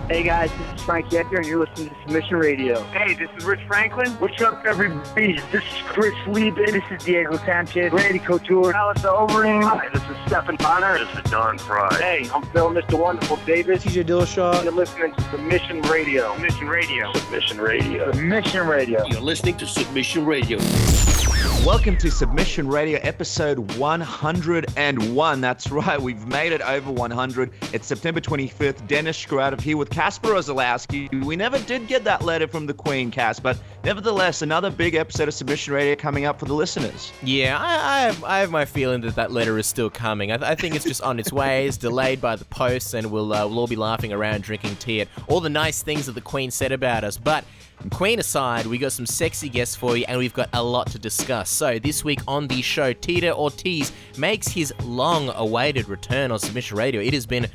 Hey guys, this is Frank Whittaker, and you're listening to Submission Radio. Hey, this is Rich Franklin. What's up, everybody? This is Chris Lieben. This is Diego Sanchez, Randy Couture, Alistair Overeem. Hi, this is Stephen Bonner. This is Don Fry. Hey, I'm Phil, Mr. Wonderful Davis. TJ Dillashaw. You're listening to Submission Radio. Submission Radio. Submission Radio. Submission Radio. You're listening to Submission Radio. Welcome to Submission Radio, episode 101. That's right, we've made it over 100. It's September 25th. Dennis Shkratov here with Kasper Ozolowski. We never did get that letter from the Queen, Cas, but nevertheless, another big episode of Submission Radio coming up for the listeners. Yeah, I have my feeling that letter is still coming. I think it's just on its way. It's delayed by the post, and we'll all be laughing around drinking tea at all the nice things that the Queen said about us. But Queen aside, we got some sexy guests for you, and we've got a lot to discuss. So this week on the show, Tito Ortiz makes his long-awaited return on Submission Radio. It has been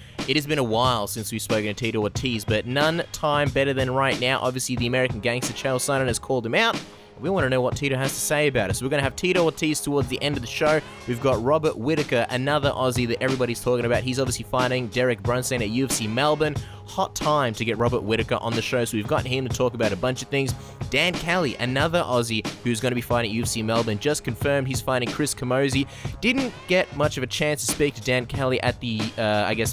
a while since we've spoken to Tito Ortiz, but none time better than right now. Obviously, the American gangster Chael Sonnen has called him out. We want to know what Tito has to say about it. So we're going to have Tito Ortiz towards the end of the show. We've got Robert Whittaker, another Aussie that everybody's talking about. He's obviously fighting Derek Brunson at UFC Melbourne. Hot time to get Robert Whittaker on the show, so we've got him to talk about a bunch of things. Dan Kelly, another Aussie who's going to be fighting at UFC Melbourne, just confirmed he's fighting Chris Cyborg. Didn't get much of a chance to speak to Dan Kelly at the,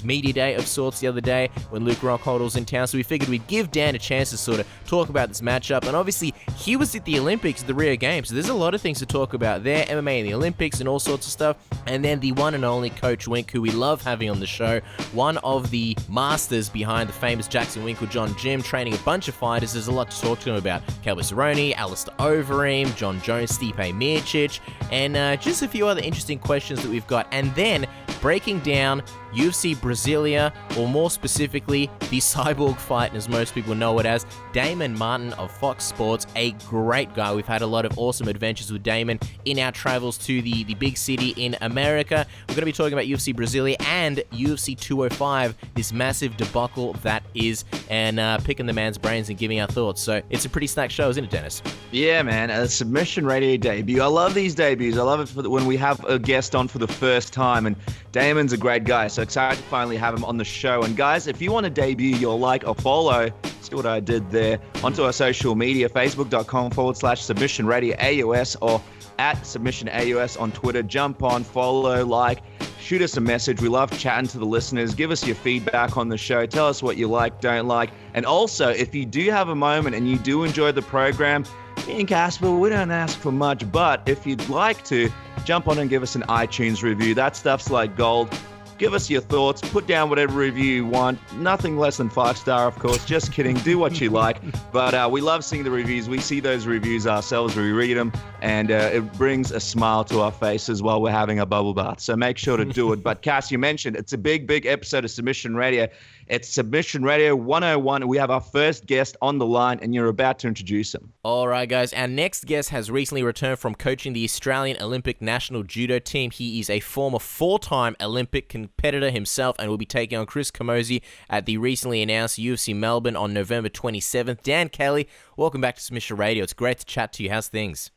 media day of sorts the other day when Luke Rockhold was in town, so we figured we'd give Dan a chance to sort of talk about this matchup. And obviously, he was at the Olympics at the Rio Games, so there's a lot of things to talk about there, MMA in the Olympics and all sorts of stuff. And then the one and only Coach Wink, who we love having on the show, one of the masters behind the famous Jackson Winklejohn gym, training a bunch of fighters. There's a lot to talk to him about. Kelby Cerrone, Alistair Overeem, John Jones, Stipe Miocic, and just a few other interesting questions that we've got. And then breaking down UFC Brasilia, or more specifically, the Cyborg fight, as most people know it as, Damon Martin of Fox Sports, a great guy. We've had a lot of awesome adventures with Damon in our travels to the big city in America. We're going to be talking about UFC Brasilia and UFC 205, this massive debacle that is, and picking the man's brains and giving our thoughts. So it's a pretty stacked show, isn't it, Dennis? Yeah, man, a Submission Radio debut. I love these debuts. I love it when we have a guest on for the first time, and Damon's a great guy, so excited to finally have him on the show. And guys, if you want to debut your like or follow, see what I did there, onto our social media, facebook.com/Submission Radio AUS or at Submission AUS on Twitter. Jump on, follow, like, shoot us a message. We love chatting to the listeners. Give us your feedback on the show. Tell us what you like, don't like. And also, if you do have a moment and you do enjoy the program, me and Kasper, we don't ask for much, but if you'd like to, jump on and give us an iTunes review. That stuff's like gold. Give us your thoughts. Put down whatever review you want. Nothing less than 5-star, of course. Just kidding. Do what you like. But we love seeing the reviews. We see those reviews ourselves. We read them, and it brings a smile to our faces while we're having a bubble bath. So make sure to do it. But Cass, you mentioned it's a big episode of Submission Radio. It's Submission Radio 101. We have our first guest on the line, and you're about to introduce him. All right, guys. Our next guest has recently returned from coaching the Australian Olympic national judo team. He is a former 4-time Olympic competitor himself and will be taking on Chris Cyborg at the recently announced UFC Melbourne on November 27th. Dan Kelly, welcome back to Submission Radio. It's great to chat to you. How's things?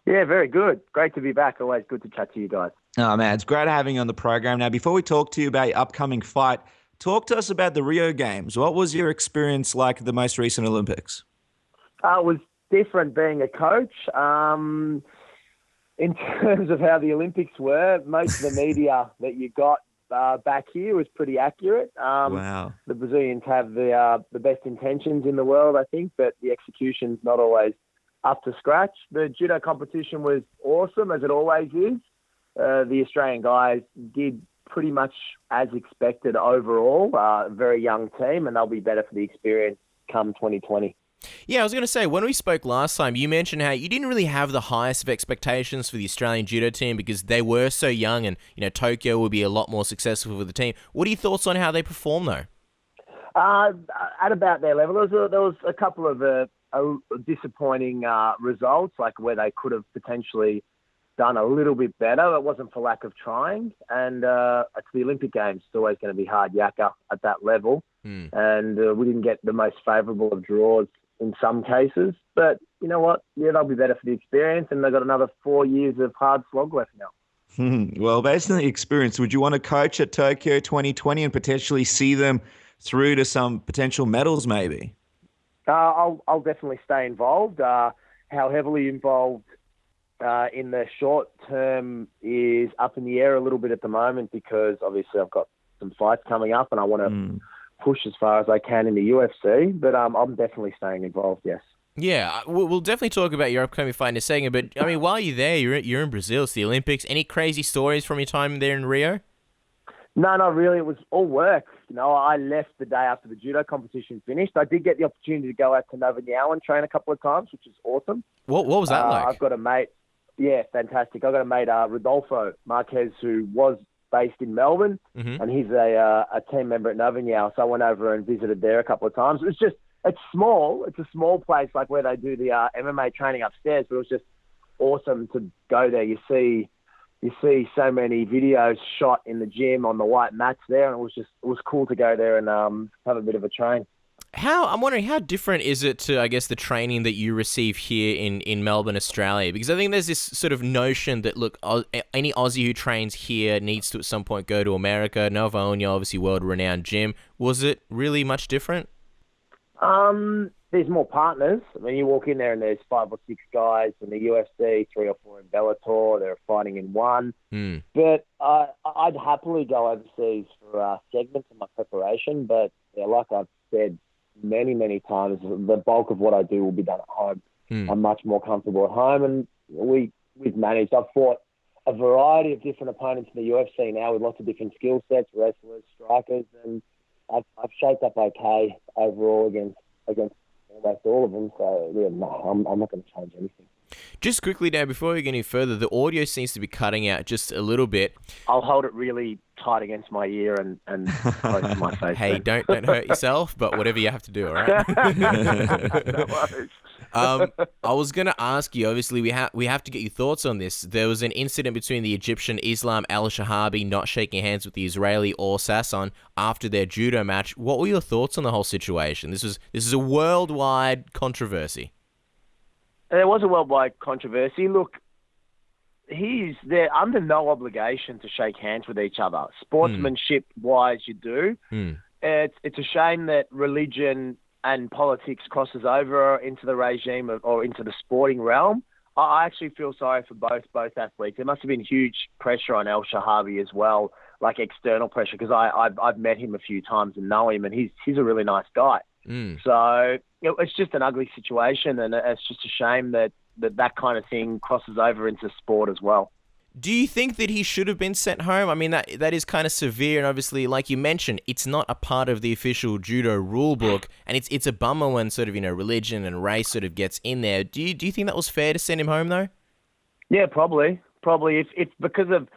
Yeah, very good. Great to be back. Always good to chat to you guys. Oh, man, it's great having you on the program. Now, before we talk to you about your upcoming fight, talk to us about the Rio Games. What was your experience like at the most recent Olympics? It was different being a coach. In terms of how the Olympics were, most of the media that you got back here was pretty accurate. Wow. The Brazilians have the best intentions in the world, I think, but the execution's not always up to scratch. The judo competition was awesome, as it always is. The Australian guys did pretty much as expected overall. A very young team, and they'll be better for the experience come 2020. Yeah, I was going to say, when we spoke last time, you mentioned how you didn't really have the highest of expectations for the Australian judo team because they were so young, and Tokyo would be a lot more successful for the team. What are your thoughts on how they perform, though? At about their level, there was a couple of disappointing results, like where they could have potentially done a little bit better. It wasn't for lack of trying, and it's the Olympic Games. It's always going to be hard yakka at that level, and we didn't get the most favourable of draws in some cases. But you know what? Yeah, they'll be better for the experience, and they've got another 4 years of hard slog left now. Well, based on the experience, would you want to coach at Tokyo 2020 and potentially see them through to some potential medals, maybe? I'll definitely stay involved. How heavily involved in the short term is up in the air a little bit at the moment, because obviously I've got some fights coming up and I want to push as far as I can in the UFC. But I'm definitely staying involved, yes. Yeah, we'll definitely talk about your upcoming fight in a second, but I mean, while you're there, you're in Brazil, it's the Olympics. Any crazy stories from your time there in Rio? No, not really. It was all work. I left the day after the judo competition finished. I did get the opportunity to go out to Nurmagomedov and train a couple of times, which is awesome. What was that like? I've got a mate. Yeah, fantastic. I've got a mate, Rodolfo Marquez, who was based in Melbourne, and he's a team member at Nurmagomedov. So I went over and visited there a couple of times. It's small. It's a small place, like where they do the MMA training upstairs, but it was just awesome to go there. You see so many videos shot in the gym on the white mats there, and it was cool to go there and have a bit of a train. I'm wondering, how different is it to, I guess, the training that you receive here in Melbourne, Australia? Because I think there's this sort of notion that, look, any Aussie who trains here needs to at some point go to America. Nova União, obviously world-renowned gym. Was it really much different? There's more partners. I mean, you walk in there and there's 5 or 6 guys in the UFC, 3 or 4 in Bellator. They're fighting in one. But I'd happily go overseas for segments of my preparation. But yeah, like I've said many, many times, the bulk of what I do will be done at home. I'm much more comfortable at home, and we've managed. I've fought a variety of different opponents in the UFC now with lots of different skill sets, wrestlers, strikers, and I've shaped up okay overall against almost all of them. So yeah, no, I'm not going to change anything. Just quickly now, before we get any further, the audio seems to be cutting out just a little bit. I'll hold it really tight against my ear and close to my face. Hey, don't hurt yourself, but whatever you have to do, all right? No worries. I was going to ask you, obviously, we have to get your thoughts on this. There was an incident between the Egyptian Islam Al-Shahabi not shaking hands with the Israeli Or Sasson after their judo match. What were your thoughts on the whole situation? This is a worldwide controversy. There was a worldwide controversy. Look, they're under no obligation to shake hands with each other. Sportsmanship-wise, you do. It's a shame that religion and politics crosses over into the regime or into the sporting realm. I actually feel sorry for both athletes. There must have been huge pressure on El Shahabi as well, like external pressure, because I've met him a few times and know him, and he's a really nice guy. So it's just an ugly situation, and it's just a shame that kind of thing crosses over into sport as well. Do you think that he should have been sent home? I mean, that is kind of severe, and obviously, like you mentioned, it's not a part of the official judo rule book, and it's a bummer when sort of, religion and race sort of gets in there. Do you think that was fair to send him home, though? Yeah, probably. If because of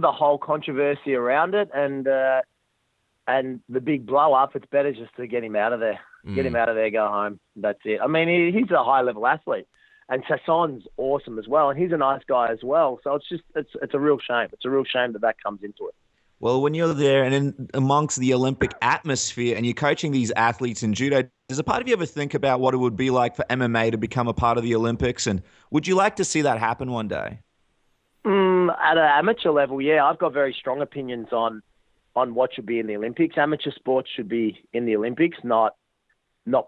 the whole controversy around it and the big blow up, it's better just to get him out of there. Get him out of there, go home. That's it. I mean, he's a high level athlete. And Sasson's awesome as well, and he's a nice guy as well. So it's a real shame. It's a real shame that comes into it. Well, when you're there and in amongst the Olympic atmosphere and you're coaching these athletes in judo, does a part of you ever think about what it would be like for MMA to become a part of the Olympics? And would you like to see that happen one day? At an amateur level, yeah. I've got very strong opinions on what should be in the Olympics. Amateur sports should be in the Olympics, not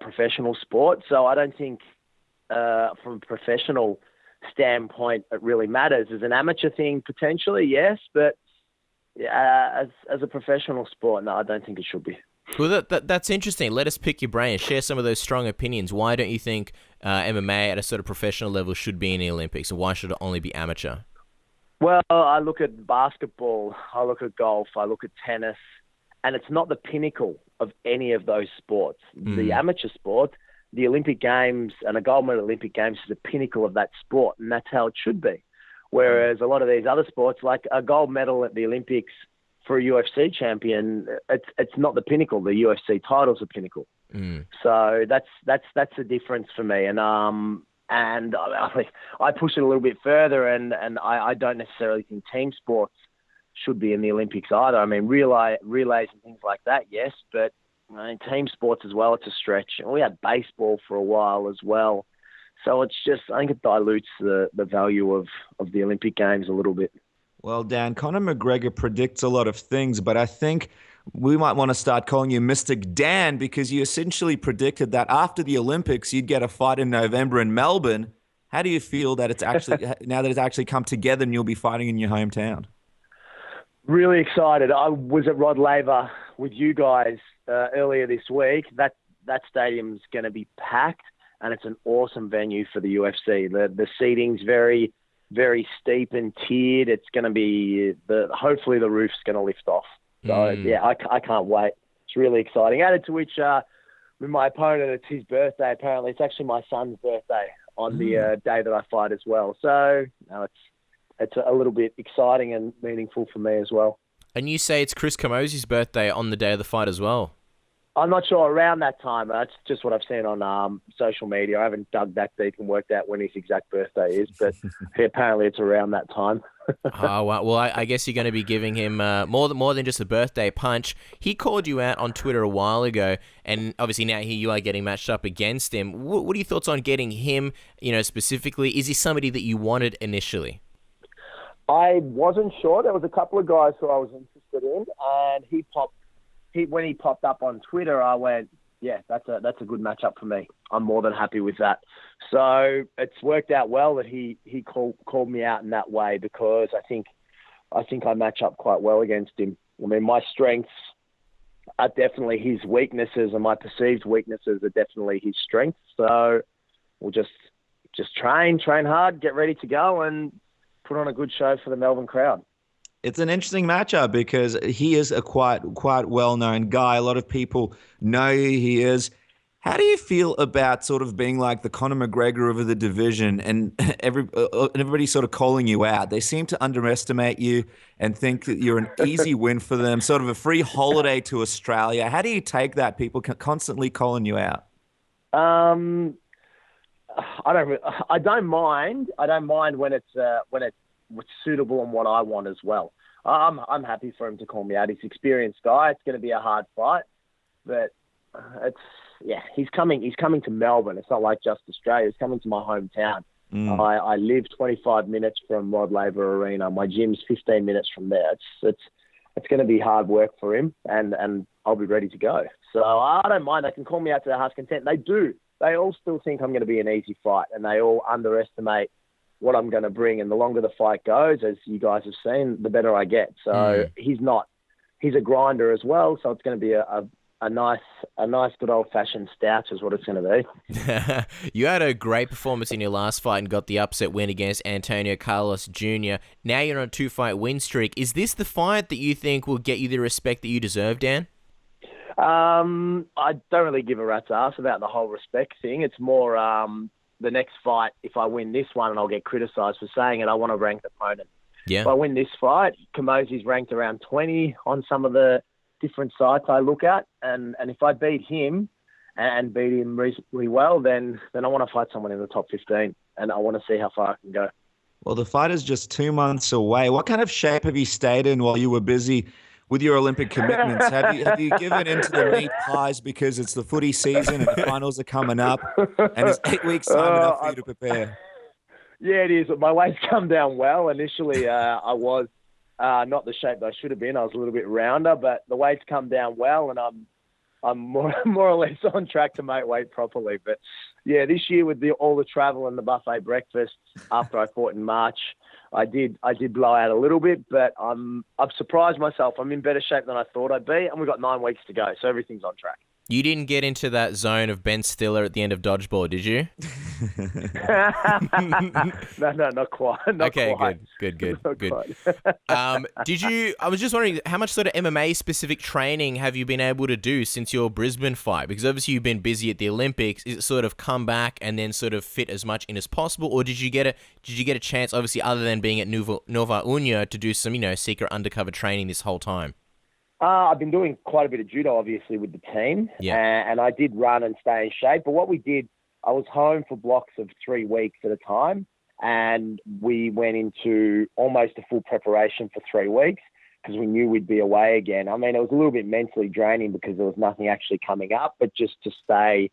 professional sport. So I don't think from a professional standpoint it really matters. As an amateur thing, potentially, yes, but as a professional sport, no, I don't think it should be. Well, that's interesting. Let us pick your brain. Share some of those strong opinions. Why don't you think MMA at a sort of professional level should be in the Olympics, and why should it only be amateur? Well, I look at basketball, I look at golf, I look at tennis, and it's not the pinnacle of any of those sports. The amateur sport, the Olympic Games and a gold medal Olympic Games is the pinnacle of that sport, and that's how it should be. Whereas a lot of these other sports, like a gold medal at the Olympics for a UFC champion, it's not the pinnacle. The UFC title's the pinnacle. So that's the difference for me. And I push it a little bit further, and I don't necessarily think team sports should be in the Olympics either. I mean, relays and things like that, yes, but team sports as well, it's a stretch. And we had baseball for a while as well. So it's just, I think it dilutes the value of the Olympic Games a little bit. Well, Dan, Conor McGregor predicts a lot of things, but I think we might want to start calling you Mr. Dan because you essentially predicted that after the Olympics, you'd get a fight in November in Melbourne. How do you feel that it's actually, now that it's actually come together and you'll be fighting in your hometown? Really excited. I was at Rod Laver with you guys earlier this week. That stadium's going to be packed, and it's an awesome venue for the UFC. The seating's very, very steep and tiered. It's going to be hopefully the roof's going to lift off. So yeah, I can't wait. It's really exciting. Added to which, with my opponent, it's his birthday. Apparently, it's actually my son's birthday on the day that I fight as well. So it's a little bit exciting and meaningful for me as well. And you say it's Chris Camosi's birthday on the day of the fight as well? I'm not sure around that time. That's just what I've seen on social media. I haven't dug that deep and worked out when his exact birthday is, but apparently it's around that time. Oh, well, I guess you're going to be giving him more than just a birthday punch. He called you out on Twitter a while ago, and obviously now here you are getting matched up against him. What are your thoughts on getting him, specifically? Is he somebody that you wanted initially? I wasn't sure. There was a couple of guys who I was interested in, and when he popped up on Twitter, I went, yeah, that's a good matchup for me. I'm more than happy with that. So it's worked out well that he called me out in that way, because I think I match up quite well against him. I mean, my strengths are definitely his weaknesses, and my perceived weaknesses are definitely his strengths. So we'll just train hard, get ready to go, and put on a good show for the Melbourne crowd. It's an interesting matchup because he is a quite well-known guy. A lot of people know who he is. How do you feel about sort of being like the Conor McGregor of the division and everybody sort of calling you out? They seem to underestimate you and think that you're an easy win for them, sort of a free holiday to Australia. How do you take that, people constantly calling you out? I don't mind. I don't mind when it's suitable and what I want as well. I'm happy for him to call me out. He's an experienced guy. It's going to be a hard fight, but he's coming to Melbourne. It's not like just Australia. He's coming to my hometown. I live 25 minutes from Rod Laver Arena. My gym's 15 minutes from there. It's going to be hard work for him, and I'll be ready to go. So I don't mind. They can call me out to their heart's content. They do. They all still think I'm going to be an easy fight, and they all underestimate what I'm going to bring. And the longer the fight goes, as you guys have seen, the better I get. So he's a grinder as well. So it's going to be a nice good old fashioned stout is what it's going to be. You had a great performance in your last fight and got the upset win against Antonio Carlos Jr. Now you're on a 2-fight win streak. Is this the fight that you think will get you the respect that you deserve, Dan? I don't really give a rat's ass about the whole respect thing. It's more the next fight, if I win this one, and I'll get criticised for saying it, I want a ranked opponent. Yeah. If I win this fight, Camosi's ranked around 20 on some of the different sites I look at, and if I beat him and beat him reasonably well, then I want to fight someone in the top 15, and I want to see how far I can go. Well, the fight is just 2 months away. What kind of shape have you stayed in while you were busy with your Olympic commitments? Have you given into the meat pies because it's the footy season and the finals are coming up, and it's 8 weeks time enough for you to prepare? Yeah, it is. My weight's come down well. Initially, I was not the shape that I should have been. I was a little bit rounder, but the weight's come down well, and I'm more or less on track to make weight properly. But yeah, this year with all the travel and the buffet breakfasts after I fought in March, I did blow out a little bit, but I've surprised myself. I'm in better shape than I thought I'd be, and we've got 9 weeks to go, so everything's on track. You didn't get into that zone of Ben Stiller at the end of Dodgeball, did you? No, not quite. Okay, quite. Good. Did you? I was just wondering, how much sort of MMA specific training have you been able to do since your Brisbane fight? Because obviously you've been busy at the Olympics. Is it sort of come back and then sort of fit as much in as possible, or did you get a chance, obviously other than being at Nova Union, to do some secret undercover training this whole time? I've been doing quite a bit of judo, obviously, with the team, and I did run and stay in shape. But what we did, I was home for blocks of 3 weeks at a time, and we went into almost a full preparation for 3 weeks because we knew we'd be away again. I mean, it was a little bit mentally draining because there was nothing actually coming up, but just to stay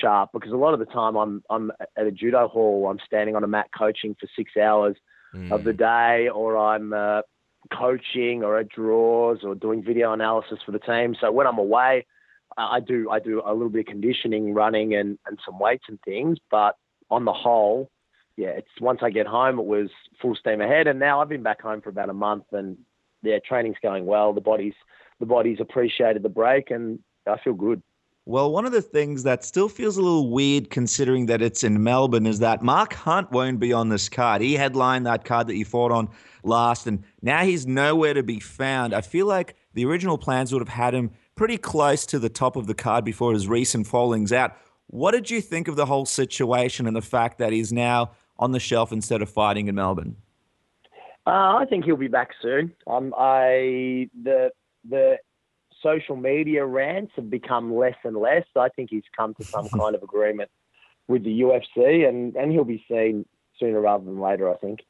sharp, because a lot of the time I'm at a judo hall, I'm standing on a mat coaching for 6 hours of the day, or I'm coaching or at draws or doing video analysis for the team. So when I'm away, I do a little bit of conditioning, running and some weights and things. But on the whole, yeah, it's once I get home, it was full steam ahead. And now I've been back home for about a month, and yeah, training's going well. The body's appreciated the break, and I feel good. Well, one of the things that still feels a little weird considering that it's in Melbourne is that Mark Hunt won't be on this card. He headlined that card that you fought on last, and now he's nowhere to be found. I feel like the original plans would have had him pretty close to the top of the card before his recent fallings out. What did you think of the whole situation and the fact that he's now on the shelf instead of fighting in Melbourne? I think he'll be back soon. The social media rants have become less and less. I think he's come to some kind of agreement with the UFC, and he'll be seen sooner rather than later, I think.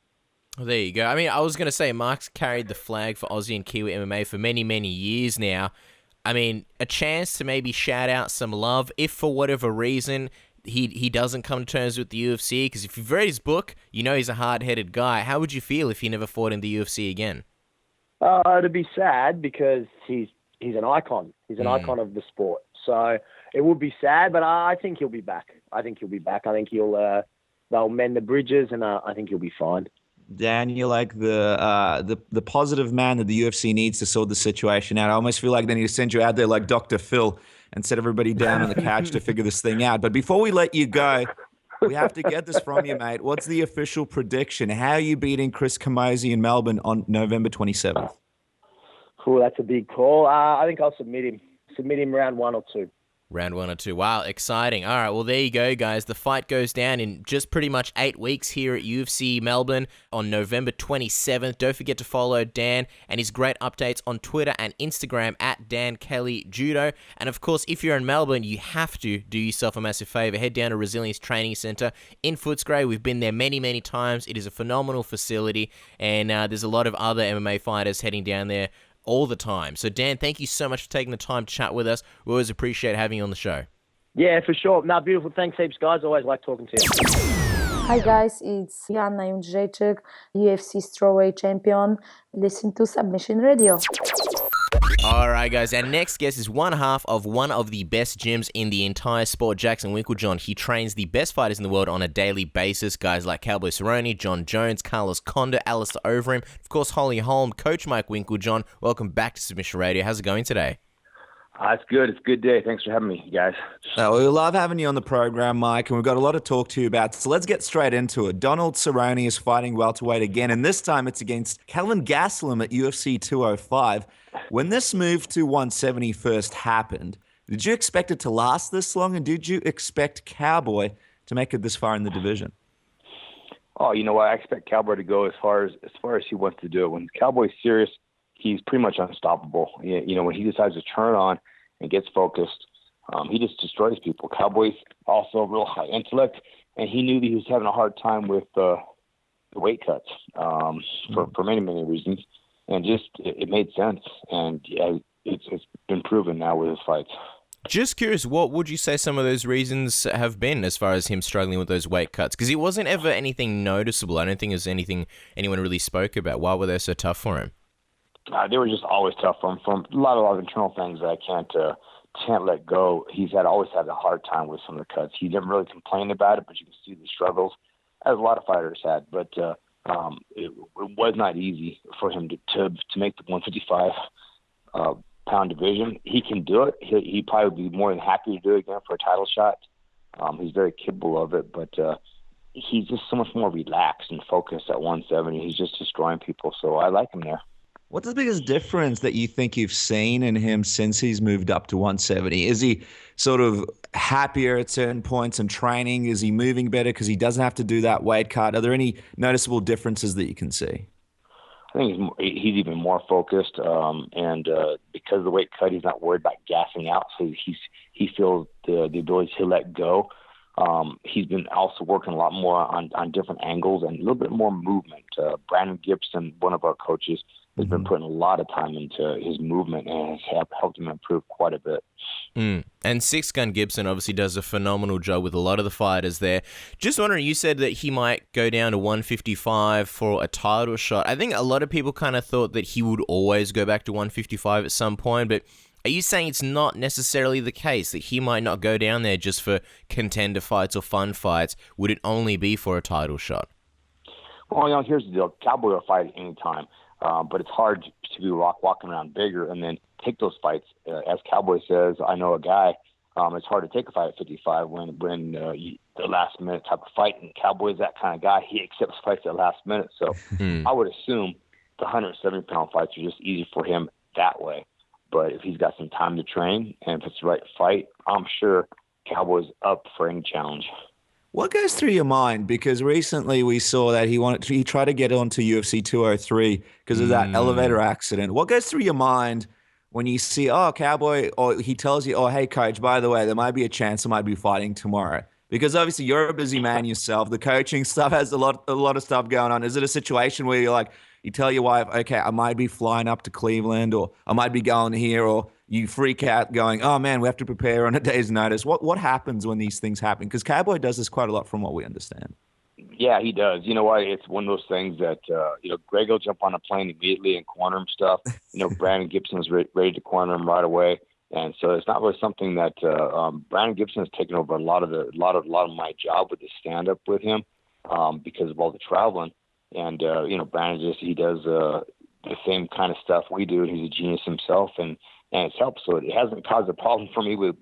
Well, there you go. I mean, I was going to say Mark's carried the flag for Aussie and Kiwi MMA for many, many years now. I mean, a chance to maybe shout out some love if for whatever reason he doesn't come to terms with the UFC, because if you've read his book, you know he's a hard-headed guy. How would you feel if he never fought in the UFC again? It'd be sad because he's an icon. He's an icon of the sport. So it would be sad, but I think he'll be back. I think they'll mend the bridges, and I think he'll be fine. Dan, you're like the positive man that the UFC needs to sort the situation out. I almost feel like they need to send you out there like Dr. Phil and set everybody down on the couch to figure this thing out. But before we let you go, we have to get this from you, mate. What's the official prediction? How are you beating Chris Cyborg in Melbourne on November 27th? Cool, that's a big call. I think I'll submit him round 1 or 2. Round 1 or 2. Wow, exciting. All right, well, there you go, guys. The fight goes down in just pretty much 8 weeks here at UFC Melbourne on November 27th. Don't forget to follow Dan and his great updates on Twitter and Instagram at Dan Kelly Judo. And, of course, if you're in Melbourne, you have to do yourself a massive favor. Head down to Resilience Training Centre in Footscray. We've been there many, many times. It is a phenomenal facility, and there's a lot of other MMA fighters heading down there all the time. So, Dan, thank you so much for taking the time to chat with us. We always appreciate having you on the show. Yeah, for sure. No, beautiful. Thanks heaps, guys. Always like talking to you. Hi, guys. It's Jana Jędrzejczyk, UFC strawweight champion. Listen to Submission Radio. All right, guys. Our next guest is one half of one of the best gyms in the entire sport, Jackson Winklejohn. He trains the best fighters in the world on a daily basis. Guys like Cowboy Cerrone, John Jones, Carlos Condit, Alistair Overeem, of course, Holly Holm, Coach Mike Winklejohn. Welcome back to Submission Radio. How's it going today? It's good. It's a good day. Thanks for having me, guys. We love having you on the program, Mike, and we've got a lot to talk to you about. So let's get straight into it. Donald Cerrone is fighting welterweight again, and this time it's against Kelvin Gastelum at UFC 205. When this move to 170 first happened, did you expect it to last this long, and did you expect Cowboy to make it this far in the division? Oh, you know what? I expect Cowboy to go as far as he wants to do it. When Cowboy's serious, he's pretty much unstoppable. You know, when he decides to turn on and gets focused, he just destroys people. Cowboy's also real high intellect, and he knew that he was having a hard time with the weight cuts for many, many reasons. And just it made sense, and yeah, it's been proven now with his fights. Just curious, what would you say some of those reasons have been as far as him struggling with those weight cuts? Because it wasn't ever anything noticeable. I don't think it was anything anyone really spoke about. Why were they so tough for him? They were just always tough for him. From a lot of internal things that I can't let go. He's always had a hard time with some of the cuts. He never really complained about it, but you can see the struggles, as a lot of fighters had. But it was not easy for him to make the 155 pound division. He can do it. He probably would be more than happy to do it again for a title shot. He's very capable of it, but he's just so much more relaxed and focused at 170. He's just destroying people, so I like him there. What's the biggest difference that you think you've seen in him since he's moved up to 170? Is he sort of happier at certain points in training? Is he moving better because he doesn't have to do that weight cut? Are there any noticeable differences that you can see? I think he's even more focused, and because of the weight cut, he's not worried about gassing out, so he feels the ability to let go. He's been also working a lot more on different angles and a little bit more movement. Brandon Gibson, one of our coaches, has been putting a lot of time into his movement and has helped him improve quite a bit. And Six Gun Gibson obviously does a phenomenal job with a lot of the fighters there. Just wondering, you said that he might go down to 155 for a title shot. I think a lot of people kind of thought that he would always go back to 155 at some point, but are you saying it's not necessarily the case, that he might not go down there just for contender fights or fun fights? Would it only be for a title shot? Well, here's the deal. Cowboy will fight at any time, but it's hard to be walking around bigger and then take those fights. As Cowboy says, I know a guy, it's hard to take a fight at 55 when the last-minute type of fight, and Cowboy's that kind of guy. He accepts fights at the last minute. So I would assume the 170-pound fights are just easy for him that way. But if he's got some time to train and if it's the right fight, I'm sure Cowboy's up for any challenge. What goes through your mind? Because recently we saw that he tried to get onto UFC 203 because of that elevator accident. What goes through your mind when you see, Cowboy, or he tells you, hey, coach, by the way, there might be a chance I might be fighting tomorrow? Because obviously you're a busy man yourself. The coaching stuff has a lot of stuff going on. Is it a situation where you're like, you tell your wife, okay, I might be flying up to Cleveland, or I might be going here, or you freak out going, oh man, we have to prepare on a day's notice? What happens when these things happen? Because Cowboy does this quite a lot from what we understand. Yeah, he does. You know what? It's one of those things that, Greg will jump on a plane immediately and corner him stuff. Brandon Gibson was ready to corner him right away. And so it's not really something that Brandon Gibson has taken over a lot of my job with the stand-up with him because of all the traveling. And, Brandon he does the same kind of stuff we do. He's a genius himself, and it's helped. So it hasn't caused a problem for me with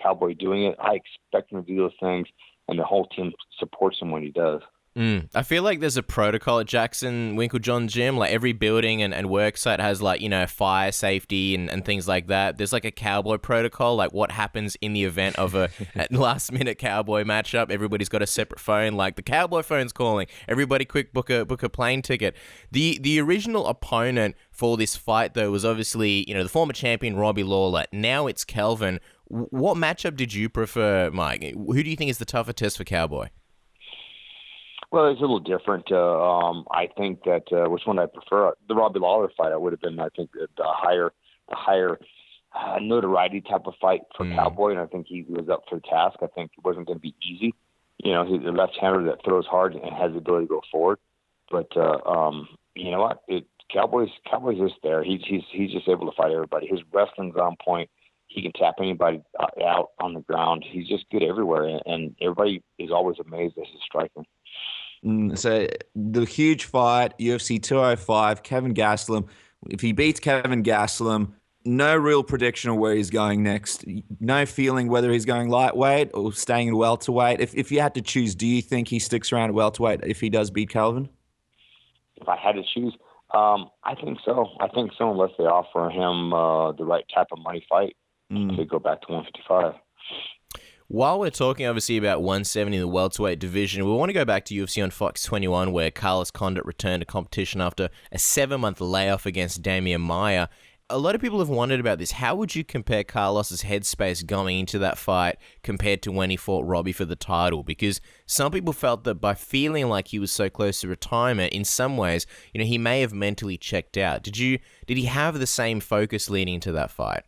Cowboy doing it. I expect him to do those things, and the whole team supports him when he does. I feel like there's a protocol at Jackson Winklejohn Gym. Like every building and work site has fire safety and things like that. There's like a Cowboy protocol, like what happens in the event of a last minute Cowboy matchup. Everybody's got a separate phone, like the Cowboy phone's calling. Everybody quick book a plane ticket. The original opponent for this fight though was obviously, the former champion Robbie Lawler. Now it's Kelvin. What matchup did you prefer, Mike? Who do you think is the tougher test for Cowboy? Well, it's a little different. I think that which one I prefer. The Robbie Lawler fight, I would have been, I think, the higher notoriety type of fight for Cowboy, and I think he was up for the task. I think it wasn't going to be easy. He's a left-hander that throws hard and has the ability to go forward. But you know what? Cowboy's just there. He's just able to fight everybody. His wrestling's on point. He can tap anybody out on the ground. He's just good everywhere, and everybody is always amazed at his striking. So the huge fight, UFC 205, Kevin Gastelum. If he beats Kevin Gastelum, no real prediction of where he's going next. No feeling whether he's going lightweight or staying in welterweight. If you had to choose, do you think he sticks around at welterweight if he does beat Kelvin? If I had to choose, I think so. Unless they offer him the right type of money fight to go back to 155. While we're talking, obviously, about 170 in the welterweight division, we want to go back to UFC on Fox 21, where Carlos Condit returned to competition after a 7-month layoff against Damian Maia. A lot of people have wondered about this. How would you compare Carlos's headspace going into that fight compared to when he fought Robbie for the title? Because some people felt that by feeling like he was so close to retirement, in some ways, he may have mentally checked out. Did he have the same focus leading into that fight?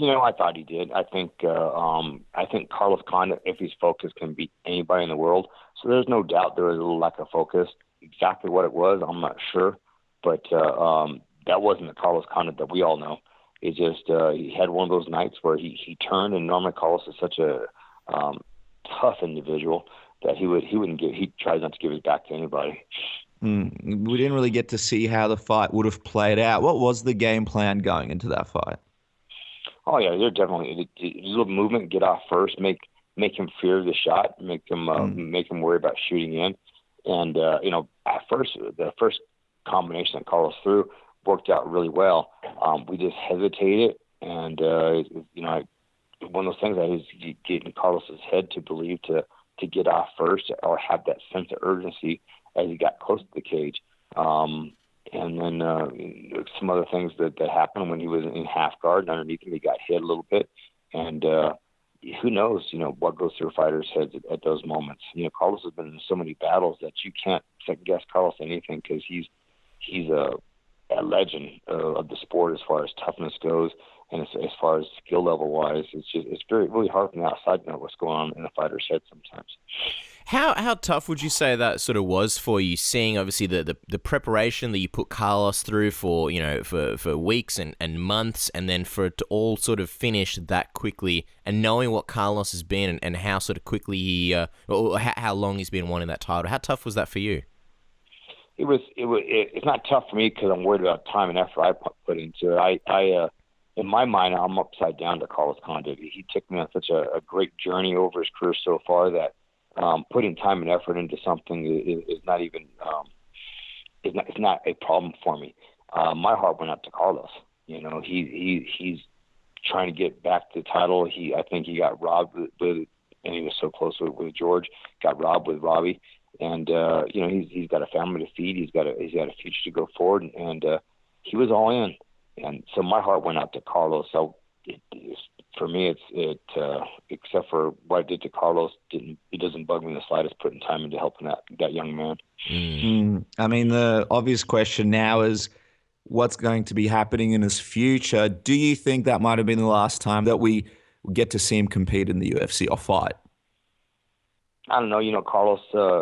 I thought he did. I think Carlos Condit, if he's focused, can beat anybody in the world. So there's no doubt there was a little lack of focus. Exactly what it was, I'm not sure. But that wasn't the Carlos Condit that we all know. It just he had one of those nights where he turned, and normally Carlos is such a tough individual that he tries not to give his back to anybody. We didn't really get to see how the fight would have played out. What was the game plan going into that fight? Oh yeah, they're definitely a little movement. Get off first, make him fear the shot, make him worry about shooting in, and at first the first combination that Carlos threw worked out really well. We just hesitated, and one of those things that is getting Carlos's head to believe to get off first or have that sense of urgency as he got close to the cage. And then some other things that happened when he was in half guard, and underneath him he got hit a little bit. And who knows, what goes through fighters' heads at those moments. Carlos has been in so many battles that you can't second guess Carlos anything because he's a a legend of the sport as far as toughness goes, and as far as skill level wise. It's really hard from the outside to know what's going on in a fighter's head sometimes. How tough would you say that sort of was for you, seeing obviously the preparation that you put Carlos through for weeks and months, and then for it to all sort of finish that quickly, and knowing what Carlos has been and how sort of quickly he or how long he's been wanting that title? How tough was that for you? It's not tough for me because I'm worried about time and effort I put into it. I in my mind, I'm upside down to Carlos Condit. He took me on such a great journey over his career so far that putting time and effort into something is not even it's not a problem for me. My heart went out to Carlos. You know, he's trying to get back to the title. I think he got robbed with and he was so close with George. Got robbed with Robbie, and you know, he's got a family to feed. He's got a future to go forward, and he was all in. And so my heart went out to Carlos. So for me, except for what I did to Carlos, it doesn't bug me in the slightest putting time into helping that young man. I mean, the obvious question now is what's going to be happening in his future. Do you think that might have been the last time that we get to see him compete in the UFC or fight? I don't know. You know, Carlos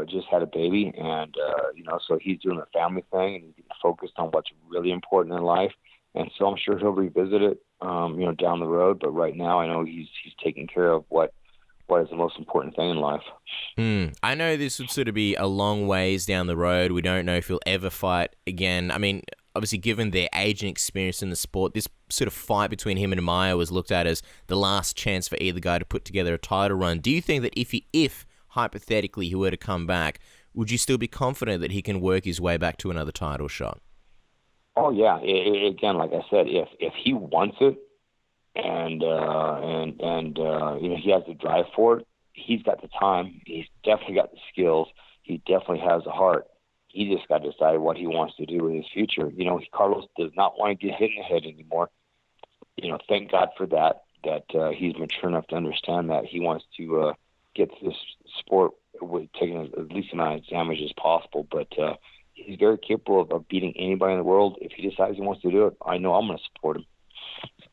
just had a baby, and you know, so he's doing a family thing, and he's focused on what's really important in life. And so I'm sure he'll revisit it, you know, down the road. But right now, I know he's taking care of what is the most important thing in life. I know this would sort of be a long ways down the road. We don't know if he'll ever fight again. I mean, obviously, given their age and experience in the sport, this sort of fight between him and Amaya was looked at as the last chance for either guy to put together a title run. Do you think that if hypothetically he were to come back, would you still be confident that he can work his way back to another title shot? Oh yeah. Again, like I said, if he wants it, and you know, he has the drive for it, he's got the time. He's definitely got the skills. He definitely has the heart. He just got to decide what he wants to do with his future. You know, Carlos does not want to get hit in the head anymore. You know, thank God for that. That he's mature enough to understand that he wants to get to this sport with taking as least amount of damage as possible. But he's very capable of beating anybody in the world. If he decides he wants to do it, I know I'm going to support him.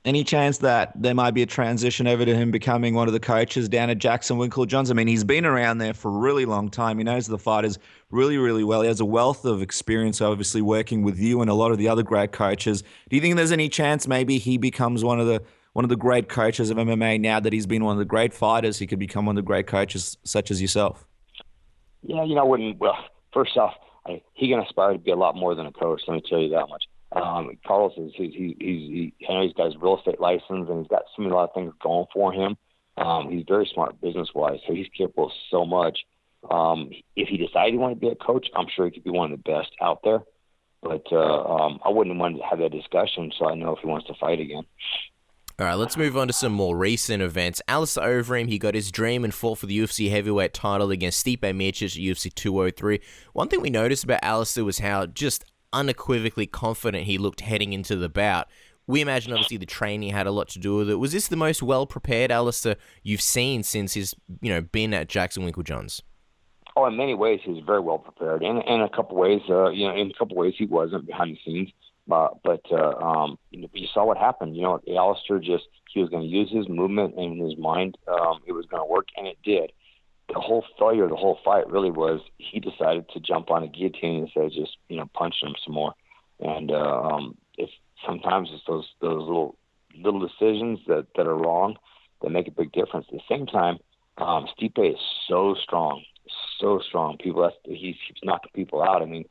Any chance that there might be a transition over to him becoming one of the coaches down at Jackson Winklejohn's? I mean, he's been around there for a really long time. He knows the fighters really, really well. He has a wealth of experience, obviously, working with you and a lot of the other great coaches. Do you think there's any chance maybe he becomes one of the great coaches of MMA now that he's been one of the great fighters? He could become one of the great coaches, such as yourself. Yeah, you know, I wouldn't. Well, first off, he can aspire to be a lot more than a coach. Let me tell you that much. Carlos I know he's got his real estate license, and he's got a lot of things going for him. He's very smart business-wise, so he's capable of so much. If he decided he wanted to be a coach, I'm sure he could be one of the best out there. But I wouldn't want to have that discussion, so I know if he wants to fight again. All right, let's move on to some more recent events. Alistair Overeem, he got his dream and fought for the UFC heavyweight title against Stipe Miocic at UFC 203. One thing we noticed about Alistair was how just unequivocally confident he looked heading into the bout. We imagine, obviously, the training had a lot to do with it. Was this the most well-prepared Alistair you've seen since he's, been at Jackson Winklejohn's? Oh, in many ways, he was very well prepared. In a couple ways, he wasn't behind the scenes. But you saw what happened. Alistair he was going to use his movement and his mind. It was going to work, and it did. The whole failure of the whole fight really was he decided to jump on a guillotine instead of just punching him some more. And sometimes it's those little decisions that are wrong that make a big difference. At the same time, Stipe is so strong. He keeps knocking people out. I mean,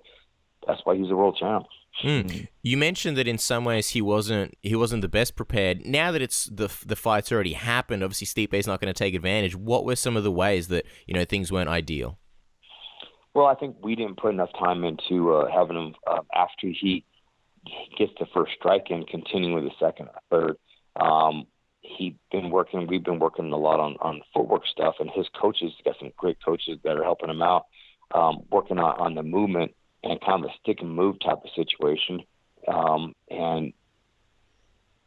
that's why he's a world champ. You mentioned that in some ways he wasn't the best prepared. Now that it's the fight's already happened, obviously Stipe's not going to take advantage. What were some of the ways that things weren't ideal? Well, I think we didn't put enough time into having him after he gets the first strike and continuing with the second or third. We've been working a lot on footwork stuff, and his coaches got some great coaches that are helping him out, working on the movement and kind of a stick and move type of situation, and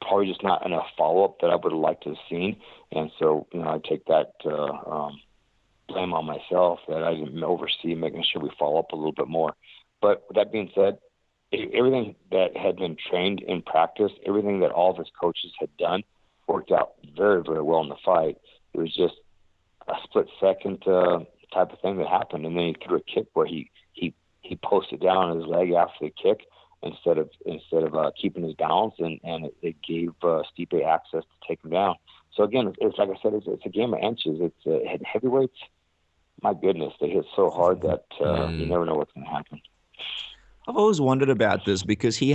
probably just not enough follow-up that I would have liked to have seen. And so, I take that blame on myself that I didn't oversee making sure we follow up a little bit more. But with that being said, everything that had been trained in practice, everything that all of his coaches had done, worked out very, very well in the fight. It was just a split-second type of thing that happened, and then he threw a kick where he posted down on his leg after the kick instead of keeping his balance, and it gave Stipe access to take him down. So again, it's like I said, it's a game of inches. It's heavyweights. My goodness, they hit so hard that you never know what's going to happen. I've always wondered about this because we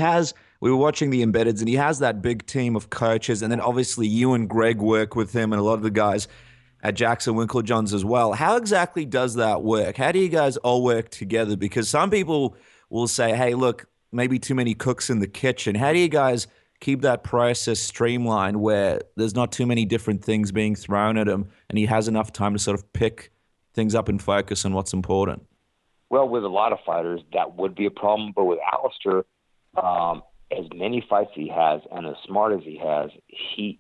were watching the Embeddeds, and he has that big team of coaches, and then obviously you and Greg work with him and a lot of the guys at Jackson Winklejohn's as well. How exactly does that work? How do you guys all work together? Because some people will say, hey, look, maybe too many cooks in the kitchen. How do you guys keep that process streamlined where there's not too many different things being thrown at him and he has enough time to sort of pick things up and focus on what's important? Well, with a lot of fighters, that would be a problem. But with Alistair, as many fights he has and as smart as he has, he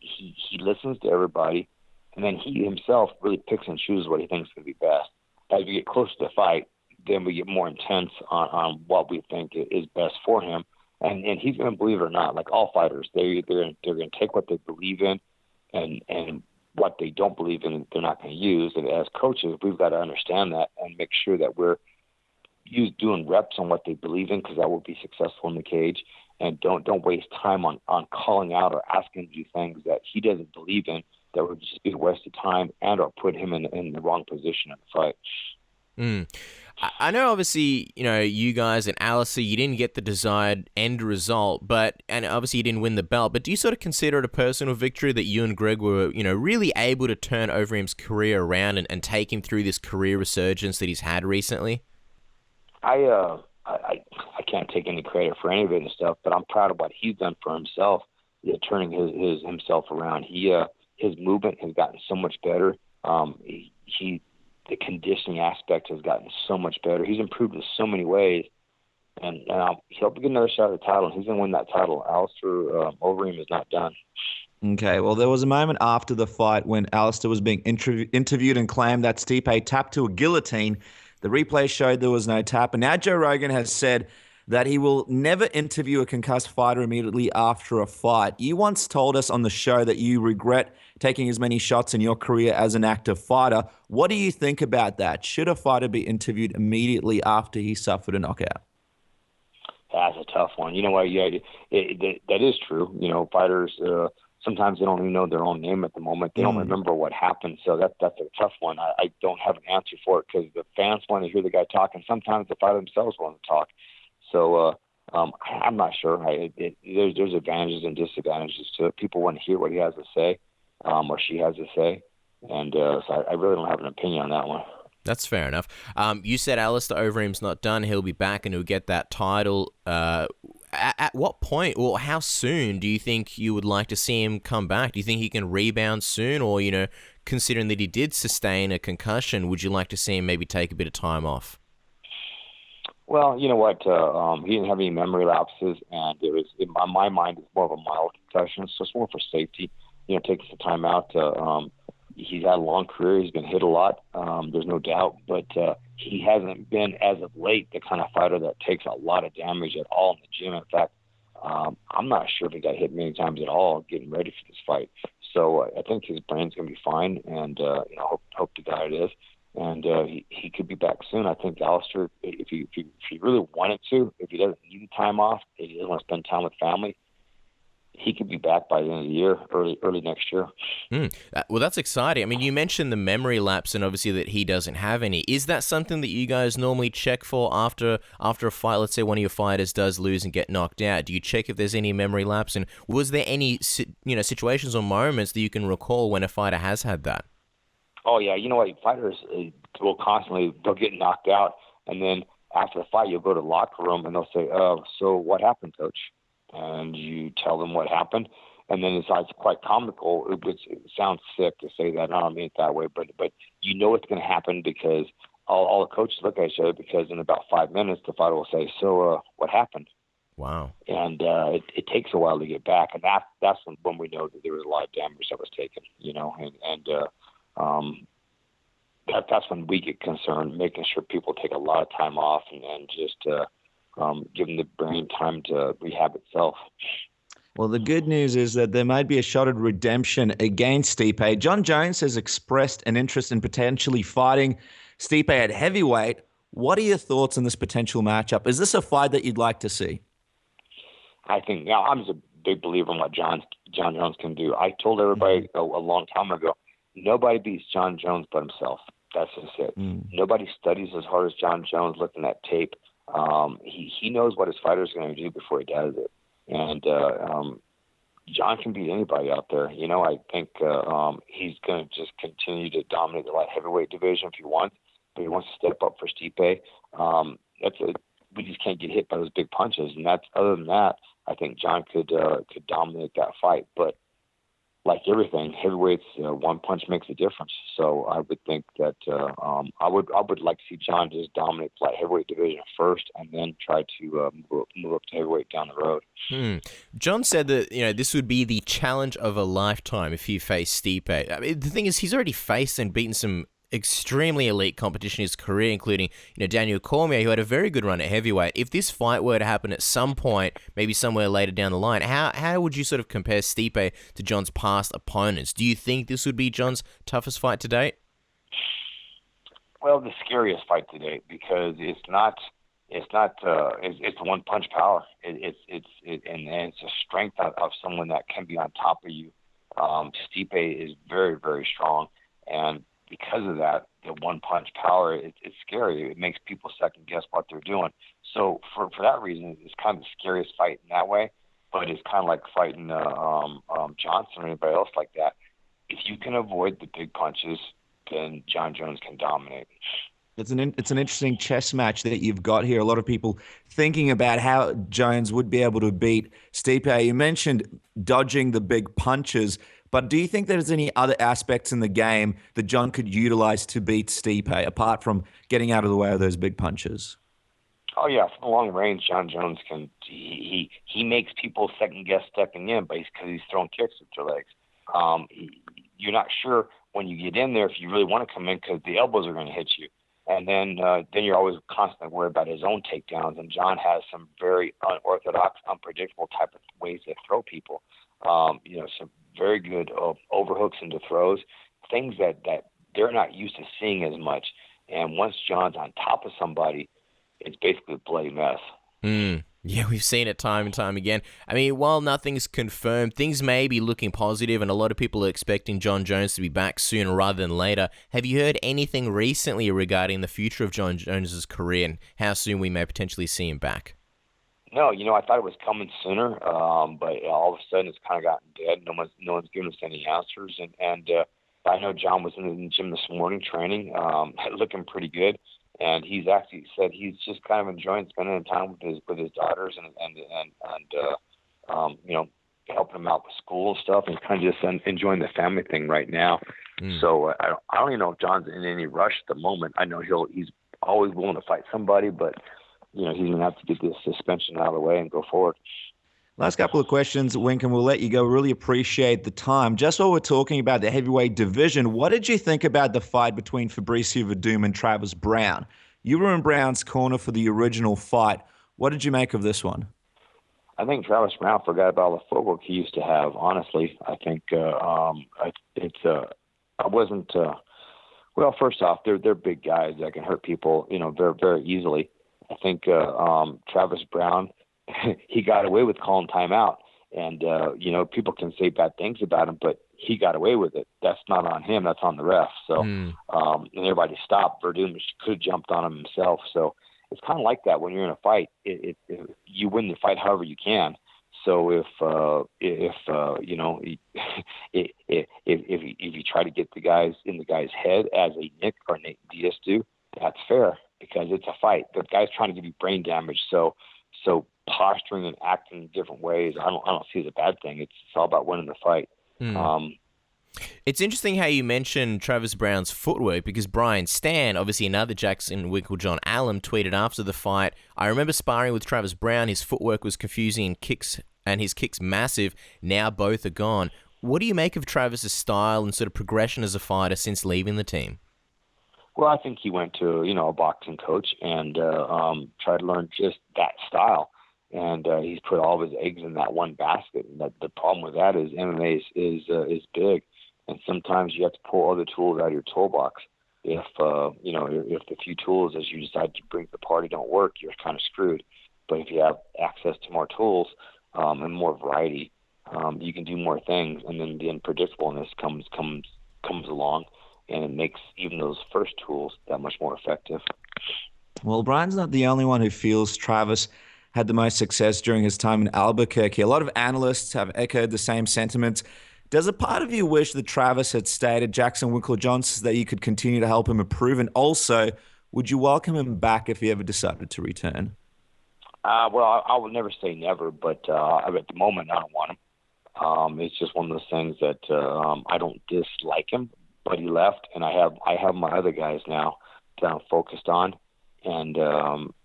listens to everybody. And then he himself really picks and chooses what he thinks is going to be best. As we get closer to the fight, then we get more intense on what we think is best for him. And he's going to believe it or not, like all fighters, they're going to take what they believe in and what they don't believe in, they're not going to use. And as coaches, we've got to understand that and make sure that we're doing reps on what they believe in, because that will be successful in the cage. And don't waste time on calling out or asking to do things that he doesn't believe in. That would just be a waste of time and or put him in the wrong position in the fight. I know, obviously, you guys and Alistair, you didn't get the desired end result, and obviously you didn't win the belt, but do you sort of consider it a personal victory that you and Greg were, really able to turn Overeem's career around and take him through this career resurgence that he's had recently? I can't take any credit for any of it and stuff, but I'm proud of what he's done for himself, turning himself around. His movement has gotten so much better. The conditioning aspect has gotten so much better. He's improved in so many ways, and he'll get another shot at the title. He's going to win that title. Alistair Overeem is not done. Okay, well, there was a moment after the fight when Alistair was being interviewed and claimed that Stipe tapped to a guillotine. The replay showed there was no tap, and now Joe Rogan has said that he will never interview a concussed fighter immediately after a fight. You once told us on the show that you regret taking as many shots in your career as an active fighter. What do you think about that? Should a fighter be interviewed immediately after he suffered a knockout? That's a tough one. You know what? Yeah, that is true. Fighters, sometimes they don't even know their own name at the moment. They don't remember what happened. So that's a tough one. I don't have an answer for it because the fans want to hear the guy talk, and sometimes the fighter themselves want to talk. So I'm not sure. There's advantages and disadvantages to it. People want to hear what he has to say or she has to say. And so I really don't have an opinion on that one. That's fair enough. You said Alistair Overeem's not done. He'll be back and he'll get that title. At what point or how soon do you think you would like to see him come back? Do you think he can rebound soon? Or, considering that he did sustain a concussion, would you like to see him maybe take a bit of time off? Well, you know what? He didn't have any memory lapses, and it was, in my mind, it's more of a mild concussion, so it's more for safety. Taking some time out. He's had a long career. He's been hit a lot. There's no doubt, but he hasn't been, as of late, the kind of fighter that takes a lot of damage at all in the gym. In fact, I'm not sure if he got hit many times at all getting ready for this fight. So I think his brain's going to be fine, and hope to God it is. And he could be back soon. I think Alistair, if he really wanted to, if he doesn't need time off, if he doesn't want to spend time with family, he could be back by the end of the year, early next year. Well, that's exciting. I mean, you mentioned the memory lapse and obviously that he doesn't have any. Is that something that you guys normally check for after a fight? Let's say one of your fighters does lose and get knocked out. Do you check if there's any memory lapse? And was there any situations or moments that you can recall when a fighter has had that? Oh, yeah. You know what? Fighters will they'll get knocked out. And then after the fight, you'll go to the locker room and they'll say, so what happened, coach? And you tell them what happened. And then it's quite comical. It sounds sick to say that. I don't mean it that way. But you know it's going to happen because all the coaches look at each other because in about 5 minutes, the fighter will say, so what happened? Wow. And it takes a while to get back. And that's when we know that there was a lot of damage that was taken, that's when we get concerned, making sure people take a lot of time off and just give him the brain time to rehab itself. Well, the good news is that there might be a shot at redemption against Stipe. John Jones has expressed an interest in potentially fighting Stipe at heavyweight. What are your thoughts on this potential matchup? Is this a fight that you'd like to see? I think I'm just a big believer in what John Jones can do. I told everybody a long time ago, nobody beats John Jones but himself. That's just it. Nobody studies as hard as John Jones looking at tape. He knows what his fighter's going to do before he does it. And John can beat anybody out there. I think he's going to just continue to dominate the light heavyweight division if he wants, but he wants to step up for Stipe. We just can't get hit by those big punches. And other than that, I think John could dominate that fight. But like everything, heavyweights, one punch makes a difference. So I would think that I would like to see John just dominate the light heavyweight division first, and then try to move up to heavyweight down the road. John said that this would be the challenge of a lifetime if he faced Stipe. I mean, the thing is, he's already faced and beaten some extremely elite competition in his career, including Daniel Cormier, who had a very good run at heavyweight. If this fight were to happen at some point, maybe somewhere later down the line, how would you sort of compare Stipe to John's past opponents? Do you think this would be John's toughest fight to date? Well, the scariest fight to date, because it's one punch power. It's a strength of someone that can be on top of you. Stipe is very, very strong, and because of that, the one punch power, it's scary. It makes people second guess what they're doing. So for that reason, it's kind of the scariest fight in that way. But it's kind of like fighting Johnson or anybody else like that. If you can avoid the big punches, then John Jones can dominate. It's an interesting chess match that you've got here. A lot of people thinking about how Jones would be able to beat Stipe. You mentioned dodging the big punches, but do you think there's any other aspects in the game that John could utilize to beat Stipe, apart from getting out of the way of those big punches? Oh yeah, from long range, John Jones can. He makes people second guess stepping in, but because he's throwing kicks with their legs. You're not sure when you get in there if you really want to come in, because the elbows are going to hit you. And then you're always constantly worried about his own takedowns. And John has some very unorthodox, unpredictable type of ways to throw people. Some very good overhooks into throws, things that they're not used to seeing as much. And once John's on top of somebody, it's basically a bloody mess. Yeah, we've seen it time and time again. I mean, while nothing's confirmed, things may be looking positive, and a lot of people are expecting John Jones to be back sooner rather than later. Have you heard anything recently regarding the future of John Jones's career and how soon we may potentially see him back? No, I thought it was coming sooner, but all of a sudden it's kind of gotten dead. No one's giving us any answers, and I know John was in the gym this morning training, looking pretty good. And he's actually said he's just kind of enjoying spending time with his daughters and helping them out with school and stuff, and kind of just enjoying the family thing right now. So I don't even know if John's in any rush at the moment. I know he's always willing to fight somebody, but he's gonna have to get this suspension out of the way and go forward. Last couple of questions, Wink, and we'll let you go. Really appreciate the time. Just while we're talking about the heavyweight division, what did you think about the fight between Fabricio Werdum and Travis Browne? You were in Brown's corner for the original fight. What did you make of this one? I think Travis Browne forgot about all the footwork he used to have, honestly. I think first off, they're big guys that can hurt people, very, very easily. I think Travis Browne, he got away with calling timeout, and people can say bad things about him, but he got away with it. That's not on him. That's on the ref. So, and everybody stopped. Verdum could have jumped on him himself. So it's kind of like that when you're in a fight. You win the fight however you can. So if you try to get the guys in the guy's head as a Nick or Nate Diaz do, that's fair because it's a fight. The guy's trying to give you brain damage. So posturing and acting in different ways, I don't see it as a bad thing. It's all about winning the fight. It's interesting how you mentioned Travis Browne's footwork, because Brian Stan, obviously another Jackson Winklejohn alum, tweeted after the fight, "I remember sparring with Travis Browne. His footwork was confusing and his kicks massive. Now both are gone." What do you make of Travis's style and sort of progression as a fighter since leaving the team? Well, I think he went to, a boxing coach and tried to learn just that style. And he's put all of his eggs in that one basket. And the problem with that is MMA is big. And sometimes you have to pull other tools out of your toolbox. If the few tools as you decide to bring to the party don't work, you're kind of screwed. But if you have access to more tools and more variety, you can do more things. And then the unpredictableness comes along, and it makes even those first tools that much more effective. Well, Brian's not the only one who feels Travis had the most success during his time in Albuquerque. A lot of analysts have echoed the same sentiments. Does a part of you wish that Travis had stayed at Jackson Winklejohn so that you could continue to help him improve? And also, would you welcome him back if he ever decided to return? Well, I would never say never, but at the moment, I don't want him. It's just one of those things that I don't dislike him, but he left, and I have my other guys now that I'm focused on. And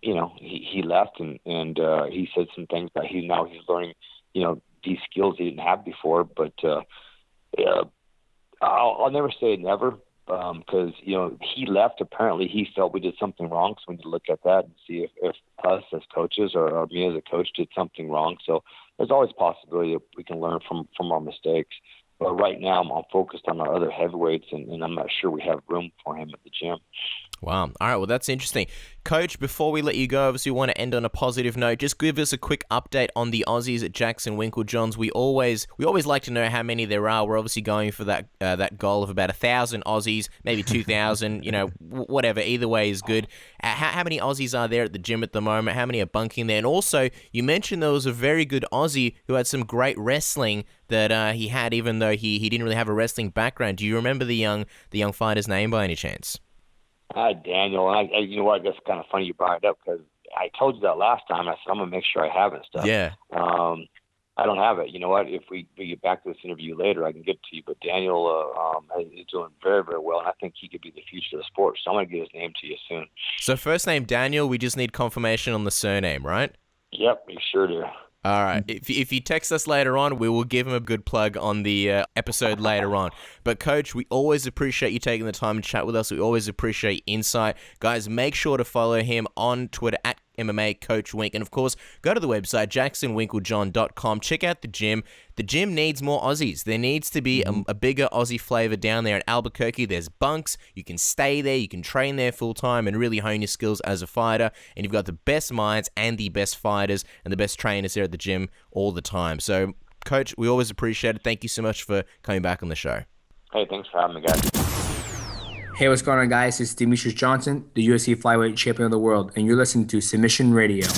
he left, and he said some things that he's learning, these skills he didn't have before. But I'll never say never, because he left. Apparently, he felt we did something wrong, so we need to look at that and see if us as coaches or me as a coach did something wrong. So there's always a possibility that we can learn from our mistakes. But right now, I'm focused on our other heavyweights, and I'm not sure we have room for him at the gym. Wow. All right. Well, that's interesting. Coach, before we let you go, obviously we want to end on a positive note. Just give us a quick update on the Aussies at Jackson Winklejohn's. We always like to know how many there are. We're obviously going for that goal of about 1,000 Aussies, maybe 2,000, whatever. Either way is good. How many Aussies are there at the gym at the moment? How many are bunking there? And also, you mentioned there was a very good Aussie who had some great wrestling that he had, even though he didn't really have a wrestling background. Do you remember the young fighter's name by any chance? Daniel, and I you know what? That's kind of funny you brought it up, because I told you that last time. I said I'm gonna make sure I have it and stuff. Yeah. I don't have it. You know what? If we get back to this interview later, I can get it to you. But Daniel is doing very, very well, and I think he could be the future of the sport. So I'm gonna get his name to you soon. So first name Daniel. We just need confirmation on the surname, right? Yep, we sure do. All right. If you text us later on, we will give him a good plug on the episode later on. But, Coach, we always appreciate you taking the time to chat with us. We always appreciate insight. Guys, make sure to follow him on Twitter at MMA Coach Wink. And, of course, go to the website, jacksonwinklejohn.com. Check out the gym. The gym needs more Aussies. There needs to be a bigger Aussie flavor down there in Albuquerque. There's bunks. You can stay there. You can train there full time and really hone your skills as a fighter. And you've got the best minds and the best fighters and the best trainers here at the gym all the time. So, Coach, we always appreciate it. Thank you so much for coming back on the show. Hey, thanks for having me, guys. Hey, what's going on, guys? It's Demetrius Johnson, the UFC Flyweight Champion of the World, and you're listening to Submission Radio.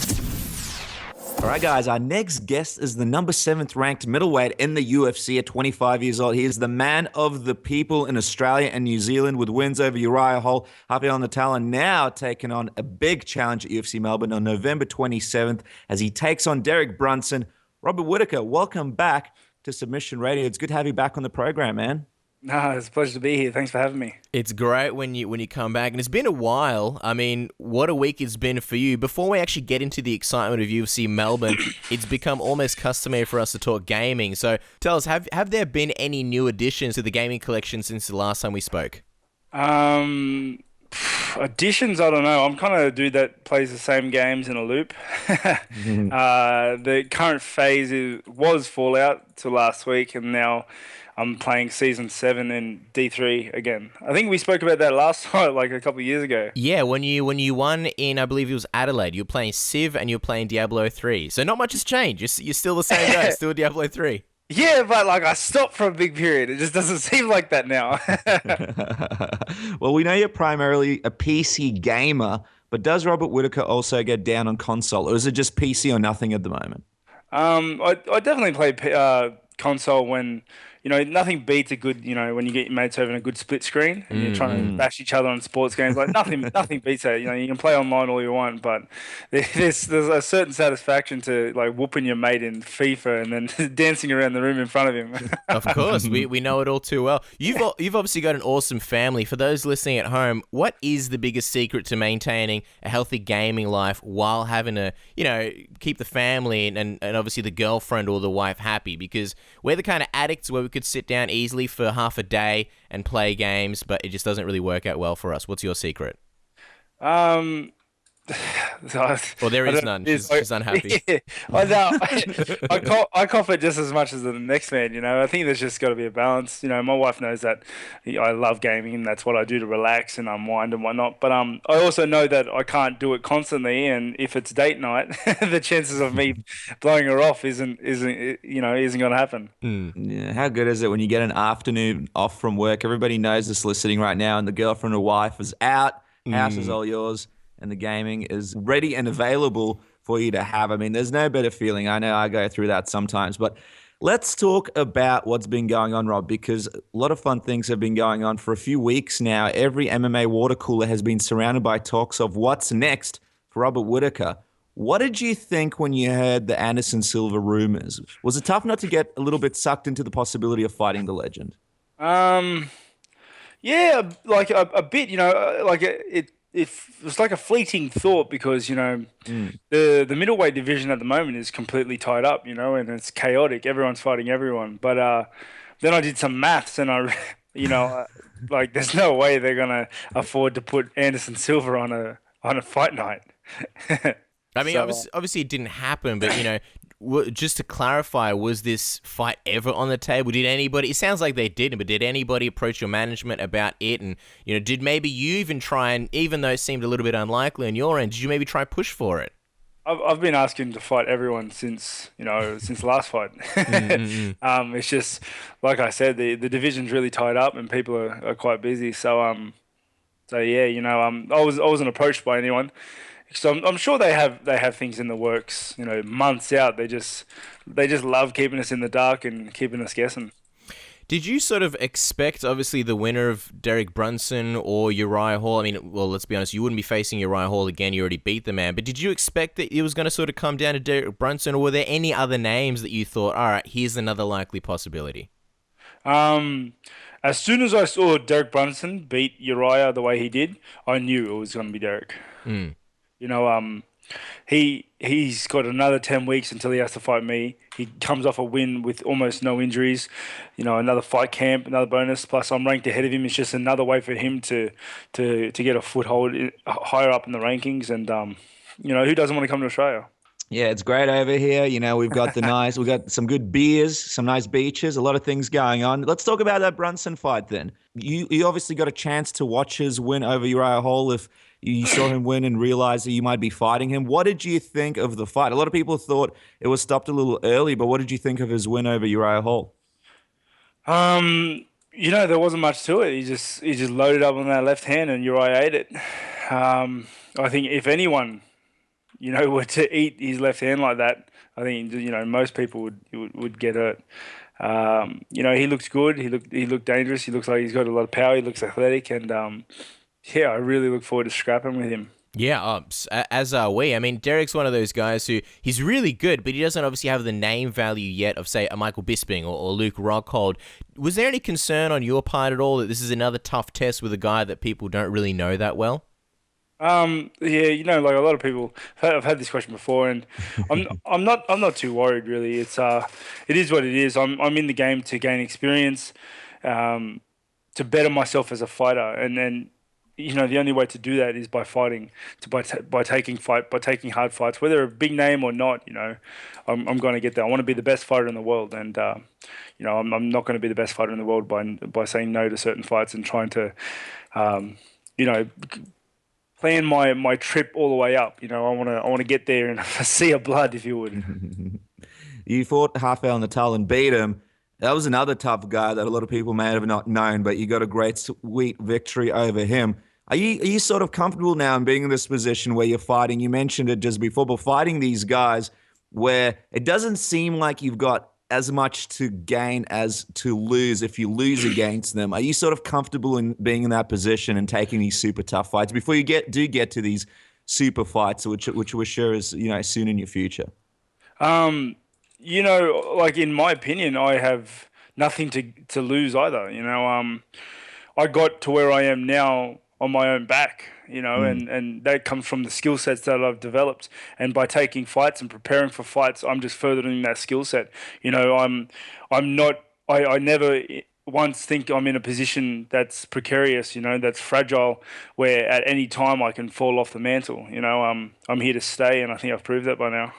All right, guys, our next guest is the number 7th ranked middleweight in the UFC at 25 years old. He is the man of the people in Australia and New Zealand with wins over Uriah Hall, Rafael Natal, and now taking on a big challenge at UFC Melbourne on November 27th as he takes on Derek Brunson. Robert Whittaker, welcome back to Submission Radio. It's good to have you back on the program, man. No, it's a pleasure to be here. Thanks for having me. It's great when you come back, and it's been a while. I mean, what a week it's been for you. Before we actually get into the excitement of UFC Melbourne, it's become almost customary for us to talk gaming. So tell us, have there been any new additions to the gaming collection since the last time we spoke? Additions, I don't know. I'm kind of a dude that plays the same games in a loop. The current phase was Fallout till last week, and now I'm playing Season 7 in D3 again. I think we spoke about that last time, like a couple of years ago. Yeah, when you won in, I believe it was Adelaide, you were playing Civ and you were playing Diablo 3. So not much has changed. You're still the same guy, still Diablo 3. Yeah, but I stopped for a big period. It just doesn't seem like that now. Well, we know you're primarily a PC gamer, but does Robert Whittaker also get down on console, or is it just PC or nothing at the moment? I definitely play console when... nothing beats a good, when you get your mates over in a good split screen and you're trying to bash each other on sports games. Like nothing beats that. You can play online all you want, but there's a certain satisfaction to like whooping your mate in FIFA and then dancing around the room in front of him. Of course, we know it all too well. You've obviously got an awesome family. For those listening at home, what is the biggest secret to maintaining a healthy gaming life while having to, keep the family and obviously the girlfriend or the wife happy? Because we're the kind of addicts where we we could sit down easily for half a day and play games, but it just doesn't really work out well for us. What's your secret? Well, there is none. She's unhappy. Yeah, I know. I cough it just as much as the next man. I think there's just got to be a balance. My wife knows that I love gaming and that's what I do to relax and unwind and whatnot. But I also know that I can't do it constantly. And if it's date night, the chances of me blowing her off isn't going to happen. Yeah, how good is it when you get an afternoon off from work? Everybody knows this listening right now, and the girlfriend or wife is out. House is all yours. And the gaming is ready and available for you to have. I mean, there's no better feeling. I know I go through that sometimes. But let's talk about what's been going on, Rob, because a lot of fun things have been going on for a few weeks now. Every MMA water cooler has been surrounded by talks of what's next for Robert Whittaker. What did you think when you heard the Anderson Silva rumors? Was it tough not to get a little bit sucked into the possibility of fighting the legend? Yeah, like a bit, like it was like a fleeting thought because, the middleweight division at the moment is completely tied up, and it's chaotic. Everyone's fighting everyone. But then I did some maths and like there's no way they're going to afford to put Anderson Silva on a fight night. I mean, obviously it didn't happen, but, just to clarify, was this fight ever on the table? Did anybody, it sounds like they didn't, but did anybody approach your management about it? And, did maybe you even try and, even though it seemed a little bit unlikely on your end, did you maybe try and push for it? I've been asking to fight everyone since the last fight. It's just, like I said, the division's really tied up and people are quite busy. So yeah, I wasn't approached by anyone. So I'm sure they have things in the works, months out. They just love keeping us in the dark and keeping us guessing. Did you sort of expect, obviously, the winner of Derek Brunson or Uriah Hall? I mean, well, let's be honest, you wouldn't be facing Uriah Hall again. You already beat the man. But did you expect that it was going to sort of come down to Derek Brunson, or were there any other names that you thought, all right, here's another likely possibility? As soon as I saw Derek Brunson beat Uriah the way he did, I knew it was going to be Derek. He's got another 10 weeks until he has to fight me. He comes off a win with almost no injuries. Another fight camp, another bonus. Plus, I'm ranked ahead of him. It's just another way for him to get a foothold higher up in the rankings. And who doesn't want to come to Australia? Yeah, it's great over here. We've got we've got some good beers, some nice beaches, a lot of things going on. Let's talk about that Brunson fight then. You obviously got a chance to watch his win over Uriah Hall. If you saw him win and realized that you might be fighting him, what did you think of the fight? A lot of people thought it was stopped a little early, but what did you think of his win over Uriah Hall? There wasn't much to it. He just loaded up on that left hand and Uriah ate it. I think if anyone, were to eat his left hand like that, I think most people would get hurt. He looks good. He looked dangerous. He looks like he's got a lot of power. He looks athletic, and I really look forward to scrapping with him. Yeah, as are we. I mean, Derek's one of those guys who he's really good, but he doesn't obviously have the name value yet of, say, a Michael Bisping or Luke Rockhold. Was there any concern on your part at all that this is another tough test with a guy that people don't really know that well? Yeah, like a lot of people, I've had this question before, and I'm not too worried really. It is what it is. I'm in the game to gain experience, to better myself as a fighter, and then the only way to do that is by fighting, by taking hard fights, whether a big name or not. I'm going to get there. I want to be the best fighter in the world, and I'm not going to be the best fighter in the world by saying no to certain fights and trying to, plan my trip all the way up. I want to get there in a sea of blood, if you would. You fought Rafael Natal and beat him. That was another tough guy that a lot of people may have not known, but you got a great, sweet victory over him. Are you sort of comfortable now in being in this position where you're fighting? You mentioned it just before, but fighting these guys where it doesn't seem like you've got as much to gain as to lose if you lose against them. Are you sort of comfortable in being in that position and taking these super tough fights before you get to these super fights, which we're sure is soon in your future? Like in my opinion, I have nothing to lose either. I got to where I am now on my own back, and that comes from the skill sets that I've developed. And by taking fights and preparing for fights, I'm just furthering that skill set. I'm not I never once think I'm in a position that's precarious, that's fragile, where at any time I can fall off the mantle. I'm here to stay, and I think I've proved that by now.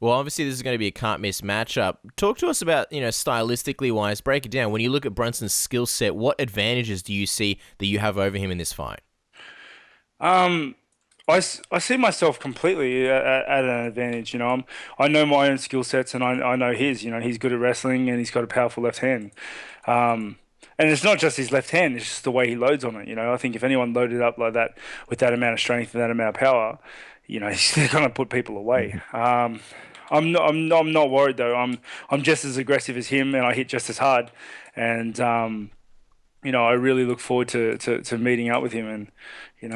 Well, obviously this is going to be a can't miss matchup. Talk to us about, stylistically wise, break it down. When you look at Brunson's skill set, what advantages do you see that you have over him in this fight? I see myself completely at an advantage. I know my own skill sets, and I know his. He's good at wrestling, and he's got a powerful left hand. And it's not just his left hand; it's just the way he loads on it. I think if anyone loaded up like that with that amount of strength and that amount of power, he's going to put people away. I'm not worried though. I'm just as aggressive as him, and I hit just as hard. And I really look forward to meeting up with him and,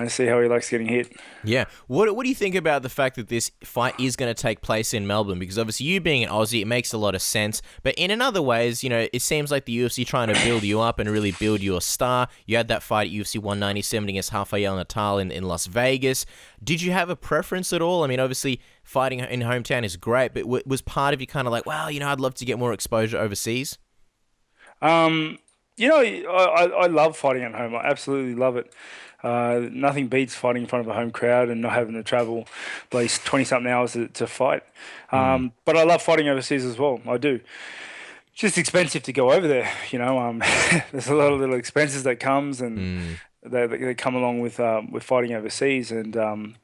see how he likes getting hit. Yeah. What do you think about the fact that this fight is going to take place in Melbourne? Because obviously you being an Aussie, it makes a lot of sense. But in other ways, it seems like the UFC trying to build you up and really build your star. You had that fight at UFC 197 against Rafael Natal in Las Vegas. Did you have a preference at all? I mean, obviously fighting in hometown is great, but was part of you kind of like, well, I'd love to get more exposure overseas? I love fighting at home. I absolutely love it. Nothing beats fighting in front of a home crowd and not having to travel at least 20-something hours to fight. But I love fighting overseas as well. I do. It's just expensive to go over there. There's a lot of little expenses that comes and they come along with fighting overseas. And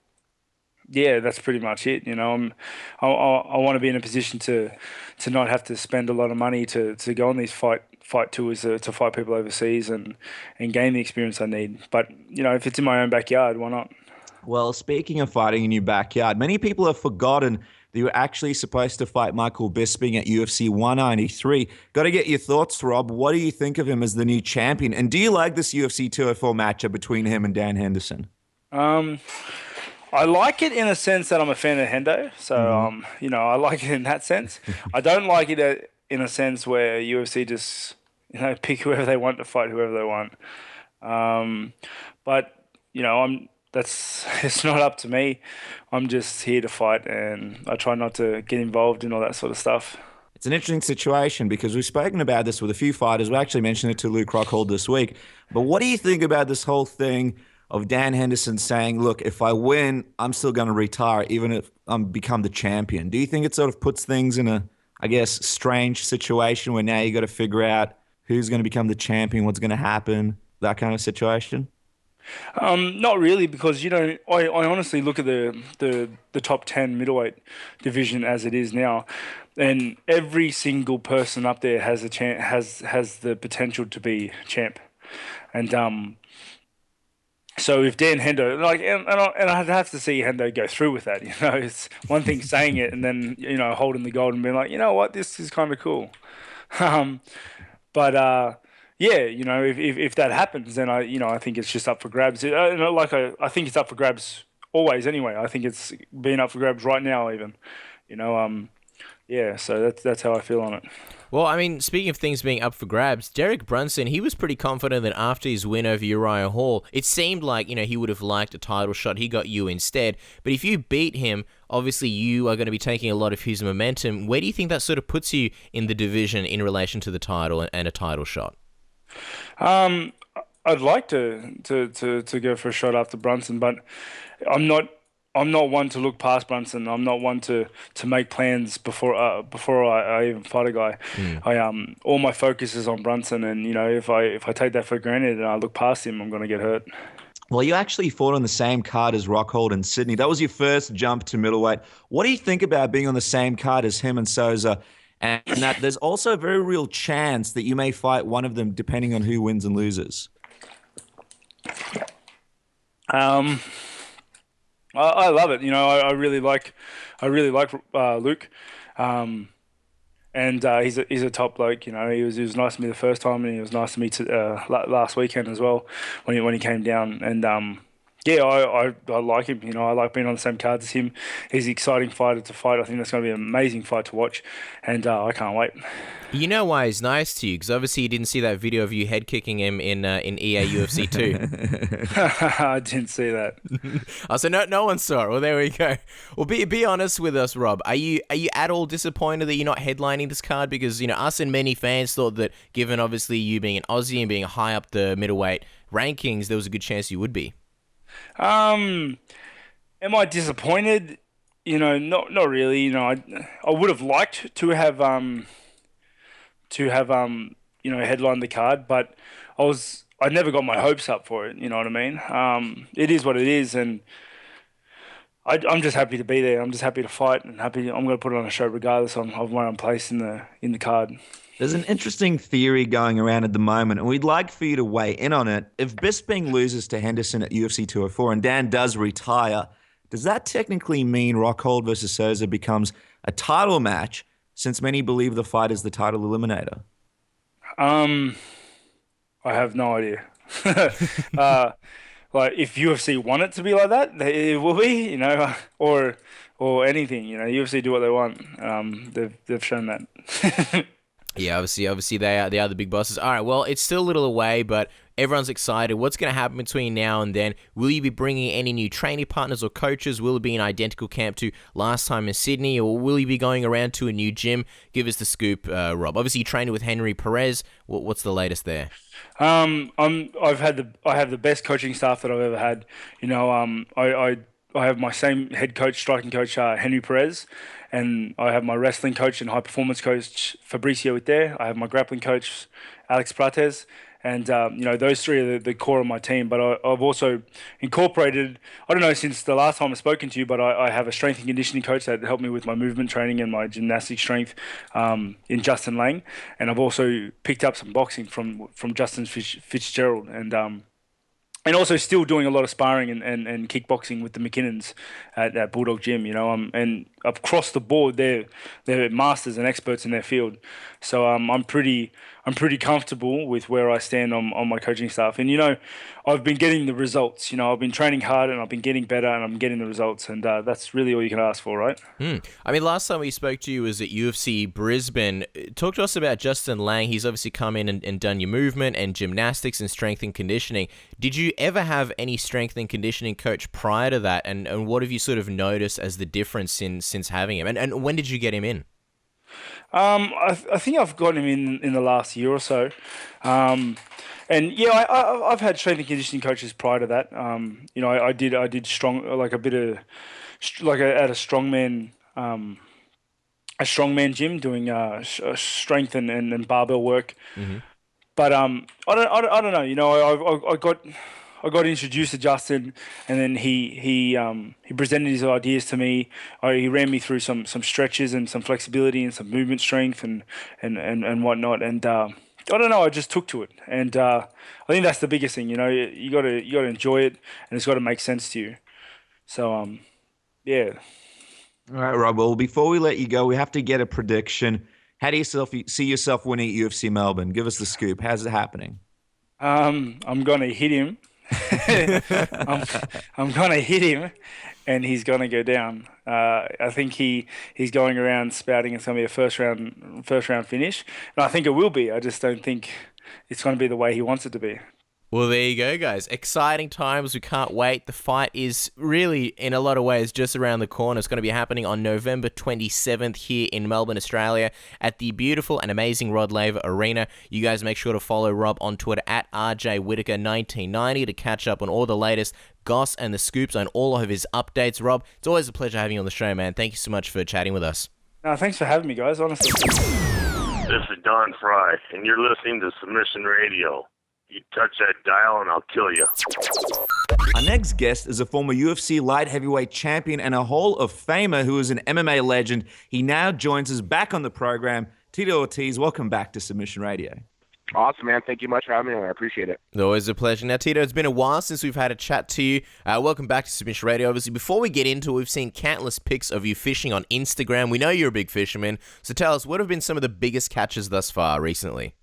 that's pretty much it. I want to be in a position to not have to spend a lot of money to go on these fight tours to fight people overseas and gain the experience I need. But, if it's in my own backyard, why not? Well, speaking of fighting in your backyard, many people have forgotten that you were actually supposed to fight Michael Bisping at UFC 193. Got to get your thoughts, Rob. What do you think of him as the new champion? And do you like this UFC 204 matchup between him and Dan Henderson? I like it in a sense that I'm a fan of Hendo. So, I like it in that sense. I don't like it in a sense where UFC just, pick whoever they want to fight whoever they want. But, it's not up to me. I'm just here to fight, and I try not to get involved in all that sort of stuff. It's an interesting situation because we've spoken about this with a few fighters. We actually mentioned it to Luke Rockhold this week. But what do you think about this whole thing of Dan Henderson saying, look, if I win, I'm still going to retire even if I'm become the champion? Do you think it sort of puts things in a, strange situation where now you got to figure out who's going to become the champion, what's going to happen, that kind of situation? Not really, because I honestly look at the top 10 middleweight division as it is now, and every single person up there has a chance, has the potential to be champ, and so if Dan Hendo, and I'd have to see Hendo go through with that. It's one thing saying it and then holding the gold and being like, what, this is kind of cool. If that happens, then I think it's just up for grabs. I think it's up for grabs always anyway. I think it's been up for grabs right now even. So that's how I feel on it. Well, I mean, speaking of things being up for grabs, Derek Brunson, he was pretty confident that after his win over Uriah Hall, it seemed like, he would have liked a title shot. He got you instead. But if you beat him, obviously you are going to be taking a lot of his momentum. Where do you think that sort of puts you in the division in relation to the title and a title shot? I'd like to go for a shot after Brunson, but I'm not one to look past Brunson. I'm not one to make plans before I even fight a guy. All my focus is on Brunson, and if I take that for granted and I look past him, I'm going to get hurt. Well, you actually fought on the same card as Rockhold in Sydney. That was your first jump to middleweight. What do you think about being on the same card as him and Souza? And that there's also a very real chance that you may fight one of them depending on who wins and loses. I love it. I really like Luke, and he's a top bloke. He was nice to me the first time, and he was nice to me last weekend as well when he came down. And Yeah, I like him. I like being on the same cards as him. He's an exciting fighter to fight. I think that's going to be an amazing fight to watch, and I can't wait. You know why he's nice to you? Because obviously you didn't see that video of you head kicking him in EA UFC 2. I didn't see that. Oh, so no one saw it. Well, there we go. Well, be honest with us, Rob. Are you at all disappointed that you're not headlining this card? Because us and many fans thought that, given obviously you being an Aussie and being high up the middleweight rankings, there was a good chance you would be. Am I disappointed? Not really. I would have liked to have headlined the card, but I never got my hopes up for it. You know what I mean? It is what it is, and I'm just happy to be there. I'm just happy to fight, and I'm going to put it on a show regardless of my own place in the card. There's an interesting theory going around at the moment, and we'd like for you to weigh in on it. If Bisping loses to Henderson at UFC 204 and Dan does retire, does that technically mean Rockhold versus Souza becomes a title match, since many believe the fight is the title eliminator? I have no idea. Like, if UFC want it to be like that, it will be, or anything. UFC do what they want. They've shown that. Yeah, obviously they are the big bosses. All right, well, it's still a little away, but everyone's excited. What's going to happen between now and then? Will you be bringing any new training partners or coaches? Will it be an identical camp to last time in Sydney, or will you be going around to a new gym? Give us the scoop, Rob. Obviously, you trained with Henry Perez. What's the latest there? I have the best coaching staff that I've ever had. I have my same head coach, striking coach, Henry Perez, and I have my wrestling coach and high performance coach, Fabricio Whittaker. I have my grappling coach, Alex Prates, and those three are the core of my team. But I've also incorporated, I don't know, since the last time I've spoken to you, but I have a strength and conditioning coach that helped me with my movement training and my gymnastic strength in Justin Lang, and I've also picked up some boxing from Justin Fitzgerald, and also still doing a lot of sparring and kickboxing with the McKinnons at Bulldog Gym, and across the board, they're masters and experts in their field. So I'm pretty comfortable with where I stand on my coaching staff. And, I've been getting the results. I've been training hard and I've been getting better and I'm getting the results. And that's really all you can ask for, right? I mean, last time we spoke to you was at UFC Brisbane. Talk to us about Justin Lang. He's obviously come in and done your movement and gymnastics and strength and conditioning. Did you ever have any strength and conditioning coach prior to that? And what have you sort of noticed as the difference since having him? And when did you get him in? I think I've got him in the last year or so. And yeah, I've had strength and conditioning coaches prior to that. I did strong, like a bit of, at a strongman gym doing strength and barbell work. Mm-hmm. But I don't know. I got introduced to Justin, and then he presented his ideas to me. He ran me through some stretches and some flexibility and some movement strength and whatnot. And I don't know. I just took to it, and I think that's the biggest thing. You got to enjoy it, and it's got to make sense to you. So yeah. All right, Rob. Well, before we let you go, we have to get a prediction. How do you see yourself winning at UFC Melbourne? Give us the scoop. How's it happening? I'm gonna hit him. I'm gonna hit him, and he's gonna go down. I think he's going around spouting it's gonna be a first round finish, and I think it will be. I just don't think it's gonna be the way he wants it to be. Well, there you go, guys. Exciting times. We can't wait. The fight is really, in a lot of ways, just around the corner. It's going to be happening on November 27th here in Melbourne, Australia, at the beautiful and amazing Rod Laver Arena. You guys make sure to follow Rob on Twitter at RJWhittaker1990 to catch up on all the latest goss and the scoops on all of his updates. Rob, it's always a pleasure having you on the show, man. Thank you so much for chatting with us. No, thanks for having me, guys, honestly. This is Don Fry, and you're listening to Submission Radio. You touch that dial and I'll kill you. Our next guest is a former UFC light heavyweight champion and a Hall of Famer who is an MMA legend. He now joins us back on the program. Tito Ortiz, welcome back to Submission Radio. Awesome, man. Thank you much for having me. I appreciate it. Always a pleasure. Now, Tito, it's been a while since we've had a chat to you. Welcome back to Submission Radio. Obviously, before we get into it, we've seen countless pics of you fishing on Instagram. We know you're a big fisherman. So tell us, what have been some of the biggest catches thus far recently?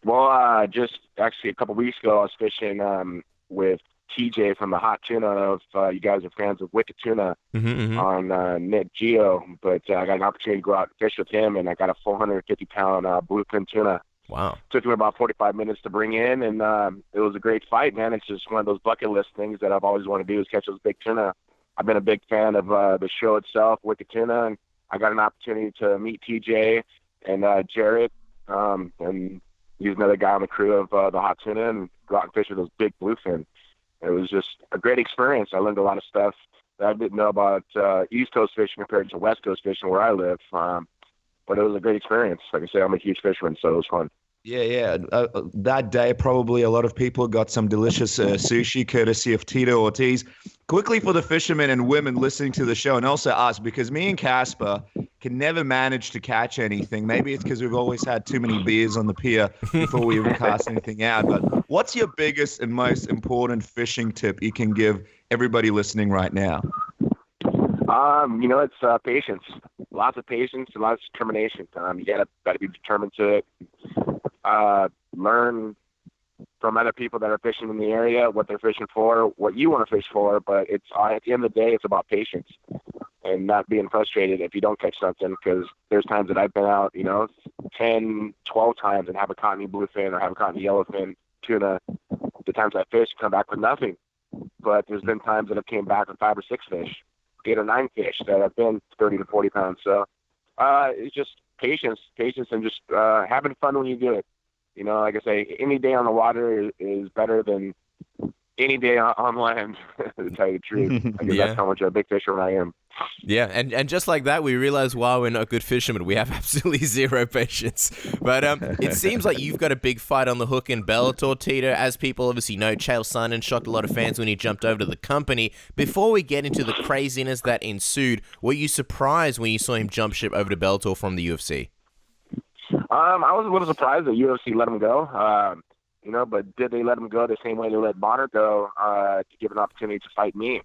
Well, just actually a couple weeks ago, I was fishing with TJ from the Hot Tuna. If you guys are fans of Wicked Tuna on Net Geo, but I got an opportunity to go out and fish with him, and I got a 450-pound bluefin tuna. Wow. Took me about 45 minutes to bring in, and it was a great fight, man. It's just one of those bucket list things that I've always wanted to do is catch those big tuna. I've been a big fan of the show itself, Wicked Tuna, and I got an opportunity to meet TJ and Jarrett, and he's another guy on the crew of the Hot Tuna, and go out and fish with those big bluefin. It was just a great experience. I learned a lot of stuff that I didn't know about East Coast fishing compared to West Coast fishing where I live. But it was a great experience. Like I said, I'm a huge fisherman, so it was fun. Yeah. That day, probably a lot of people got some delicious sushi courtesy of Tito Ortiz. Quickly for the fishermen and women listening to the show, and also us, because me and Casper can never manage to catch anything. Maybe it's because we've always had too many beers on the pier before we even cast anything out. But what's your biggest and most important fishing tip you can give everybody listening right now? It's patience. Lots of patience and lots of determination. You gotta be determined to learn from other people that are fishing in the area, what they're fishing for, what you want to fish for. But it's at the end of the day, it's about patience and not being frustrated if you don't catch something. Because there's times that I've been out, 10, 12 times and have a caught any bluefin or have a caught any yellowfin tuna. The times I fish, come back with nothing. But there's been times that I've came back with 5 or 6 fish, 8 or 9 fish that have been 30 to 40 pounds. So it's just patience, and just having fun when you do it. Like I say, any day on the water is better than any day on land, to tell you the truth. I guess that's how much of a big fisherman I am. Yeah, and just like that, we realize why we're not good fishermen. We have absolutely zero patience. But it seems like you've got a big fight on the hook in Bellator, Tito. As people obviously know, Chael Sonnen shocked a lot of fans when he jumped over to the company. Before we get into the craziness that ensued, were you surprised when you saw him jump ship over to Bellator from the UFC? I was a little surprised that UFC let him go. But did they let him go the same way they let Bonner go to give an opportunity to fight me?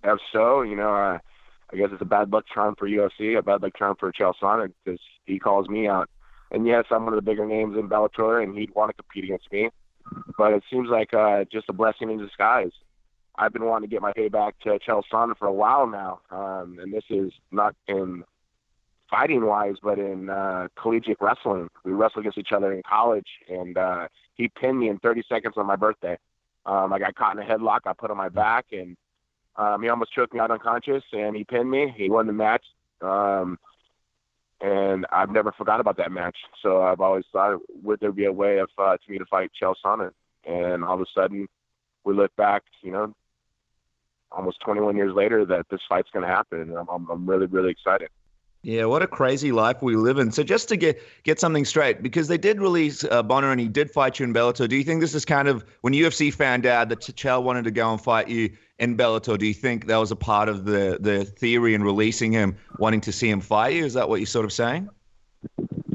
If so, I guess it's a bad luck charm for UFC, a bad luck charm for Chael Sonnen, because he calls me out. And yes, I'm one of the bigger names in Bellator, and he'd want to compete against me. But it seems like just a blessing in disguise. I've been wanting to get my payback to Chael Sonnen for a while now, and this is not in fighting-wise, but in collegiate wrestling. We wrestled against each other in college, and he pinned me in 30 seconds on my birthday. I got caught in a headlock. I put on my back, and he almost choked me out unconscious, and he pinned me. He won the match, and I've never forgot about that match. So I've always thought, would there be a way of to me to fight Chael Sonnen? And all of a sudden, we look back, almost 21 years later, that this fight's going to happen. And I'm really, really excited. Yeah, what a crazy life we live in. So just to get something straight, because they did release Bonner and he did fight you in Bellator, do you think this is kind of, when UFC found out that Chael wanted to go and fight you in Bellator, do you think that was a part of the theory in releasing him, wanting to see him fight you? Is that what you're sort of saying?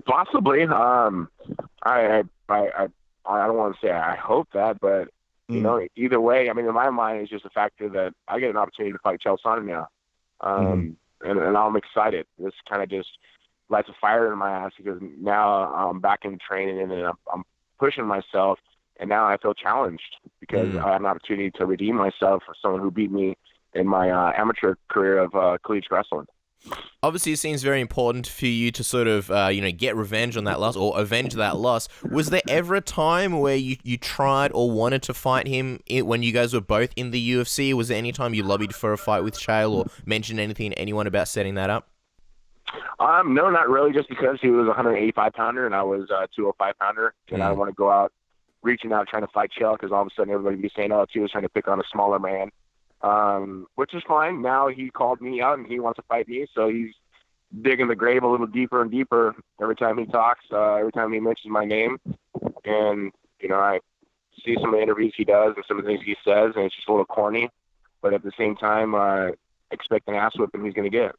Possibly. I don't want to say I hope that, but, either way, in my mind, it's just a factor that I get an opportunity to fight Chael Sonnen now. And I'm excited. This kind of just lights a fire in my ass because now I'm back in training and I'm pushing myself, and now I feel challenged because I have an opportunity to redeem myself for someone who beat me in my amateur career of collegiate wrestling. Obviously, it seems very important for you to sort of, get revenge on that loss or avenge that loss. Was there ever a time where you tried or wanted to fight him when you guys were both in the UFC? Was there any time you lobbied for a fight with Chael or mentioned anything to anyone about setting that up? No, not really, just because he was a 185-pounder and I was a 205-pounder, and I don't want to go out reaching out trying to fight Chael because all of a sudden everybody would be saying, oh, Chael was trying to pick on a smaller man. Which is fine. Now he called me out and he wants to fight me, so he's digging the grave a little deeper and deeper every time he talks, every time he mentions my name. And, I see some of the interviews he does and some of the things he says, and it's just a little corny. But at the same time, expect an ass whipping he's going to get.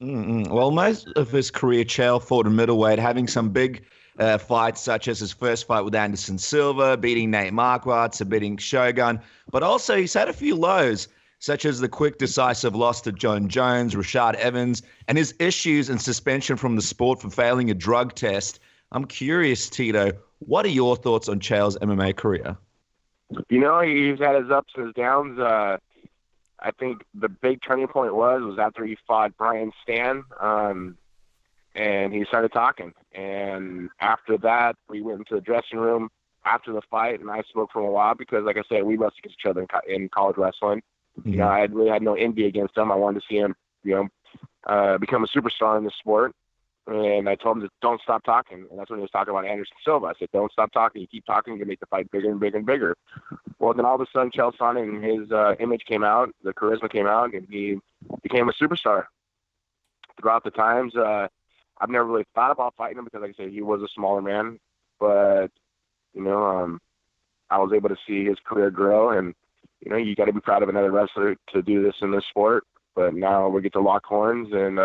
Well, most of his career, Chael fought in middleweight, having some big fights such as his first fight with Anderson Silva, beating Nate Marquardt, submitting Shogun. But also he's had a few lows, such as the quick, decisive loss to John Jones, Rashad Evans, and his issues and suspension from the sport for failing a drug test. I'm curious, Tito, what are your thoughts on Chael's MMA career? You know, he's had his ups and his downs. I think the big turning point was after he fought Brian Stan, and he started talking. And after that, we went into the dressing room after the fight, and I spoke for a while because, like I said, we wrestled against each other in college wrestling. Mm-hmm. You know, I really had no envy against him. I wanted to see him, become a superstar in this sport. And I told him to don't stop talking. And that's when he was talking about Anderson Silva. I said, don't stop talking. You keep talking, you make the fight bigger and bigger and bigger. Well, then all of a sudden, Chael Sonnen, his image came out, the charisma came out, and he became a superstar. Throughout the times, I've never really thought about fighting him because, like I said, he was a smaller man. But, I was able to see his career grow. And, you got to be proud of another wrestler to do this in this sport. But now we get to lock horns and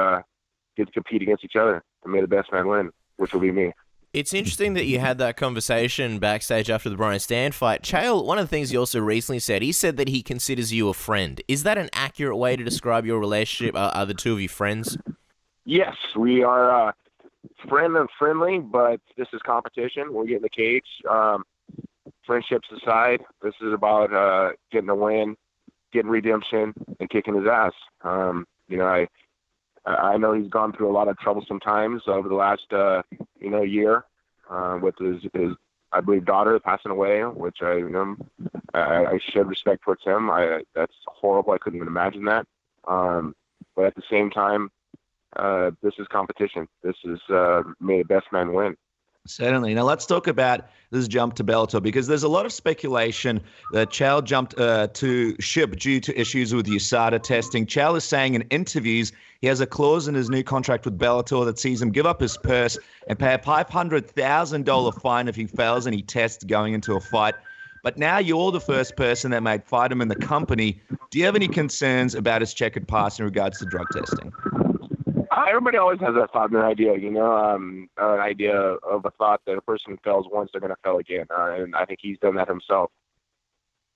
get to compete against each other and may the best man win, which will be me. It's interesting that you had that conversation backstage after the Brian Stan fight. Chael, one of the things he also recently said, he said that he considers you a friend. Is that an accurate way to describe your relationship? Are the two of you friends? Yes, we are friendly, but this is competition. We get in the cage. Friendships aside, this is about getting a win, getting redemption, and kicking his ass. I know he's gone through a lot of troublesome times over the last, year with his, I believe, daughter passing away, which I showed respect towards him. That's horrible. I couldn't even imagine that. But at the same time, this is competition. This is may the best man win. Certainly. Now let's talk about this jump to Bellator, because there's a lot of speculation that Chael jumped to SHIP due to issues with USADA testing. Chael is saying in interviews he has a clause in his new contract with Bellator that sees him give up his purse and pay a $500,000 fine if he fails any tests going into a fight. But now you're the first person that might fight him in the company. Do you have any concerns about his checkered past in regards to drug testing? Everybody always has that thought and idea, an idea of a thought that a person fails once, they're going to fail again. And I think he's done that himself.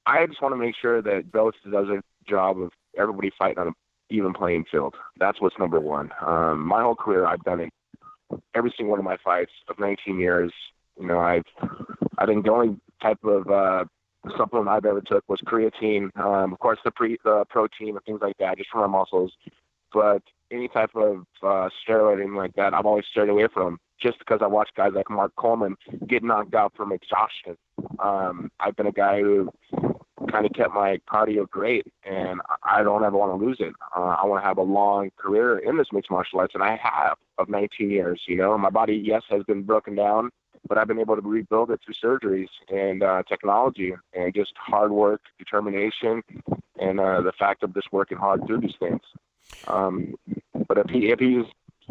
I just want to make sure that Bellator does a job of everybody fighting on an even playing field. That's what's number one. My whole career, I've done it. Every single one of my fights of 19 years, I think the only type of supplement I've ever took was creatine. Of course, the protein and things like that, just for my muscles. But any type of steroid or anything like that, I've always stayed away from, just because I watched guys like Mark Coleman get knocked out from exhaustion. I've been a guy who kind of kept my cardio great, and I don't ever want to lose it. I want to have a long career in this mixed martial arts, and I have, of 19 years. My body, yes, has been broken down, but I've been able to rebuild it through surgeries and technology and just hard work, determination, and the fact of just working hard through these things. But if he's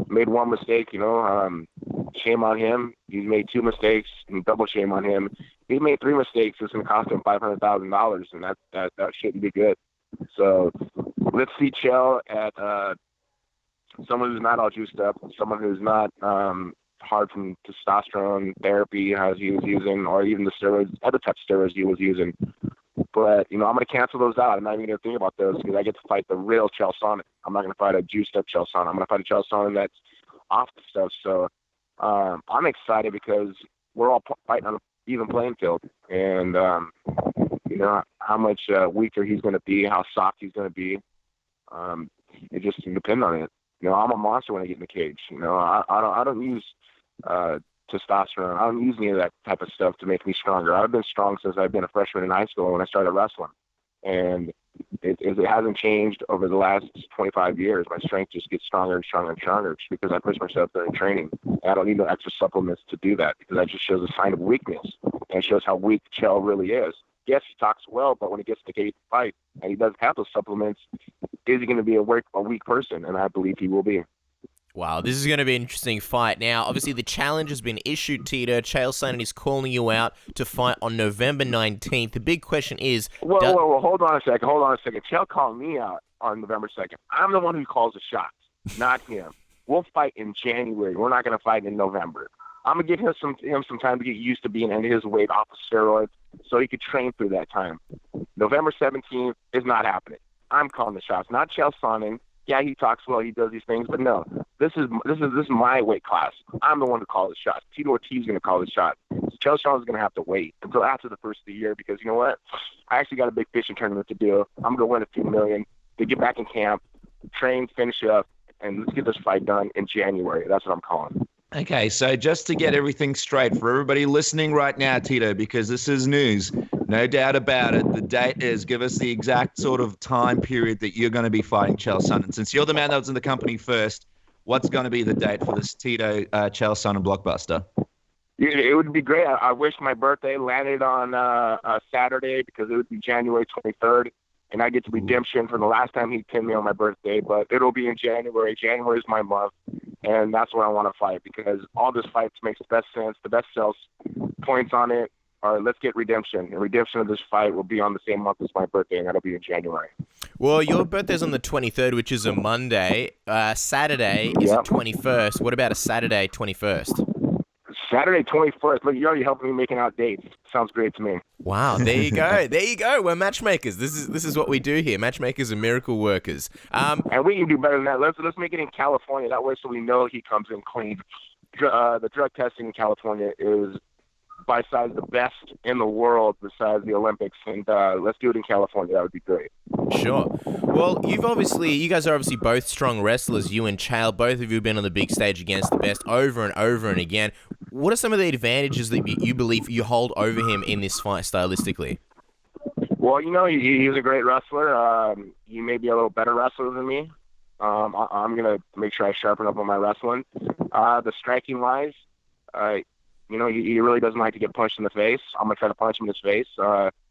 made one mistake, shame on him. He's made two mistakes, and double shame on him. He made three mistakes. It's going to cost him $500,000, and that shouldn't be good. So let's see Chael at someone who's not all juiced up, someone who's not hard from testosterone therapy as he was using, or even the steroids, other types of steroids he was using. But, I'm going to cancel those out. I'm not even going to think about those because I get to fight the real Chael Sonnen. I'm not going to fight a juiced-up Chael Sonnen. I'm going to fight a Chael Sonnen that's off the stuff. So I'm excited because we're all fighting on an even playing field. And, how much weaker he's going to be, how soft he's going to be, it just depends on it. I'm a monster when I get in the cage. I don't use testosterone. I don't use any of that type of stuff to make me stronger. I've been strong since I've been a freshman in high school when I started wrestling. And it hasn't changed over the last 25 years. My strength just gets stronger and stronger and stronger just because I push myself during training. And I don't need no extra supplements to do that because that just shows a sign of weakness and shows how weak Chael really is. Yes, he talks well, but when he gets to the cage to fight and he doesn't have those supplements, is he going to be a weak person? And I believe he will be. Wow, this is going to be an interesting fight. Now, obviously, the challenge has been issued, Tito. Chael Sonnen is calling you out to fight on November 19th. The big question is... Whoa, hold on a second. Chael called me out on November 2nd. I'm the one who calls the shots, not him. We'll fight in January. We're not going to fight in November. I'm going to give him some time to get used to being in his weight off of steroids so he could train through that time. November 17th is not happening. I'm calling the shots, not Chael Sonnen. Yeah, he talks well, he does these things, but no, this is my weight class. I'm the one who calls the shots. Tito Ortiz is going to call the shot. Chael Sonnen's going to have to wait until after the first of the year because you know what? I actually got a big fishing tournament to do. I'm going to win a few million to get back in camp, train, finish up, and let's get this fight done in January. That's what I'm calling. Okay, so just to get everything straight for everybody listening right now, Tito, because this is news, no doubt about it, the date is, give us the exact sort of time period that you're going to be fighting Chael Sonnen. Since you're the man that was in the company first, what's going to be the date for this Tito Chael Sonnen blockbuster? It would be great. I wish my birthday landed on a Saturday because it would be January 23rd. And I get to redemption from the last time he pinned me on my birthday, but it'll be in January. January is my month, and that's when I want to fight because all this fights makes the best sense. The best sales points on it are let's get redemption. And redemption of this fight will be on the same month as my birthday, and that'll be in January. Well, your birthday's on the 23rd, which is a Monday. Saturday is the 21st. What about a Saturday 21st? Saturday 21st. Look, you're already helping me making out dates. Sounds great to me. Wow, there you go. There you go. We're matchmakers. This is what we do here. Matchmakers are miracle workers. And we can do better than that. Let's make it in California. That way so we know he comes in clean. The drug testing in California is by size the best in the world besides the Olympics. And let's do it in California. That would be great. Sure. Well, you guys are obviously both strong wrestlers, you and Chael. Both of you have been on the big stage against the best over and over and again. What are some of the advantages that you believe you hold over him in this fight stylistically? Well, he's a great wrestler. He may be a little better wrestler than me. I'm going to make sure I sharpen up on my wrestling. The striking wise, he really doesn't like to get punched in the face. I'm going to try to punch him in his face.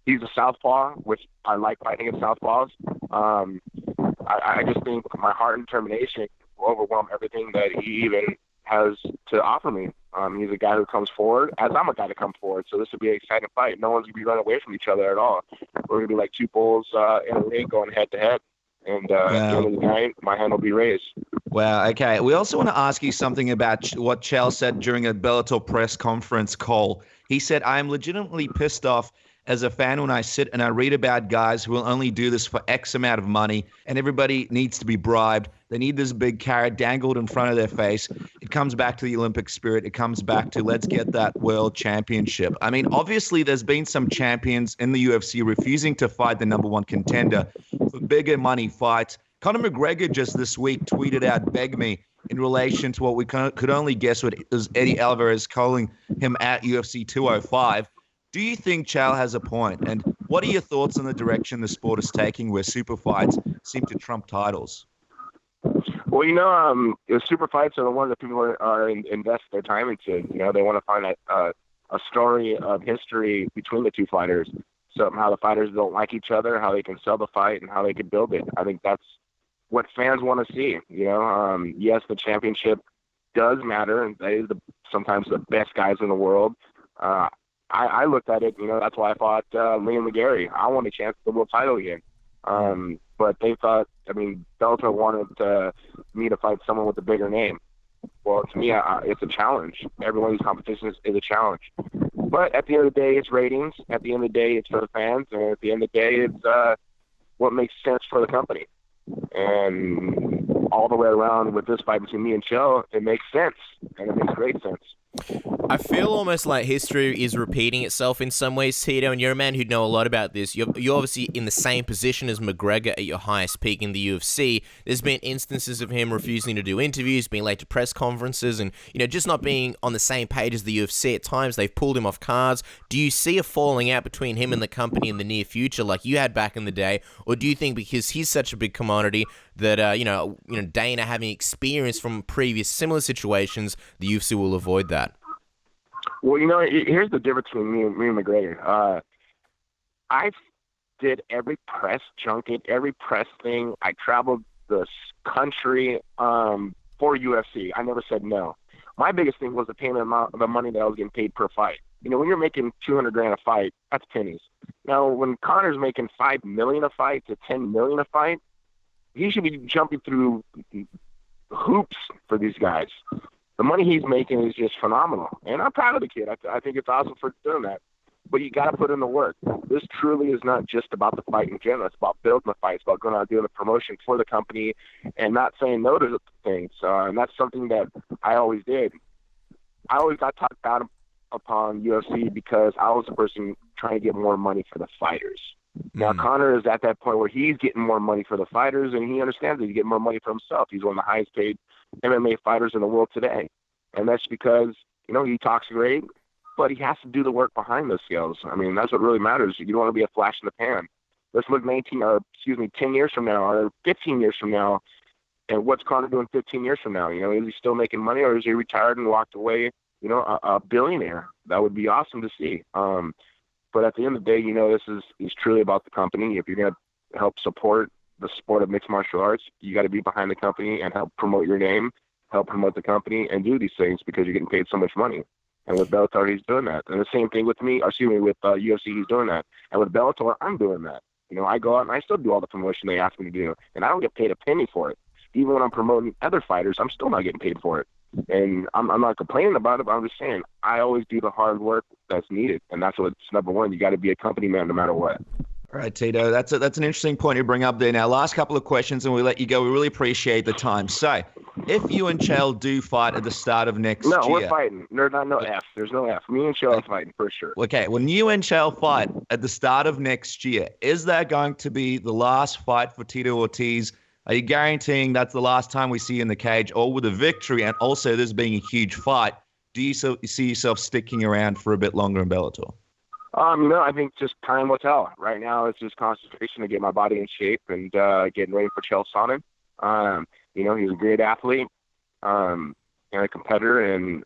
He's a southpaw, which I like fighting against southpaws. I just think my heart and determination will overwhelm everything that he even has to offer me. He's a guy who comes forward, as I'm a guy to come forward. So this will be an exciting fight. No one's going to be running away from each other at all. We're going to be like two bulls in a ring going head to head. And at the end of the night, my hand will be raised. Wow, okay. We also want to ask you something about what Chael said during a Bellator press conference call. He said, I am legitimately pissed off as a fan when I sit and I read about guys who will only do this for X amount of money and everybody needs to be bribed. They need this big carrot dangled in front of their face. It comes back to the Olympic spirit. It comes back to let's get that world championship. I mean, obviously there's been some champions in the UFC refusing to fight the number one contender for bigger money fights. Conor McGregor just this week tweeted out, beg me, in relation to what we could only guess was Eddie Alvarez calling him at UFC 205. Do you think Chael has a point? And what are your thoughts on the direction the sport is taking where super fights seem to trump titles? Well, the super fights are the ones that people are invest their time into. They want to find a story of history between the two fighters. So how the fighters don't like each other, how they can sell the fight, and how they can build it. I think that's what fans want to see. Yes, the championship does matter, and that is sometimes the best guys in the world. I looked at it, that's why I fought Liam McGarry. I want a chance at the world title again. But they thought, Bellator wanted me to fight someone with a bigger name. Well, to me, it's a challenge. Every one of these competitions is a challenge. But at the end of the day, it's ratings. At the end of the day, it's for the fans. And at the end of the day, it's what makes sense for the company. And all the way around with this fight between me and Chael, it makes sense. And it makes great sense. I feel almost like history is repeating itself in some ways, Tito, and you're a man who'd know a lot about this. You're obviously in the same position as McGregor at your highest peak in the UFC. There's been instances of him refusing to do interviews, being late to press conferences, and just not being on the same page as the UFC. At times, they've pulled him off cards. Do you see a falling out between him and the company in the near future like you had back in the day, or do you think because he's such a big commodity that, Dana having experience from previous similar situations, the UFC will avoid that? Well, here's the difference between me and McGregor. I did every press junket, every press thing. I traveled the country for UFC. I never said no. My biggest thing was the payment amount of the money that I was getting paid per fight. When you're making $200,000 a fight, that's pennies. Now, when Conor's making $5 million a fight to $10 million a fight, he should be jumping through hoops for these guys. The money he's making is just phenomenal. And I'm proud of the kid. I think it's awesome for doing that. But you got to put in the work. This truly is not just about the fight in general. It's about building the fight. It's about going out and doing the promotion for the company and not saying no to things. And that's something that I always did. I always got talked upon UFC because I was the person trying to get more money for the fighters. Now, Conor is at that point where he's getting more money for the fighters, and he understands that he's getting more money for himself. He's one of the highest paid MMA fighters in the world today. And that's because, he talks great, but he has to do the work behind those scales. I mean, that's what really matters. You don't want to be a flash in the pan. Let's look 10 years from now or 15 years from now, and what's Conor doing 15 years from now? Is he still making money, or is he retired and walked away, a billionaire? That would be awesome to see. But at the end of the day, this is truly about the company. If you're going to help support the sport of mixed martial arts, you got to be behind the company and help promote your name, help promote the company, and do these things because you're getting paid so much money. And with Bellator, he's doing that. And the same thing with me, with UFC, he's doing that. And with Bellator, I'm doing that. I go out and I still do all the promotion they ask me to do, and I don't get paid a penny for it. Even when I'm promoting other fighters, I'm still not getting paid for it. And I'm not complaining about it, but I'm just saying I always do the hard work that's needed, and that's what's number one. You got to be a company man no matter what. All right, Tito, that's an interesting point you bring up there. Now, last couple of questions, and we'll let you go. We really appreciate the time. So, if you and Chael do fight at the start of next year... No, we're fighting. There's no F. There's no F. Me and Chael are fighting for sure. Okay, when you and Chael fight at the start of next year, is that going to be the last fight for Tito Ortiz? Are you guaranteeing that's the last time we see you in the cage, or with a victory, and also this being a huge fight, do you see yourself sticking around for a bit longer in Bellator? I think just time will tell. Right now, it's just concentration to get my body in shape and getting ready for Chael Sonnen. He's a great athlete and a competitor, and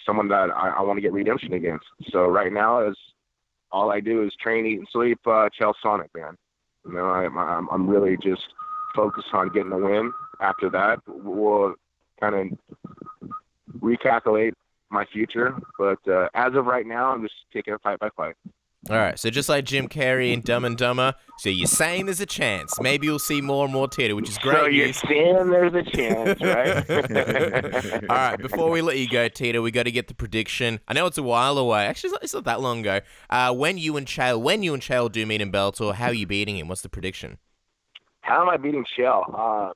someone that I want to get redemption against. So right now, all I do is train, eat, and sleep Chael Sonnen, man. I'm really just focused on getting a win. After that, we'll kind of recalculate my future, but as of right now, I'm just taking it fight by fight. All right, so just like Jim Carrey in Dumb and Dumber, so you're saying there's a chance. Maybe you'll see more and more Tito, which is great so you're news. saying there's a chance, right? All right, before we let you go, Tito, we got to get the prediction. I know it's a while away. Actually, it's not that long ago. When you and Chael do meet in Bellator, how are you beating him? What's the prediction? How am I beating Chael?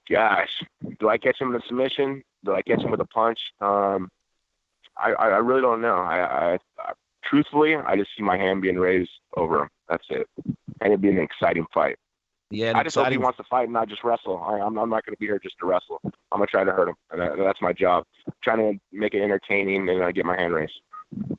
Gosh, do I catch him in a submission? Do I catch him with a punch? I really don't know. I truthfully, I just see my hand being raised over him. That's it. And it'd be an exciting fight. Yeah, I just hope he wants to fight and not just wrestle. I'm not going to be here just to wrestle. I'm going to try to hurt him. And that's my job. I'm trying to make it entertaining and get my hand raised.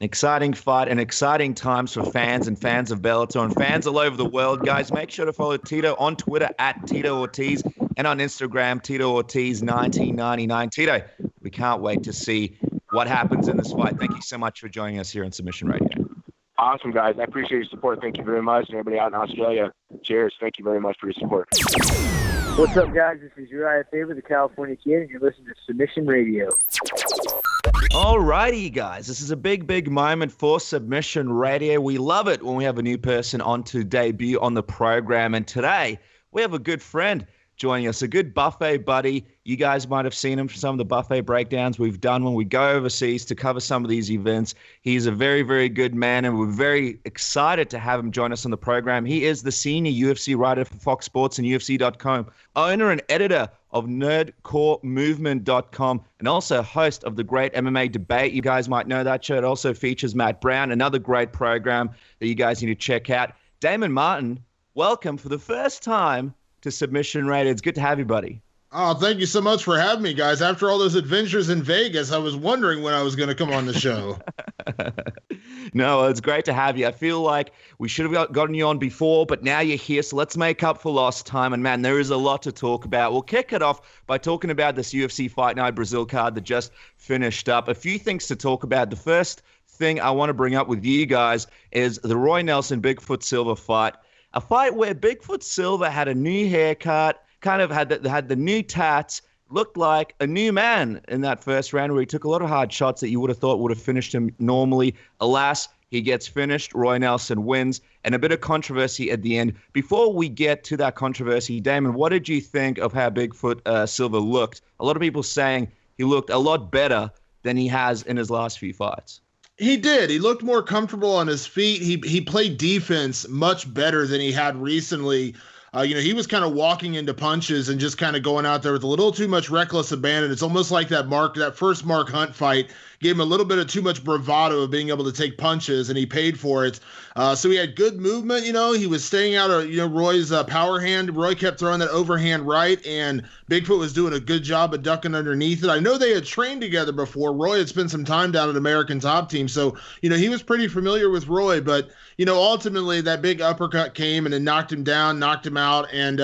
Exciting fight and exciting times for fans and fans of Bellator and fans all over the world. Guys, make sure to follow Tito on Twitter at Tito Ortiz and on Instagram, Tito Ortiz 1999. Tito, we can't wait to see what happens in this fight. Thank you so much for joining us here on Submission Radio. Awesome, guys. I appreciate your support. Thank you very much. And everybody out in Australia, cheers. Thank you very much for your support. What's up, guys? This is Uriah Faber, the California Kid, and you're listening to Submission Radio. Alrighty, guys. This is a big, big moment for Submission Radio. We love it when we have a new person on to debut on the program. And today, we have a good friend joining us, a good buffet buddy. You guys might have seen him for some of the buffet breakdowns we've done when we go overseas to cover some of these events. He's a very, very good man, and we're very excited to have him join us on the program. He is the senior UFC writer for Fox Sports and UFC.com, owner and editor of NerdCoreMovement.com, and also host of the great MMA Debate. You guys might know that show. It also features Matt Brown, another great program that you guys need to check out. Damon Martin, welcome for the first time to Submission Radio. It's good to have you, buddy. Oh, thank you so much for having me, guys. After all those adventures in Vegas, I was wondering when I was going to come on the show. No, it's great to have you. I feel like we should have gotten you on before, but now you're here, so let's make up for lost time. And, man, there is a lot to talk about. We'll kick it off by talking about this UFC Fight Night Brazil card that just finished up. A few things to talk about. The first thing I want to bring up with you guys is the Roy Nelson Bigfoot Silva fight. A fight where Bigfoot Silva had a new haircut, kind of had the new tats, looked like a new man in that first round where he took a lot of hard shots that you would have thought would have finished him normally. Alas, he gets finished. Roy Nelson wins, and a bit of controversy at the end. Before we get to that controversy, Damon, what did you think of how Bigfoot Silva looked? A lot of people saying he looked a lot better than he has in his last few fights. He did. He looked more comfortable on his feet. He played defense much better than he had recently. He was kind of walking into punches and just kind of going out there with a little too much reckless abandon. It's almost like that first Mark Hunt fight gave him a little bit of too much bravado of being able to take punches, and he paid for it. So he had good movement. He was staying out of Roy's power hand. Roy kept throwing that overhand right, and Bigfoot was doing a good job of ducking underneath it. I know they had trained together before. Roy had spent some time down at American Top Team, so he was pretty familiar with Roy. But ultimately that big uppercut came and it knocked him down, knocked him out, and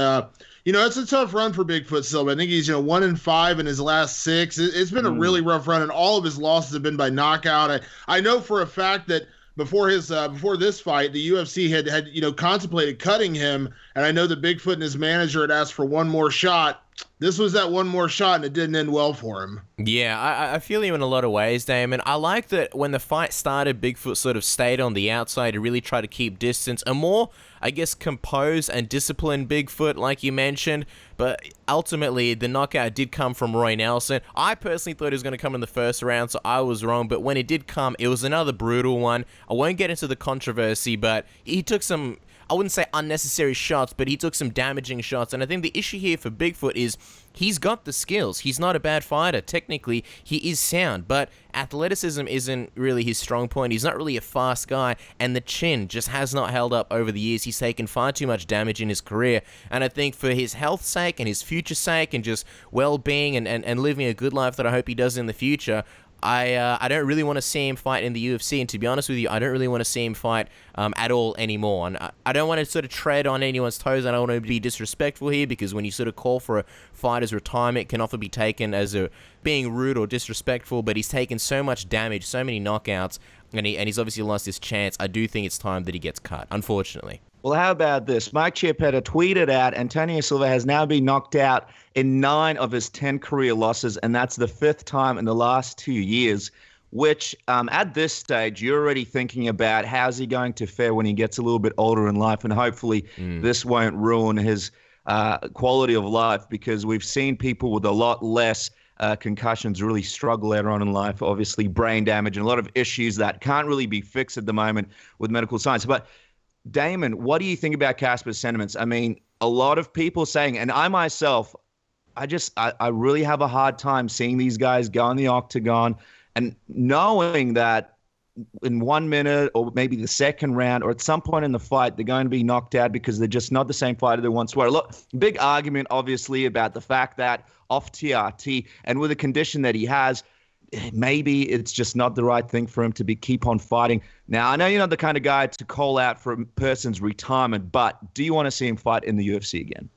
it's a tough run for Bigfoot Silva. I think he's 1-5 in his last 6. It's been a really rough run, and all of his losses have been by knockout. I know for a fact that before this fight, the UFC had contemplated cutting him, and I know that Bigfoot and his manager had asked for one more shot. This was that one more shot, and it didn't end well for him. Yeah, I feel you in a lot of ways, Damon. I like that when the fight started, Bigfoot sort of stayed on the outside to really try to keep distance. A more, I guess, composed and disciplined Bigfoot, like you mentioned. But ultimately, the knockout did come from Roy Nelson. I personally thought it was going to come in the first round, so I was wrong. But when it did come, it was another brutal one. I won't get into the controversy, but he took some, I wouldn't say unnecessary shots, but he took some damaging shots. And I think the issue here for Bigfoot is he's got the skills. He's not a bad fighter. Technically, he is sound, but athleticism isn't really his strong point. He's not really a fast guy, and the chin just has not held up over the years. He's taken far too much damage in his career, and I think for his health's sake and his future's sake and just well-being and living a good life that I hope he does in the future, I don't really want to see him fight in the UFC, and to be honest with you, I don't really want to see him fight at all anymore. And I don't want to sort of tread on anyone's toes. I don't want to be disrespectful here, because when you sort of call for a fighter's retirement, it can often be taken as being rude or disrespectful, but he's taken so much damage, so many knockouts, and he's obviously lost his chance. I do think it's time that he gets cut, unfortunately. Well, how about this? Mike Chiappetta tweeted out Antonio Silva has now been knocked out in 9 of his 10 career losses, and that's the 5th time in the last 2 years, which at this stage, you're already thinking about how's he going to fare when he gets a little bit older in life, and hopefully this won't ruin his quality of life, because we've seen people with a lot less concussions really struggle later on in life, obviously brain damage and a lot of issues that can't really be fixed at the moment with medical science. But Damon, what do you think about Casper's sentiments? I mean, a lot of people saying, and I myself, I really have a hard time seeing these guys go in the octagon and knowing that in 1 minute or maybe the second round or at some point in the fight, they're going to be knocked out because they're just not the same fighter they once were. Look, big argument, obviously, about the fact that off TRT and with the condition that he has, maybe it's just not the right thing for him to keep on fighting. Now, I know you're not the kind of guy to call out for a person's retirement, but do you want to see him fight in the UFC again?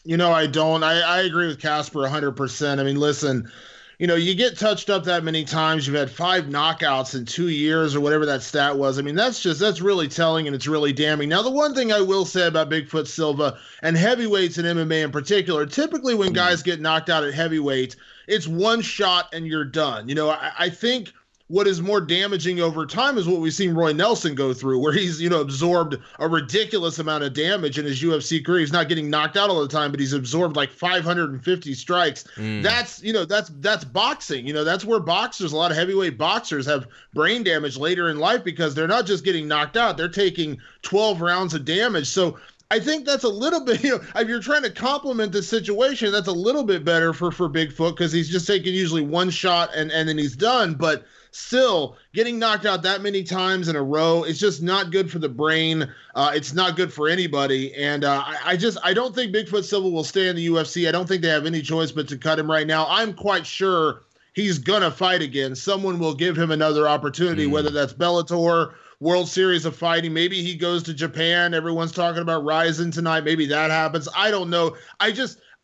I don't. I agree with Casper 100%. I mean, listen, you get touched up that many times. You've had 5 knockouts in 2 years or whatever that stat was. I mean, that's really telling, and it's really damning. Now, the one thing I will say about Bigfoot Silva and heavyweights in MMA in particular, typically when guys get knocked out at heavyweight, it's one shot and you're done. I think what is more damaging over time is what we've seen Roy Nelson go through, where he's, absorbed a ridiculous amount of damage in his UFC career. He's not getting knocked out all the time, but he's absorbed like 550 strikes. That's boxing. That's where boxers, a lot of heavyweight boxers have brain damage later in life because they're not just getting knocked out. They're taking 12 rounds of damage. So I think that's a little bit, if you're trying to compliment the situation, that's a little bit better for Bigfoot, because he's just taking usually one shot and then he's done. But still, getting knocked out that many times in a row, it's just not good for the brain. It's not good for anybody. And I don't think Bigfoot Silva will stay in the UFC. I don't think they have any choice but to cut him right now. I'm quite sure he's going to fight again. Someone will give him another opportunity, whether that's Bellator, World Series of Fighting. Maybe he goes to Japan. Everyone's talking about Ryzen tonight. Maybe that happens. I don't know.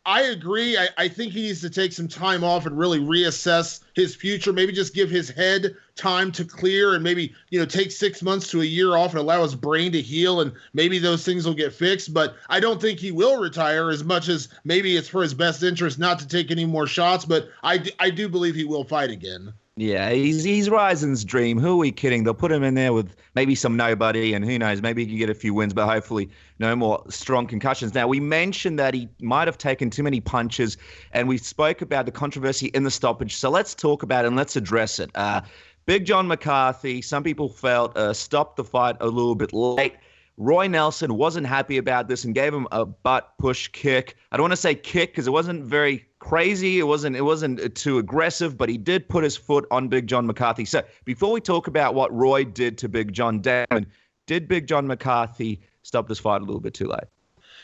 I agree. I think he needs to take some time off and really reassess his future. Maybe just give his head time to clear and maybe, take 6 months to a year off and allow his brain to heal, and maybe those things will get fixed. But I don't think he will retire, as much as maybe it's for his best interest not to take any more shots. But I do believe he will fight again. Yeah, he's Ryzen's dream. Who are we kidding? They'll put him in there with maybe some nobody, and who knows, maybe he can get a few wins, but hopefully no more strong concussions. Now, we mentioned that he might have taken too many punches, and we spoke about the controversy in the stoppage. So let's talk about it and let's address it. Big John McCarthy, some people felt, stopped the fight a little bit late. Roy Nelson wasn't happy about this and gave him a butt push kick. I don't want to say kick because it wasn't very crazy. It wasn't too aggressive, but he did put his foot on Big John McCarthy. So before we talk about what Roy did to Big John, Damon, did Big John McCarthy stop this fight a little bit too late?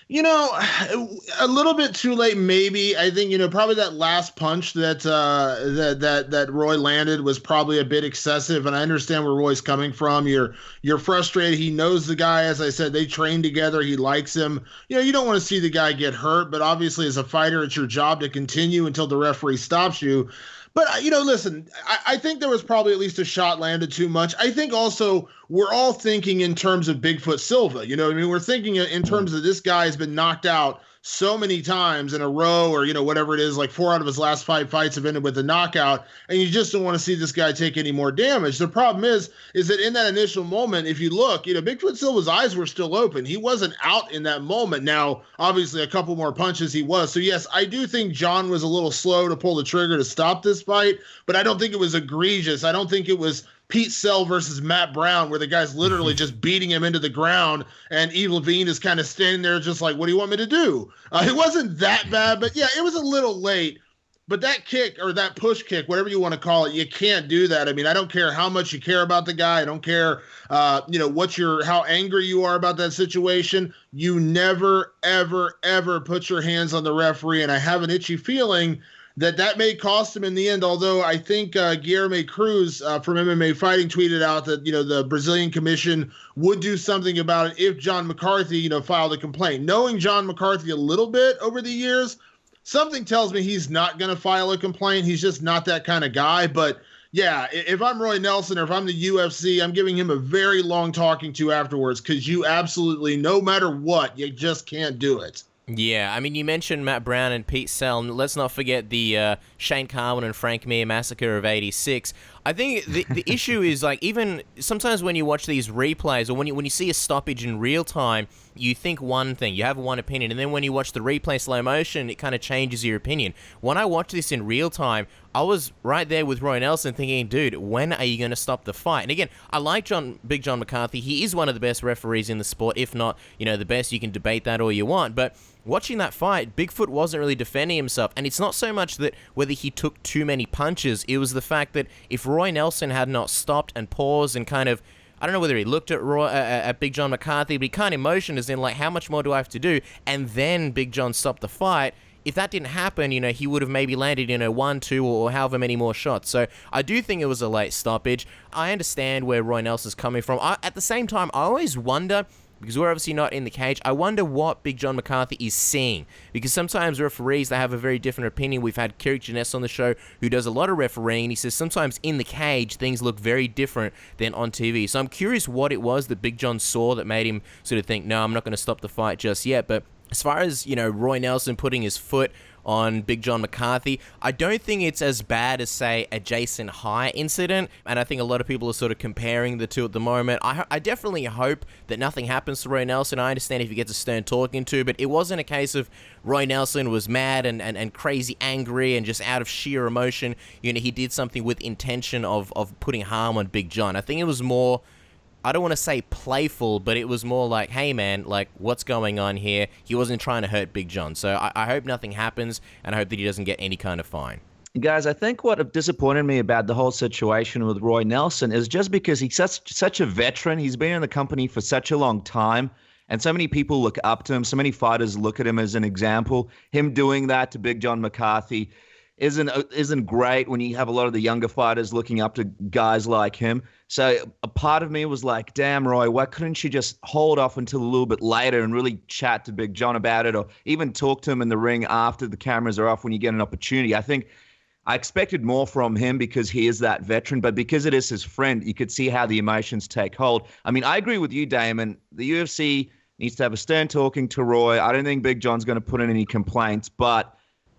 A little bit too late, maybe. I think, probably that last punch that Roy landed was probably a bit excessive, and I understand where Roy's coming from. You're frustrated. He knows the guy. As I said, they train together. He likes him. You don't want to see the guy get hurt, but obviously as a fighter, it's your job to continue until the referee stops you. But, listen, I think there was probably at least a shot landed too much. I think also we're all thinking in terms of Bigfoot Silva. We're thinking in terms of this guy has been knocked out so many times in a row, or, whatever it is, like 4 out of his last 5 fights have ended with a knockout, and you just don't want to see this guy take any more damage. The problem is that in that initial moment, if you look, Bigfoot Silva's eyes were still open. He wasn't out in that moment. Now, obviously, a couple more punches he was. So, yes, I do think John was a little slow to pull the trigger to stop this fight, but I don't think it was egregious. I don't think it was Pete Sell versus Matt Brown, where the guy's literally just beating him into the ground, and Eve Levine is kind of standing there just like, what do you want me to do? It wasn't that bad, but yeah, it was a little late. But that kick, or that push kick, whatever you want to call it, you can't do that. I mean, I don't care how much you care about the guy. I don't care, how angry you are about that situation. You never, ever, ever put your hands on the referee, and I have an itchy feeling that may cost him in the end, although I think Guilherme Cruz from MMA Fighting tweeted out that, the Brazilian Commission would do something about it if John McCarthy, filed a complaint. Knowing John McCarthy a little bit over the years, something tells me he's not going to file a complaint. He's just not that kind of guy. But, yeah, if I'm Roy Nelson or if I'm the UFC, I'm giving him a very long talking to afterwards, because you absolutely, no matter what, you just can't do it. Yeah, I mean, you mentioned Matt Brown and Pete Sell, and let's not forget the Shane Carwin and Frank Mir massacre of '86. I think the issue is, like, even sometimes when you watch these replays, or when you see a stoppage in real time, you think one thing, you have one opinion, and then when you watch the replay slow motion, it kind of changes your opinion. When I watched this in real time, I was right there with Roy Nelson thinking, dude, when are you going to stop the fight? And again, I like Big John McCarthy. He is one of the best referees in the sport, if not, the best. You can debate that all you want, but watching that fight, Bigfoot wasn't really defending himself, and it's not so much that whether he took too many punches, it was the fact that if Roy Nelson had not stopped and paused and kind of, I don't know whether he looked at Big John McCarthy, but he kind of motioned as in, like, how much more do I have to do? And then Big John stopped the fight. If that didn't happen, he would have maybe landed, 1, 2, or however many more shots. So I do think it was a late stoppage. I understand where Roy Nelson's coming from. At the same time, I always wonder, because we're obviously not in the cage, I wonder what Big John McCarthy is seeing. Because sometimes referees, they have a very different opinion. We've had Kirik Janess on the show who does a lot of refereeing, and he says sometimes in the cage, things look very different than on TV. So I'm curious what it was that Big John saw that made him sort of think, no, I'm not going to stop the fight just yet. But as far as, Roy Nelson putting his foot on Big John McCarthy, I don't think it's as bad as, say, a Jason High incident, and I think a lot of people are sort of comparing the two at the moment. I definitely hope that nothing happens to Roy Nelson. I understand if he gets a stern talking to, but it wasn't a case of Roy Nelson was mad and crazy angry and just out of sheer emotion. He did something with intention of putting harm on Big John. I think it was more, I don't want to say playful, but it was more like, hey man, like, what's going on here? He wasn't trying to hurt Big John. So I hope nothing happens, and I hope that he doesn't get any kind of fine. Guys, I think what disappointed me about the whole situation with Roy Nelson is just because he's such a veteran. He's been in the company for such a long time, and so many people look up to him. So many fighters look at him as an example. Him doing that to Big John McCarthy isn't great when you have a lot of the younger fighters looking up to guys like him. So a part of me was like, damn, Roy, why couldn't you just hold off until a little bit later and really chat to Big John about it, or even talk to him in the ring after the cameras are off when you get an opportunity? I think I expected more from him because he is that veteran, but because it is his friend, you could see how the emotions take hold. I mean, I agree with you, Damon. The UFC needs to have a stern talking to Roy. I don't think Big John's going to put in any complaints, but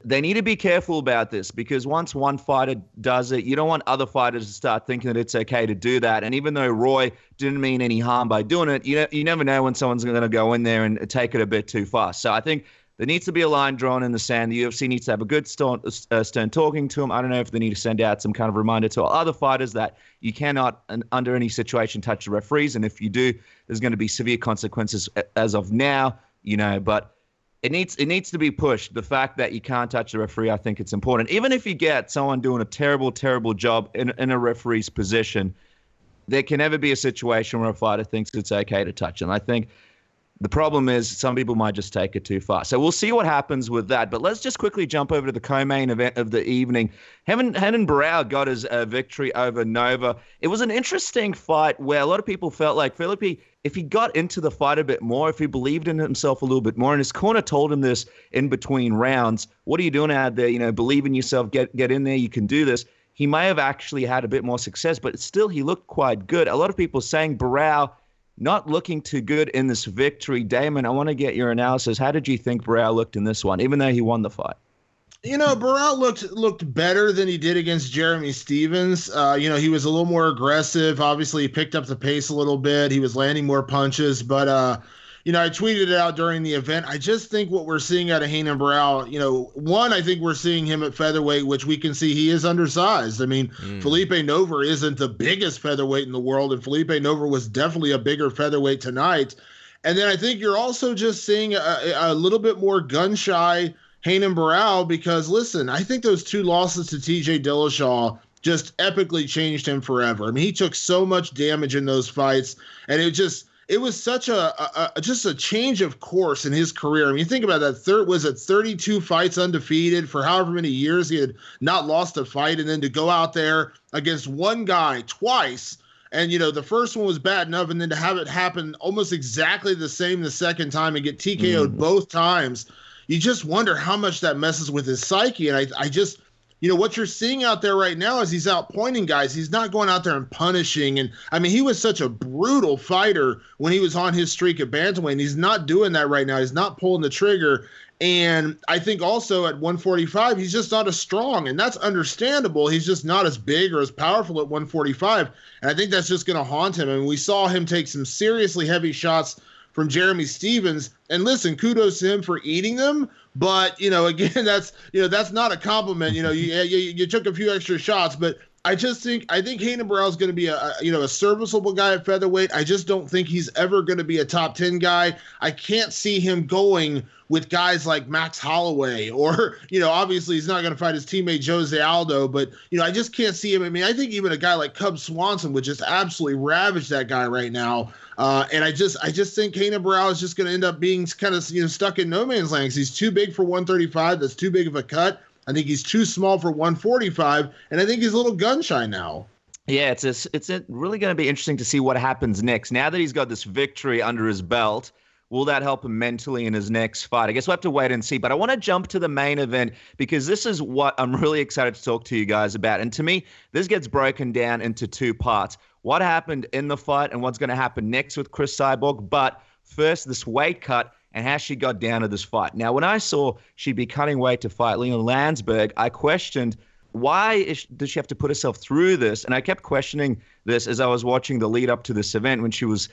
they need to be careful about this, because once one fighter does it, you don't want other fighters to start thinking that it's okay to do that. And even though Roy didn't mean any harm by doing it, you never know when someone's going to go in there and take it a bit too far. So I think there needs to be a line drawn in the sand. The UFC needs to have a good stern talking to him. I don't know if they need to send out some kind of reminder to other fighters that you cannot, under any situation, touch the referees. And if you do, there's going to be severe consequences as of now, but It needs to be pushed. The fact that you can't touch the referee, I think it's important. Even if you get someone doing a terrible, terrible job in a referee's position, there can never be a situation where a fighter thinks it's okay to touch him. I think the problem is some people might just take it too far. So we'll see what happens with that. But let's just quickly jump over to the co-main event of the evening. Renan Barão got his victory over Nova. It was an interesting fight where a lot of people felt like Felipe, if he got into the fight a bit more, if he believed in himself a little bit more, and his corner told him this in between rounds, what are you doing out there? Believe in yourself, get in there, you can do this. He may have actually had a bit more success, but still he looked quite good. A lot of people saying Barão not looking too good in this victory. Damon, I want to get your analysis. How did you think Barão looked in this one, even though he won the fight? Barão looked better than he did against Jeremy Stephens. He was a little more aggressive. Obviously, he picked up the pace a little bit. He was landing more punches. But, I tweeted it out during the event. I just think what we're seeing out of Renan Barão, one, I think we're seeing him at featherweight, which we can see he is undersized. I mean, Felipe Nova isn't the biggest featherweight in the world, and Felipe Nova was definitely a bigger featherweight tonight. And then I think you're also just seeing a little bit more gun-shy Renan Barão because, listen, I think those 2 losses to TJ Dillashaw just epically changed him forever. I mean, he took so much damage in those fights, and it was such a change of course in his career. I mean, you think about that. 32 fights undefeated for however many years he had not lost a fight, and then to go out there against one guy twice, and the first one was bad enough, and then to have it happen almost exactly the same the second time and get TKO'd both times, you just wonder how much that messes with his psyche. And I just, what you're seeing out there right now is he's out pointing guys. He's not going out there and punishing. And I mean, he was such a brutal fighter when he was on his streak at bantamweight, and he's not doing that right now. He's not pulling the trigger. And I think also at 145, he's just not as strong, and that's understandable. He's just not as big or as powerful at 145. And I think that's just going to haunt him. And we saw him take some seriously heavy shots from Jeremy Stephens. And listen, kudos to him for eating them. But, again, that's not a compliment. You took a few extra shots, but I think Renan Barão is going to be a serviceable guy at featherweight. I just don't think he's ever going to be a top 10 guy. I can't see him going with guys like Max Holloway or, obviously he's not going to fight his teammate Jose Aldo, but, I just can't see him. I mean, I think even a guy like Cub Swanson would just absolutely ravage that guy right now. And I just think Renan Barão is just going to end up being kind of, stuck in no man's land. He's too big for 135. That's too big of a cut. I think he's too small for 145, and I think he's a little gun-shy now. Yeah, it's really going to be interesting to see what happens next. Now that he's got this victory under his belt, will that help him mentally in his next fight? I guess we'll have to wait and see. But I want to jump to the main event because this is what I'm really excited to talk to you guys about. And to me, this gets broken down into 2 parts. What happened in the fight and what's going to happen next with Cris Cyborg. But first, this weight cut and how she got down to this fight. Now, when I saw she'd be cutting weight to fight Lena Lansberg, I questioned why does she have to put herself through this? And I kept questioning this as I was watching the lead up to this event when she was,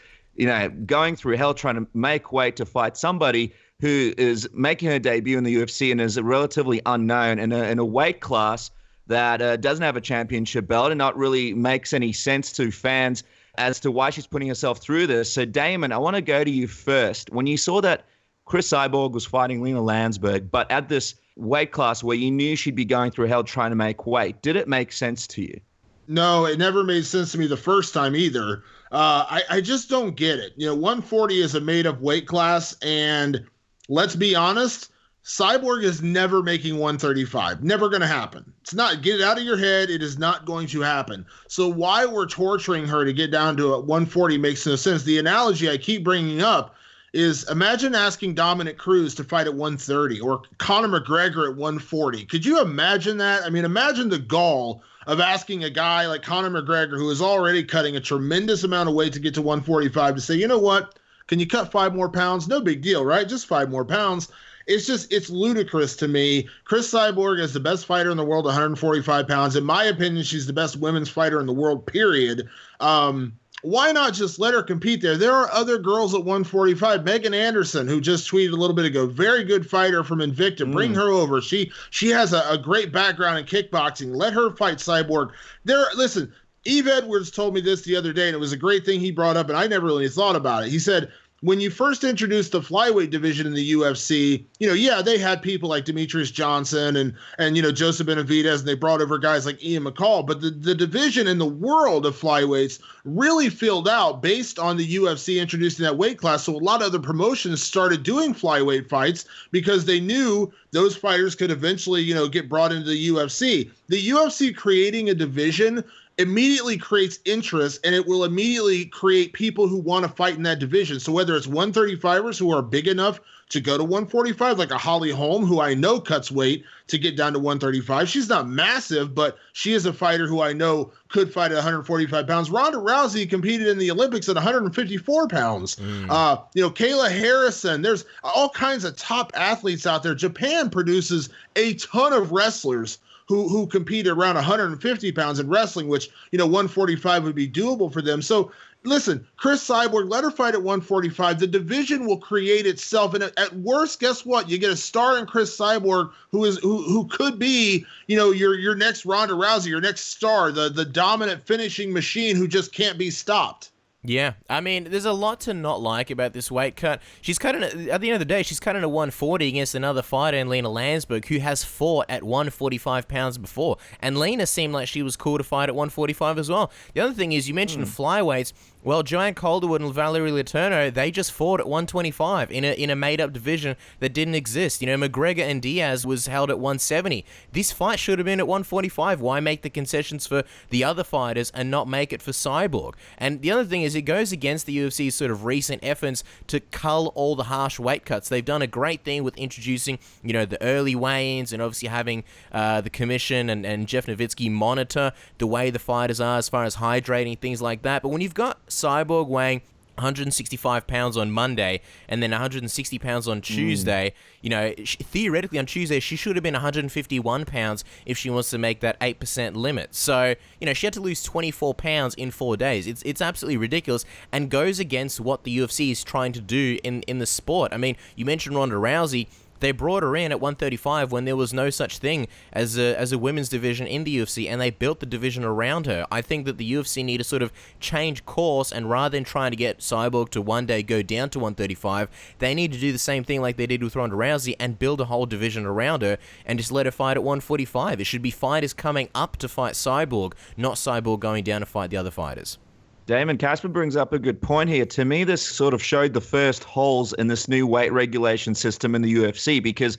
going through hell trying to make weight to fight somebody who is making her debut in the UFC and is relatively unknown in a weight class that doesn't have a championship belt and not really makes any sense to fans as to why she's putting herself through this. So, Damon, I want to go to you first. When you saw that Cris Cyborg was fighting Lena Lansberg, but at this weight class where you knew she'd be going through hell trying to make weight, did it make sense to you? No, it never made sense to me the first time either. I just don't get it. 140 is a made-up weight class, and let's be honest, Cyborg is never making 135. Never going to happen. It's not. Get it out of your head. It is not going to happen. So why we're torturing her to get down to a 140 makes no sense. The analogy I keep bringing up is imagine asking Dominic Cruz to fight at 130 or Conor McGregor at 140. Could you imagine that? I mean, imagine the gall of asking a guy like Conor McGregor, who is already cutting a tremendous amount of weight to get to 145, to say, you know what? Can you cut 5 more pounds? No big deal, right? Just 5 more pounds. It's ludicrous to me. Cris Cyborg is the best fighter in the world, 145 pounds. In my opinion, she's the best women's fighter in the world, period. Why not just let her compete there? There are other girls at 145. Megan Anderson, who just tweeted a little bit ago, very good fighter from Invicta. Bring her over. She has a great background in kickboxing. Let her fight Cyborg. Listen, Eve Edwards told me this the other day, and it was a great thing he brought up, and I never really thought about it. He said, when you first introduced the flyweight division in the UFC, they had people like Demetrius Johnson and Joseph Benavidez, and they brought over guys like Ian McCall. But the division in the world of flyweights really filled out based on the UFC introducing that weight class. So a lot of other promotions started doing flyweight fights because they knew those fighters could eventually, get brought into the UFC. The UFC creating a division immediately creates interest, and it will immediately create people who want to fight in that division. So whether it's 135ers who are big enough to go to 145, like a Holly Holm, who I know cuts weight to get down to 135. She's not massive, but she is a fighter who I know could fight at 145 pounds. Ronda Rousey competed in the Olympics at 154 pounds. Kayla Harrison. There's all kinds of top athletes out there. Japan produces a ton of wrestlers who compete around 150 pounds in wrestling, which, 145 would be doable for them. So listen, Cris Cyborg, let her fight at 145. The division will create itself. And at worst, guess what? You get a star in Cris Cyborg who could be, your next Ronda Rousey, your next star, the dominant finishing machine who just can't be stopped. Yeah, I mean, there's a lot to not like about this weight cut. She's cutting, at the end of the day, she's cutting a 140 against another fighter in Lena Lansberg, who has fought at 145 pounds before. And Lena seemed like she was cool to fight at 145 as well. The other thing is, you mentioned flyweights. Well, Joanne Calderwood and Valerie Letourneau, they just fought at 125 in a made-up division that didn't exist. McGregor and Diaz was held at 170. This fight should have been at 145. Why make the concessions for the other fighters and not make it for Cyborg? And the other thing is, it goes against the UFC's sort of recent efforts to cull all the harsh weight cuts. They've done a great thing with introducing, the early weigh-ins and obviously having the commission and Jeff Nowitzki monitor the way the fighters are as far as hydrating, things like that. But when you've got Cyborg weighing 165 pounds on Monday and then 160 pounds on Tuesday, theoretically on Tuesday she should have been 151 pounds if she wants to make that 8% limit. So, she had to lose 24 pounds in 4 days. It's absolutely ridiculous and goes against what the UFC is trying to do in the sport. I mean, you mentioned Ronda Rousey. They brought her in at 135 when there was no such thing as a women's division in the UFC, and they built the division around her. I think that the UFC need to sort of change course, and rather than trying to get Cyborg to one day go down to 135, they need to do the same thing like they did with Ronda Rousey and build a whole division around her and just let her fight at 145. It should be fighters coming up to fight Cyborg, not Cyborg going down to fight the other fighters. Damon, Casper brings up a good point here. To me, this sort of showed the first holes in this new weight regulation system in the UFC, because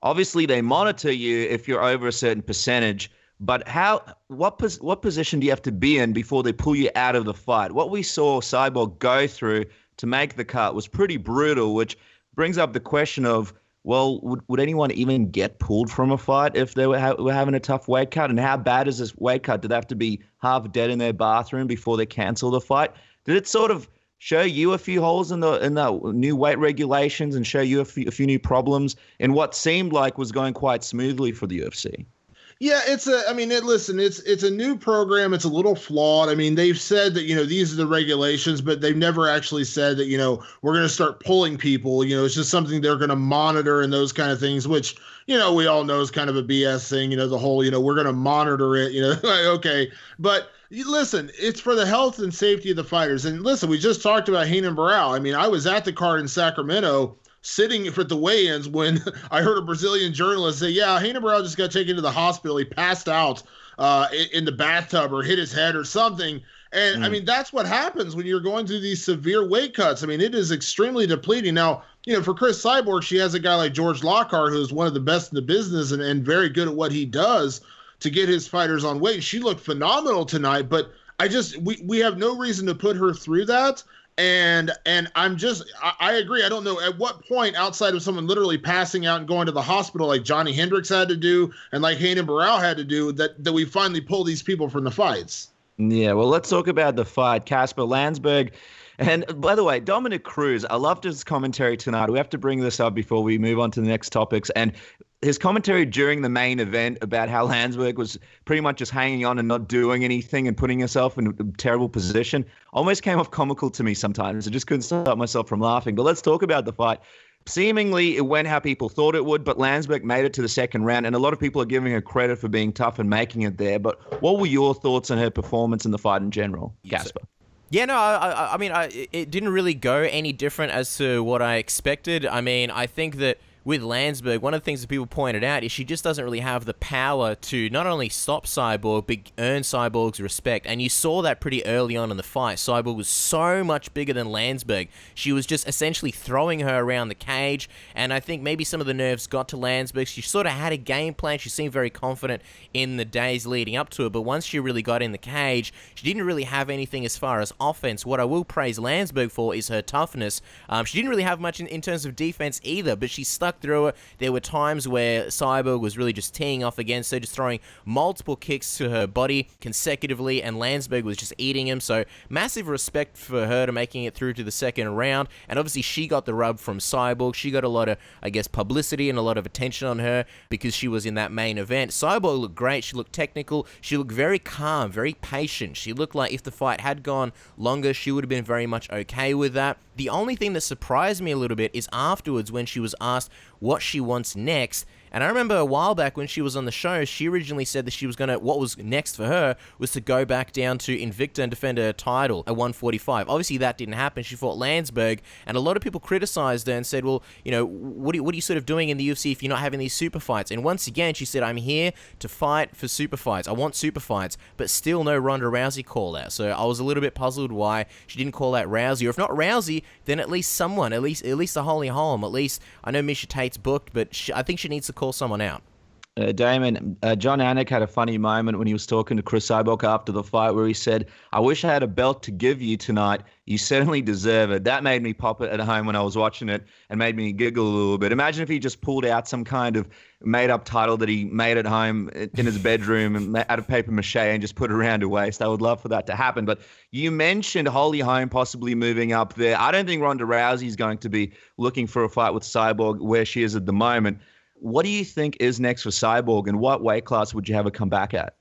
obviously they monitor you if you're over a certain percentage, but what position do you have to be in before they pull you out of the fight? What we saw Cyborg go through to make the cut was pretty brutal, which brings up the question of, well, would anyone even get pulled from a fight if they were having a tough weight cut? And how bad is this weight cut? Do they have to be half dead in their bathroom before they cancel the fight? Did it sort of show you a few holes in the new weight regulations and show you a few new problems in what seemed like was going quite smoothly for the UFC? Yeah, it's a new program. It's a little flawed. I mean, they've said that, these are the regulations, but they've never actually said that, we're going to start pulling people. It's just something they're going to monitor and those kind of things, which, we all know is kind of a BS thing, the whole, we're going to monitor it, okay. But listen, it's for the health and safety of the fighters. And listen, we just talked about Renan Barão. I mean, I was at the card in Sacramento sitting for the weigh-ins when I heard a Brazilian journalist say, yeah, Renan Barão just got taken to the hospital. He passed out in the bathtub or hit his head or something. And I mean, that's what happens when you're going through these severe weight cuts. I mean, it is extremely depleting. Now, for Cris Cyborg, she has a guy like George Lockhart, who's one of the best in the business and very good at what he does to get his fighters on weight. She looked phenomenal tonight, but we have no reason to put her through that. And I agree. I don't know at what point outside of someone literally passing out and going to the hospital like Johnny Hendricks had to do and like Renan Barão had to do that we finally pull these people from the fights. Yeah, well, let's talk about the fight. Casper Lansberg. And by the way, Dominic Cruz, I loved his commentary tonight. We have to bring this up before we move on to the next topics. And his commentary during the main event about how Lansberg was pretty much just hanging on and not doing anything and putting herself in a terrible position almost came off comical to me sometimes. I just couldn't stop myself from laughing. But let's talk about the fight. Seemingly, it went how people thought it would, but Lansberg made it to the second round, and a lot of people are giving her credit for being tough and making it there. But what were your thoughts on her performance in the fight in general, Casper? Yeah, no, I mean, it didn't really go any different as to what I expected. I mean, I think that with Lansberg, one of the things that people pointed out is she just doesn't really have the power to not only stop Cyborg, but earn Cyborg's respect. And you saw that pretty early on in the fight. Cyborg was so much bigger than Lansberg. She was just essentially throwing her around the cage. And I think maybe some of the nerves got to Lansberg. She sort of had a game plan. She seemed very confident in the days leading up to it. But once she really got in the cage, she didn't really have anything as far as offense. What I will praise Lansberg for is her toughness. She didn't really have much in terms of defense either, but she stuck through it. There were times where Cyborg was really just teeing off against her, just throwing multiple kicks to her body consecutively, and Lansberg was just eating him. So massive respect for her to making it through to the second round. And obviously she got the rub from Cyborg. She got a lot of, I guess, publicity and a lot of attention on her because she was in that main event. Cyborg looked great. She looked technical. She looked very calm, very patient. She looked like if the fight had gone longer, she would have been very much okay with that. The only thing that surprised me a little bit is afterwards when she was asked what she wants next. And I remember a while back when she was on the show, she originally said that she was what was next for her was to go back down to Invicta and defend her title at 145. Obviously that didn't happen. She fought Lansberg, and a lot of people criticized her and said, well, you know, what are you sort of doing in the UFC if you're not having these super fights? And once again, she said, I'm here to fight for super fights. I want super fights, but still no Ronda Rousey call out. So I was a little bit puzzled why she didn't call out Rousey, or if not Rousey, then at least someone, at least the Holy Holm. At least I know Miesha Tate's booked, but I think she needs to call someone out. Damon, John Anik had a funny moment when he was talking to Cris Cyborg after the fight where he said, I wish I had a belt to give you tonight. You certainly deserve it. That made me pop it at home when I was watching it and made me giggle a little bit. Imagine if he just pulled out some kind of made-up title that he made at home in his bedroom and out of paper mache and just put it around her waist. I would love for that to happen. But you mentioned Holly Holm possibly moving up there. I don't think Ronda Rousey is going to be looking for a fight with Cyborg where she is at the moment. What do you think is next for Cyborg, and what weight class would you have her come back at?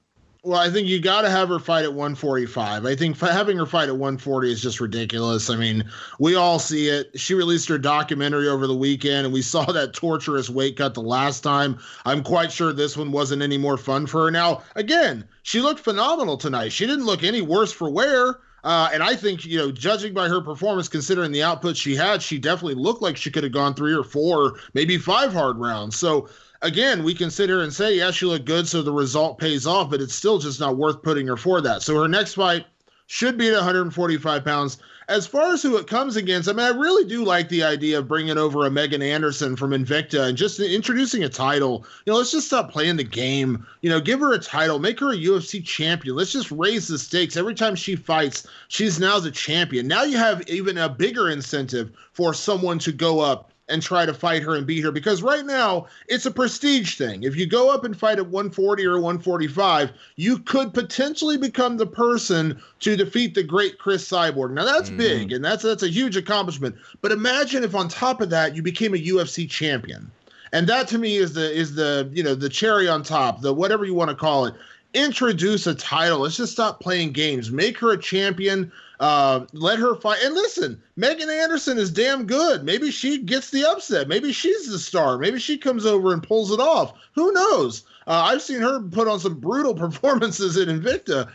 Well, I think you got to have her fight at 145. I think having her fight at 140 is just ridiculous. I mean, we all see it. She released her documentary over the weekend, and we saw that torturous weight cut the last time. I'm quite sure this one wasn't any more fun for her. Now, again, she looked phenomenal tonight. She didn't look any worse for wear. And I think, you know, judging by her performance, considering the output she had, she definitely looked like she could have gone 3 or 4, maybe 5 hard rounds. So, again, we can sit here and say, yeah, she looked good, so the result pays off, but it's still just not worth putting her for that. So her next fight should be at 145 pounds. As far as who it comes against, I mean, I really do like the idea of bringing over a Megan Anderson from Invicta and just introducing a title. You know, let's just stop playing the game. You know, give her a title. Make her a UFC champion. Let's just raise the stakes. Every time she fights, she's now the champion. Now you have even a bigger incentive for someone to go up and try to fight her and beat her, because right now it's a prestige thing. If you go up and fight at 140 or 145, you could potentially become the person to defeat the great Cris Cyborg. Now that's big, and that's a huge accomplishment. But imagine if on top of that you became a UFC champion, and that to me is the you know, the cherry on top, the whatever you want to call it. Introduce a title. Let's just stop playing games. Make her a champion. Let her fight. And listen, Megan Anderson is damn good. Maybe she gets the upset. Maybe she's the star. Maybe she comes over and pulls it off. Who knows? I've seen her put on some brutal performances in Invicta.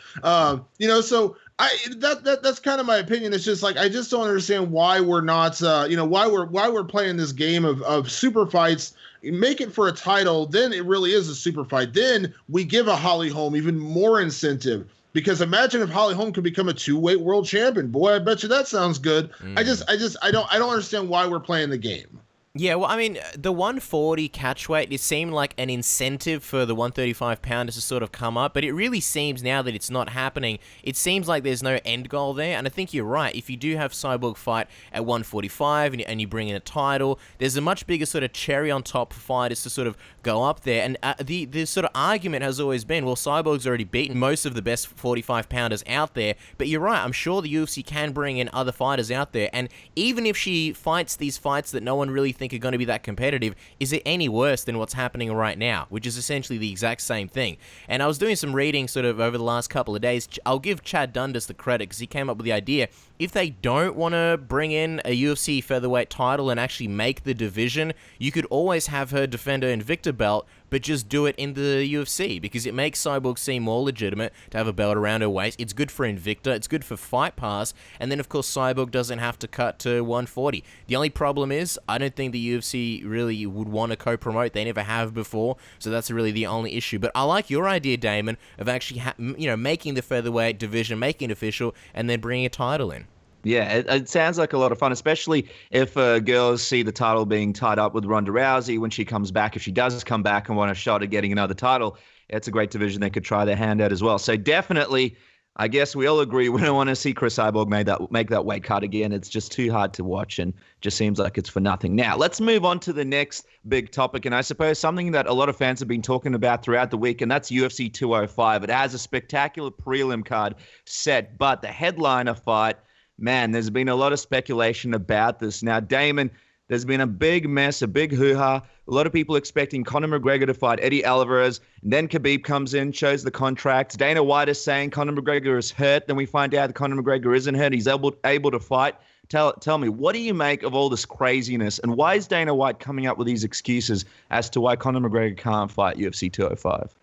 You know, so that's kind of my opinion. It's just like, I just don't understand why we're not, you know, why we're playing this game of super fights. Make it for a title, then it really is a super fight. Then we give a Holly Holm even more incentive, because imagine if Holly Holm could become a 2-weight world champion. Boy, I bet you that sounds good. I don't understand why we're playing the game. Yeah, well, I mean, the 140 catch weight, it seemed like an incentive for the 135-pounders to sort of come up, but it really seems now that it's not happening, it seems like there's no end goal there, and I think you're right. If you do have Cyborg fight at 145 and you bring in a title, there's a much bigger sort of cherry on top for fighters to sort of go up there, and the sort of argument has always been, well, Cyborg's already beaten most of the best 45-pounders out there, but you're right, I'm sure the UFC can bring in other fighters out there, and even if she fights these fights that no one really think are going to be that competitive, is it any worse than what's happening right now, which is essentially the exact same thing? And I was doing some reading sort of over the last couple of days. I'll give Chad Dundas the credit because he came up with the idea if they don't want to bring in a UFC featherweight title and actually make the division, you could always have her defend her Invicta belt, but just do it in the UFC, because it makes Cyborg seem more legitimate to have a belt around her waist. It's good for Invicta, it's good for Fight Pass, and then of course Cyborg doesn't have to cut to 140. The only problem is, I don't think the UFC really would want to co-promote. They never have before, so that's really the only issue. But I like your idea, Damon, of actually making the featherweight division, making it official, and then bringing a title in. Yeah, it sounds like a lot of fun, especially if girls see the title being tied up with Ronda Rousey when she comes back. If she does come back and want a shot at getting another title, it's a great division they could try their hand at as well. So definitely, I guess we all agree we don't want to see Cris Cyborg make that weight cut again. It's just too hard to watch and just seems like it's for nothing. Now, let's move on to the next big topic, and I suppose something that a lot of fans have been talking about throughout the week, and that's UFC 205. It has a spectacular prelim card set, but the headliner fight, man, there's been a lot of speculation about this. Now, Damon, there's been a big mess, a big hoo-ha. A lot of people expecting Conor McGregor to fight Eddie Alvarez. And then Khabib comes in, shows the contract. Dana White is saying Conor McGregor is hurt. Then we find out that Conor McGregor isn't hurt. He's able to fight. Tell me, what do you make of all this craziness? And why is Dana White coming up with these excuses as to why Conor McGregor can't fight UFC 205?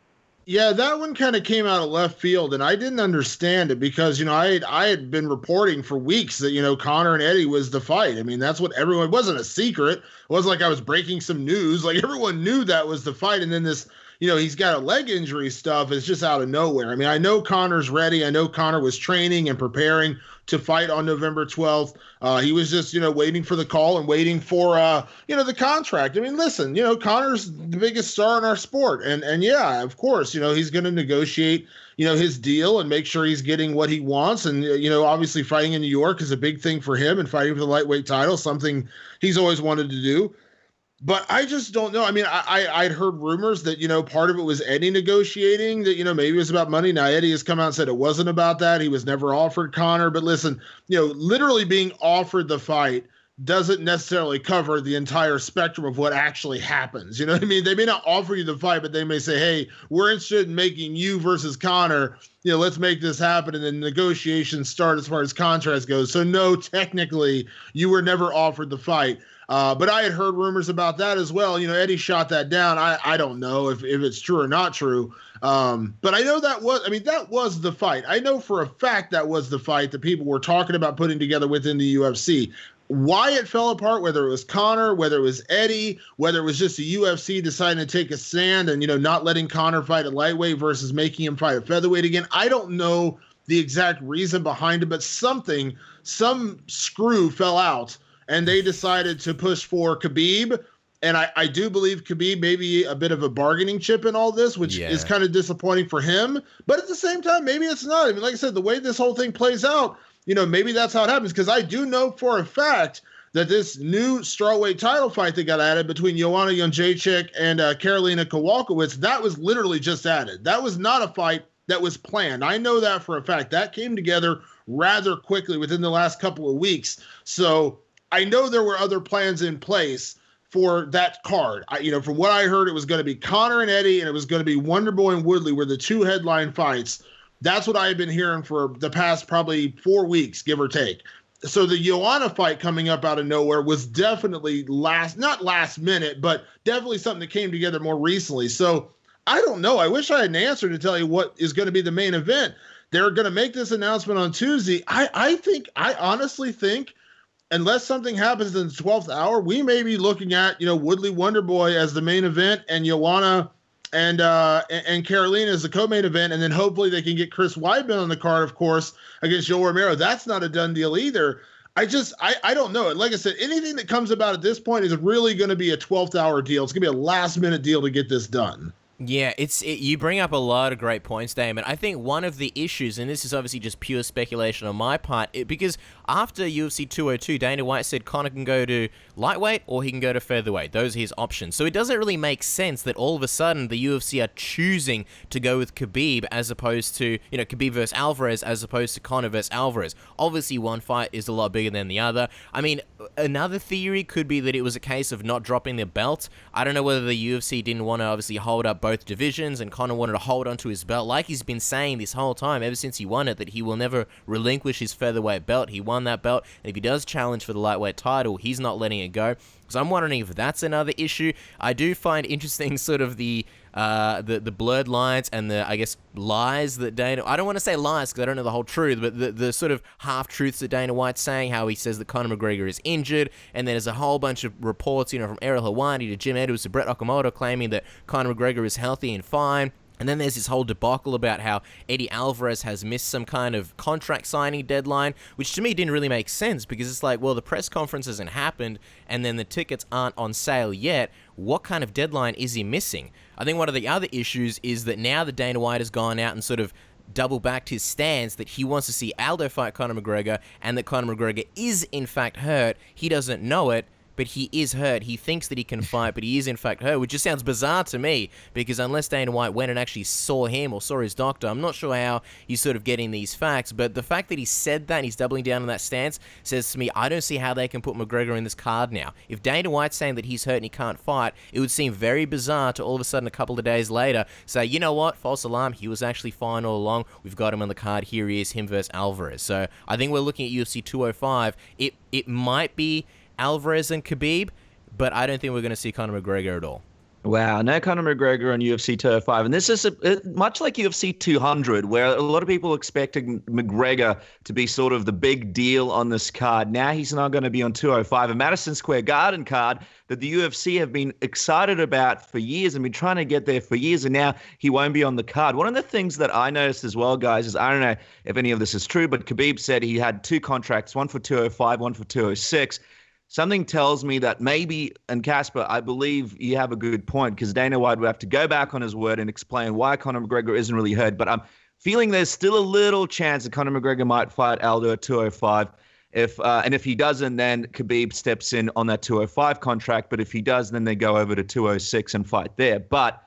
Yeah, that one kind of came out of left field, and I didn't understand it because, I had been reporting for weeks that, Conor and Eddie was the fight. I mean, that's what everyone, it wasn't a secret. It wasn't like I was breaking some news. Like, everyone knew that was the fight. And then this, he's got a leg injury stuff is just out of nowhere. I mean, I know Conor's ready. I know Conor was training and preparing to fight on November 12th. He was just, waiting for the call and waiting for, the contract. I mean, listen, Conor's the biggest star in our sport. And yeah, of course, he's going to negotiate, his deal and make sure he's getting what he wants. And, obviously fighting in New York is a big thing for him, and fighting for the lightweight title, something he's always wanted to do. But I just don't know. I mean, I'd heard rumors that, part of it was Eddie negotiating, that, maybe it was about money. Now, Eddie has come out and said it wasn't about that. He was never offered Conor. But listen, literally being offered the fight doesn't necessarily cover the entire spectrum of what actually happens. You know what I mean? They may not offer you the fight, but they may say, hey, we're interested in making you versus Conor. Let's make this happen. And then negotiations start as far as contracts goes. So no, technically, you were never offered the fight. But I had heard rumors about that as well. Eddie shot that down. I don't know if it's true or not true. But I know that was the fight. I know for a fact that was the fight that people were talking about putting together within the UFC. Why it fell apart, whether it was Conor, whether it was Eddie, whether it was just the UFC deciding to take a stand and, not letting Conor fight at lightweight versus making him fight at featherweight again. I don't know the exact reason behind it, but some screw fell out. And they decided to push for Khabib. And I do believe Khabib may be a bit of a bargaining chip in all this, which is kind of disappointing for him. But at the same time, maybe it's not. I mean, like I said, the way this whole thing plays out, maybe that's how it happens. Because I do know for a fact that this new strawweight title fight that got added between Joanna Jędrzejczyk and Karolina Kowalkiewicz, that was literally just added. That was not a fight that was planned. I know that for a fact. That came together rather quickly within the last couple of weeks. So I know there were other plans in place for that card. From what I heard, it was going to be Conor and Eddie, and it was going to be Wonderboy and Woodley were the two headline fights. That's what I had been hearing for the past probably 4 weeks, give or take. So the Joanna fight coming up out of nowhere was definitely not last minute, but definitely something that came together more recently. So I don't know. I wish I had an answer to tell you what is going to be the main event. They're going to make this announcement on Tuesday. I honestly think, unless something happens in the 12th hour, we may be looking at, Woodley Wonderboy as the main event and Joanna and Karolina as the co-main event. And then hopefully they can get Chris Weidman on the card, of course, against Joe Romero. That's not a done deal either. I don't know. Like I said, anything that comes about at this point is really going to be a 12th hour deal. It's going to be a last minute deal to get this done. Yeah, you bring up a lot of great points, Damon. I think one of the issues, and this is obviously just pure speculation on my part, because after UFC 202, Dana White said Conor can go to lightweight or he can go to featherweight. Those are his options. So it doesn't really make sense that all of a sudden the UFC are choosing to go with Khabib as opposed to, Khabib versus Alvarez as opposed to Conor versus Alvarez. Obviously, one fight is a lot bigger than the other. I mean, another theory could be that it was a case of not dropping the belt. I don't know whether the UFC didn't want to obviously hold up both divisions, and Conor wanted to hold onto his belt, like he's been saying this whole time, ever since he won it, that he will never relinquish his featherweight belt. He won that belt, and if he does challenge for the lightweight title, he's not letting it go. So I'm wondering if that's another issue. I do find interesting sort of the blurred lines and the, I guess, lies that Dana... I don't want to say lies because I don't know the whole truth, but the sort of half-truths that Dana White's saying, how he says that Conor McGregor is injured, and then there's a whole bunch of reports, from Ariel Helwani to Jim Edwards to Brett Okamoto claiming that Conor McGregor is healthy and fine. And then there's this whole debacle about how Eddie Alvarez has missed some kind of contract signing deadline, which to me didn't really make sense because it's like, well, the press conference hasn't happened and then the tickets aren't on sale yet. What kind of deadline is he missing? I think one of the other issues is that now that Dana White has gone out and sort of double-backed his stance that he wants to see Aldo fight Conor McGregor and that Conor McGregor is in fact hurt, he doesn't know it, but he is hurt. He thinks that he can fight, but he is in fact hurt, which just sounds bizarre to me, because unless Dana White went and actually saw him or saw his doctor, I'm not sure how he's sort of getting these facts, but the fact that he said that and he's doubling down on that stance says to me, I don't see how they can put McGregor in this card now. If Dana White's saying that he's hurt and he can't fight, it would seem very bizarre to all of a sudden a couple of days later say, you know what, false alarm, he was actually fine all along, we've got him on the card, here he is, him versus Alvarez. So I think we're looking at UFC 205. It might be Alvarez and Khabib, but I don't think we're going to see Conor McGregor at all. Wow, no Conor McGregor on UFC 205. And this is much like UFC 200, where a lot of people expecting McGregor to be sort of the big deal on this card. Now he's not going to be on 205, a Madison Square Garden card that the UFC have been excited about for years and been trying to get there for years, and now he won't be on the card. One of the things that I noticed as well, guys, is I don't know if any of this is true, but Khabib said he had two contracts, one for 205, one for 206. Something tells me that maybe, and Casper, I believe you have a good point, because Dana White would have to go back on his word and explain why Conor McGregor isn't really hurt. But I'm feeling there's still a little chance that Conor McGregor might fight Aldo at 205. And if he doesn't, then Khabib steps in on that 205 contract. But if he does, then they go over to 206 and fight there. But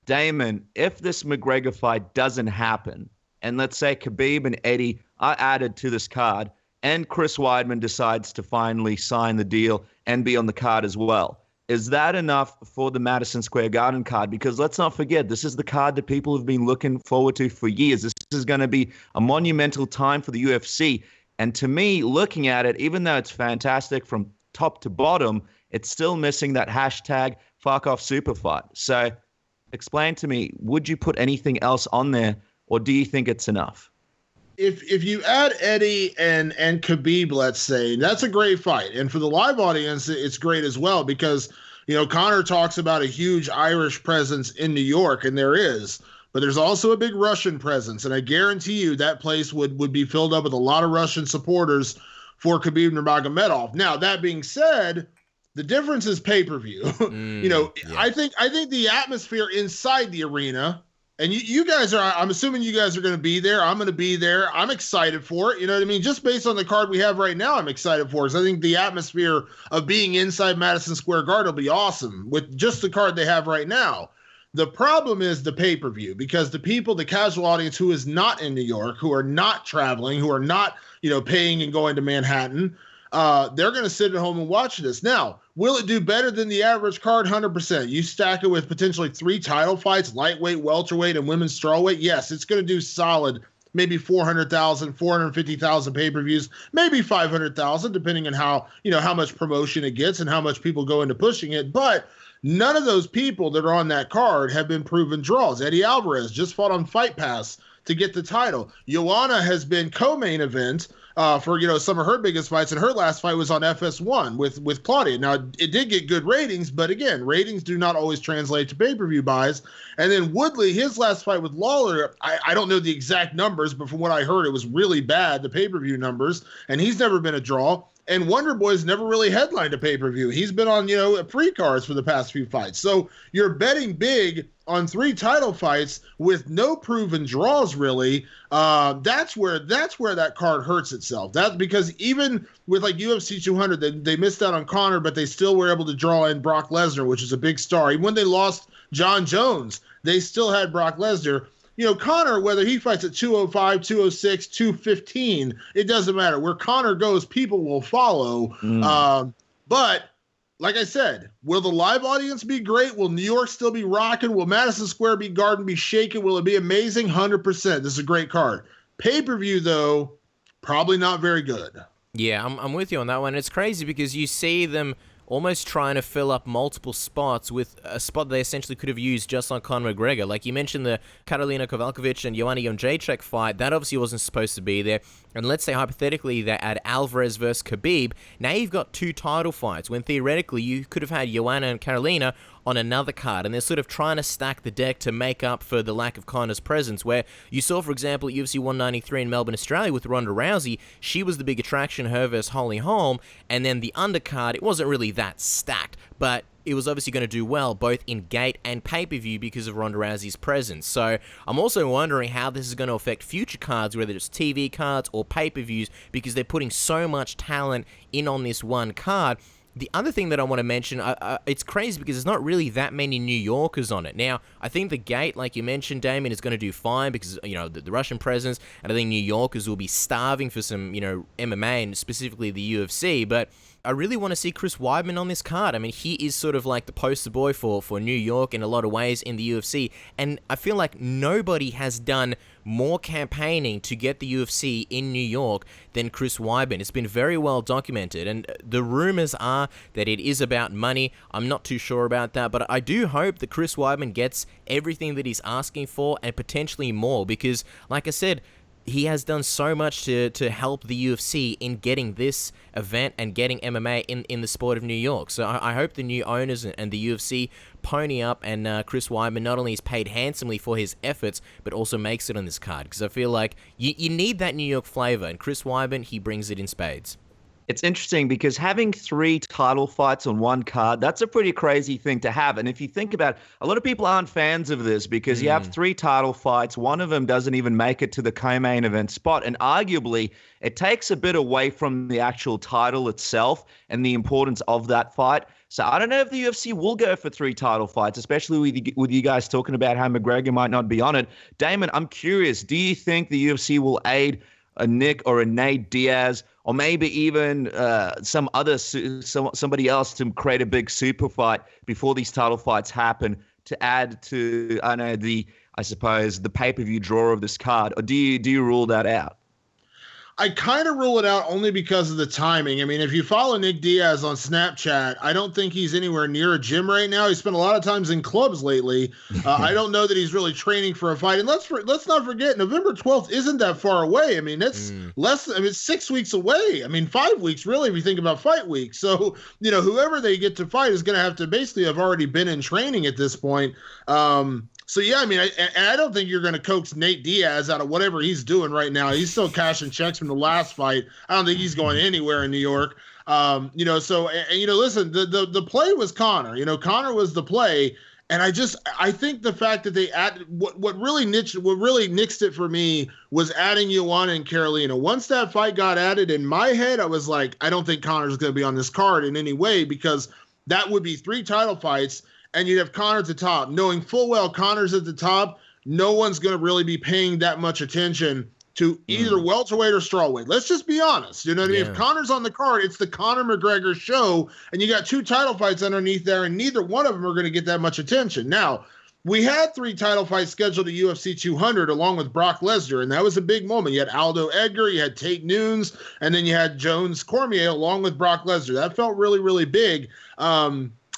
Damon, if this McGregor fight doesn't happen, and let's say Khabib and Eddie are added to this card, and Chris Weidman decides to finally sign the deal and be on the card as well, is that enough for the Madison Square Garden card? Because let's not forget, this is the card that people have been looking forward to for years. This is going to be a monumental time for the UFC. And to me, looking at it, even though it's fantastic from top to bottom, it's still missing that hashtag fuck off super fight. So explain to me, would you put anything else on there, or do you think it's enough? If you add Eddie and Khabib, let's say, that's a great fight. And for the live audience, it's great as well, because, Conor talks about a huge Irish presence in New York, and there is. But there's also a big Russian presence, and I guarantee you that place would be filled up with a lot of Russian supporters for Khabib Nurmagomedov. Now, that being said, the difference is pay-per-view. Yeah. I think the atmosphere inside the arena, and you guys are, I'm assuming you guys are going to be there. I'm going to be there. I'm excited for it. You know what I mean? Just based on the card we have right now, I'm excited for it. So I think the atmosphere of being inside Madison Square Garden will be awesome with just the card they have right now. The problem is the pay-per-view, because the people, the casual audience who is not in New York, who are not traveling, who are not, paying and going to Manhattan, they're going to sit at home and watch this. Now, will it do better than the average card? 100%. You stack it with potentially 3 title fights, lightweight, welterweight, and women's strawweight. Yes, it's going to do solid, maybe 400,000, 450,000 pay-per-views, maybe 500,000, depending on how much promotion it gets and how much people go into pushing it. But none of those people that are on that card have been proven draws. Eddie Alvarez just fought on Fight Pass to get the title. Joanna has been co-main event for some of her biggest fights, and her last fight was on FS1 with Claudia. Now, it did get good ratings, but again, ratings do not always translate to pay-per-view buys. And then Woodley, his last fight with Lawler, I don't know the exact numbers, but from what I heard, it was really bad, the pay-per-view numbers, and he's never been a draw. And Wonder Boy's never really headlined a pay-per-view. He's been on, free cards for the past few fights. So you're betting big on 3 title fights with no proven draws, really. That's where that card hurts itself. That's because even with like UFC 200, they missed out on Conor, but they still were able to draw in Brock Lesnar, which is a big star. Even when they lost John Jones, they still had Brock Lesnar. Conor, whether he fights at 205, 206, 215, it doesn't matter. Where Conor goes, people will follow. But like I said, will the live audience be great? Will New York still be rocking? Will Madison Square Garden be shaking? Will it be amazing? 100%. This is a great card. Pay-per-view, though, probably not very good. Yeah, I'm with you on that one. It's crazy because you see them almost trying to fill up multiple spots with a spot they essentially could have used just on Conor McGregor. Like you mentioned the Karolina Kowalkiewicz and Joanna Jędrzejczyk fight, that obviously wasn't supposed to be there. And let's say hypothetically they add Alvarez versus Khabib. Now you've got 2 title fights when theoretically you could have had Joanna and Karolina on another card, and they're sort of trying to stack the deck to make up for the lack of Conor's presence, where you saw, for example, at UFC 193 in Melbourne, Australia with Ronda Rousey, she was the big attraction, her versus Holly Holm, and then the undercard, it wasn't really that stacked, but it was obviously going to do well both in gate and pay-per-view because of Ronda Rousey's presence. So I'm also wondering how this is going to affect future cards, whether it's TV cards or pay-per-views, because they're putting so much talent in on this one card. The other thing that I want to mention, it's crazy because there's not really that many New Yorkers on it. Now, I think the gate, like you mentioned, Damien, is going to do fine because, you know, the Russian presence, and I think New Yorkers will be starving for some, you know, MMA and specifically the UFC, but I really want to see Chris Weidman on this card. I mean, he is sort of like the poster boy for New York in a lot of ways in the UFC, and I feel like nobody has done more campaigning to get the UFC in New York than Chris Weidman. It's been very well documented, and the rumors are that it is about money. I'm not too sure about that, but I do hope that Chris Weidman gets everything that he's asking for and potentially more, because, like I said, he has done so much to help the UFC in getting this event and getting MMA in the sport of New York. So I hope the new owners and the UFC pony up, and Chris Weidman not only is paid handsomely for his efforts, but also makes it on this card. Because I feel like you need that New York flavor, and Chris Weidman, he brings it in spades. It's interesting because having 3 title fights on one card, that's a pretty crazy thing to have. And if you think about it, a lot of people aren't fans of this because you have 3 title fights. One of them doesn't even make it to the co-main event spot. And arguably, it takes a bit away from the actual title itself and the importance of that fight. So I don't know if the UFC will go for 3 title fights, especially with you guys talking about how McGregor might not be on it. Damon, I'm curious, do you think the UFC will aid a Nick or a Nate Diaz, or maybe even somebody else to create a big super fight before these title fights happen to add to, I suppose, the pay-per-view draw of this card? Or do you rule that out? I kind of rule it out only because of the timing. I mean, if you follow Nick Diaz on Snapchat, I don't think he's anywhere near a gym right now. He spent a lot of times in clubs lately. I don't know that he's really training for a fight. And let's not forget, November 12th isn't that far away. I mean, it's it's 6 weeks away. I mean, 5 weeks, really, if you think about fight week. So, you know, whoever they get to fight is going to have to basically have already been in training at this point. So, yeah, I mean, I don't think you're going to coax Nate Diaz out of whatever he's doing right now. He's still cashing checks from the last fight. I don't think he's going anywhere in New York. Listen, the play was Conor. You know, Conor was the play. And I think the fact that they added what really nixed it for me was adding Joanna and Karolina. Once that fight got added, in my head, I was like, I don't think Conor's going to be on this card in any way, because that would be 3 title fights. And you'd have Conor at the top, knowing full well Conor's at the top. No one's going to really be paying that much attention to either welterweight or strawweight. Let's just be honest. You know what I mean? If Conor's on the card, it's the Conor McGregor show, and you got 2 title fights underneath there, and neither one of them are going to get that much attention. Now, we had 3 title fights scheduled at UFC 200 along with Brock Lesnar, and that was a big moment. You had Aldo Edgar, you had Tate Nunes, and then you had Jones Cormier along with Brock Lesnar. That felt really, really big.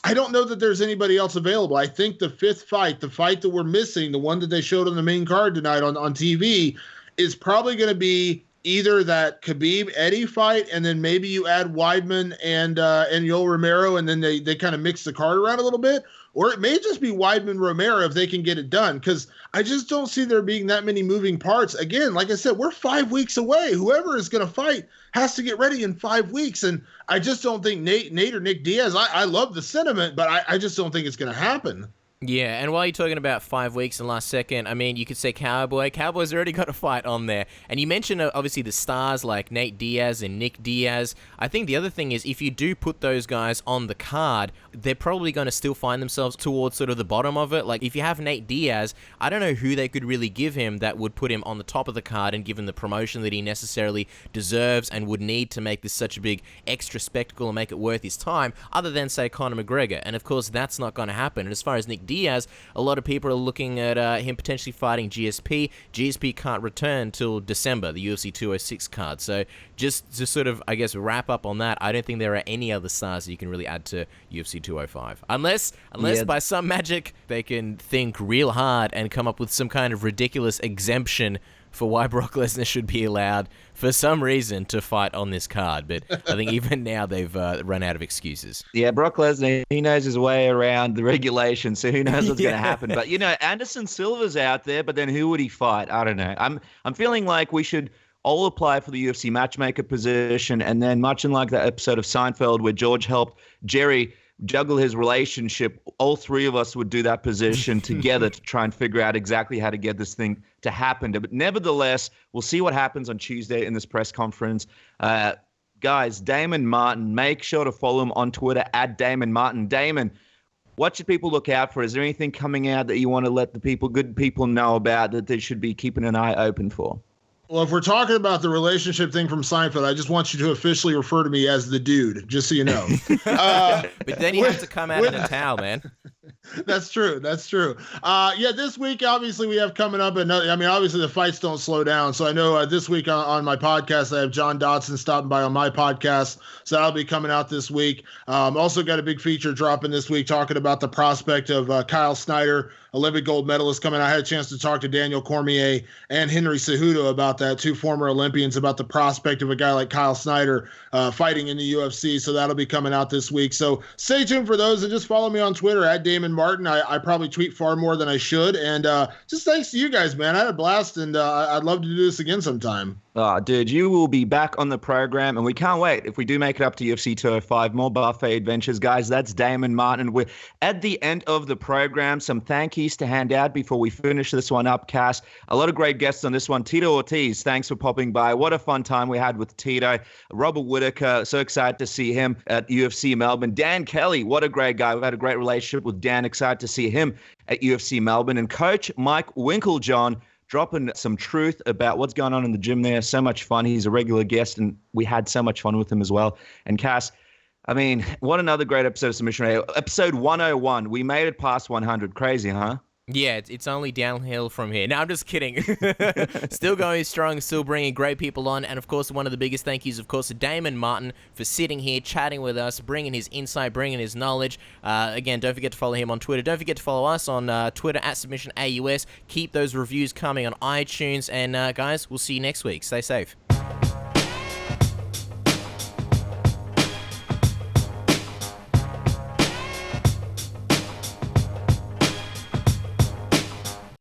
I don't know that there's anybody else available. I think the 5th fight, the fight that we're missing, the one that they showed on the main card tonight on TV, is probably going to be either that Khabib Eddie fight, and then maybe you add Weidman and Yoel Romero, and then they kind of mix the card around a little bit. Or it may just be Weidman Romero if they can get it done, because I just don't see there being that many moving parts. Again, like I said, we're 5 weeks away. Whoever is going to fight has to get ready in 5 weeks. And I just don't think Nate or Nick Diaz, I love the sentiment, but I just don't think it's going to happen. Yeah, and while you're talking about 5 weeks and last second, I mean, you could say Cowboy. Cowboy's already got a fight on there. And you mentioned, obviously, the stars like Nate Diaz and Nick Diaz. I think the other thing is, if you do put those guys on the card, they're probably going to still find themselves towards sort of the bottom of it. Like, if you have Nate Diaz, I don't know who they could really give him that would put him on the top of the card and give him the promotion that he necessarily deserves and would need to make this such a big extra spectacle and make it worth his time, other than, say, Conor McGregor. And, of course, that's not going to happen. And as far as Nick Diaz, a lot of people are looking at him potentially fighting GSP. GSP can't return till December, the UFC 206 card. So just to sort of, I guess, wrap up on that, I don't think there are any other stars that you can really add to UFC 205. Unless by some magic they can think real hard and come up with some kind of ridiculous exemption for why Brock Lesnar should be allowed, for some reason, to fight on this card. But I think even now they've run out of excuses. Yeah, Brock Lesnar, he knows his way around the regulations, so who knows what's going to happen. But, Anderson Silva's out there, but then who would he fight? I don't know. I'm feeling like we should all apply for the UFC matchmaker position, and then much in like that episode of Seinfeld where George helped Jerry juggle his relationship, all three of us would do that position together to try and figure out exactly how to get this thing to happen. But nevertheless, we'll see what happens on Tuesday in this press conference. Guys, Damon Martin, make sure to follow him on Twitter at Damon Martin. Damon, what should people look out for? Is there anything coming out that you want to let the good people know about that they should be keeping an eye open for? Well, if we're talking about the relationship thing from Seinfeld, I just want you to officially refer to me as the dude, just so you know. But then you have to come out in a towel, man. That's true. This week, obviously, we have coming up another. I mean, obviously, the fights don't slow down. So I know this week on my podcast, I have John Dodson stopping by on my podcast. So that'll be coming out this week. Also got a big feature dropping this week talking about the prospect of Kyle Snyder, Olympic gold medalist, coming. I had a chance to talk to Daniel Cormier and Henry Cejudo about that, two former Olympians, about the prospect of a guy like Kyle Snyder fighting in the UFC. So that'll be coming out this week. So stay tuned for those, and just follow me on Twitter at Damon Martin. I probably tweet far more than I should. And just thanks to you guys, man. I had a blast, and I'd love to do this again sometime. Oh, dude, you will be back on the program, and we can't wait. If we do make it up to UFC 205, more buffet adventures. Guys, that's Damon Martin. We're at the end of the program. Some thank yous to hand out before we finish this one up, Cass. A lot of great guests on this one. Tito Ortiz, thanks for popping by. What a fun time we had with Tito. Robert Whittaker, so excited to see him at UFC Melbourne. Dan Kelly, what a great guy. We've had a great relationship with Dan. Excited to see him at UFC Melbourne. And Coach Mike Winklejohn, dropping some truth about what's going on in the gym there. So much fun. He's a regular guest, and we had so much fun with him as well. And Cass, I mean, what another great episode of Submission Radio. Episode 101. We made it past 100. Crazy, huh? Yeah, it's only downhill from here. No, I'm just kidding. Still going strong, still bringing great people on. And, of course, one of the biggest thank yous, of course, to Damon Martin for sitting here, chatting with us, bringing his insight, bringing his knowledge. Again, don't forget to follow him on Twitter. Don't forget to follow us on Twitter at SubmissionAUS. Keep those reviews coming on iTunes. And, guys, we'll see you next week. Stay safe.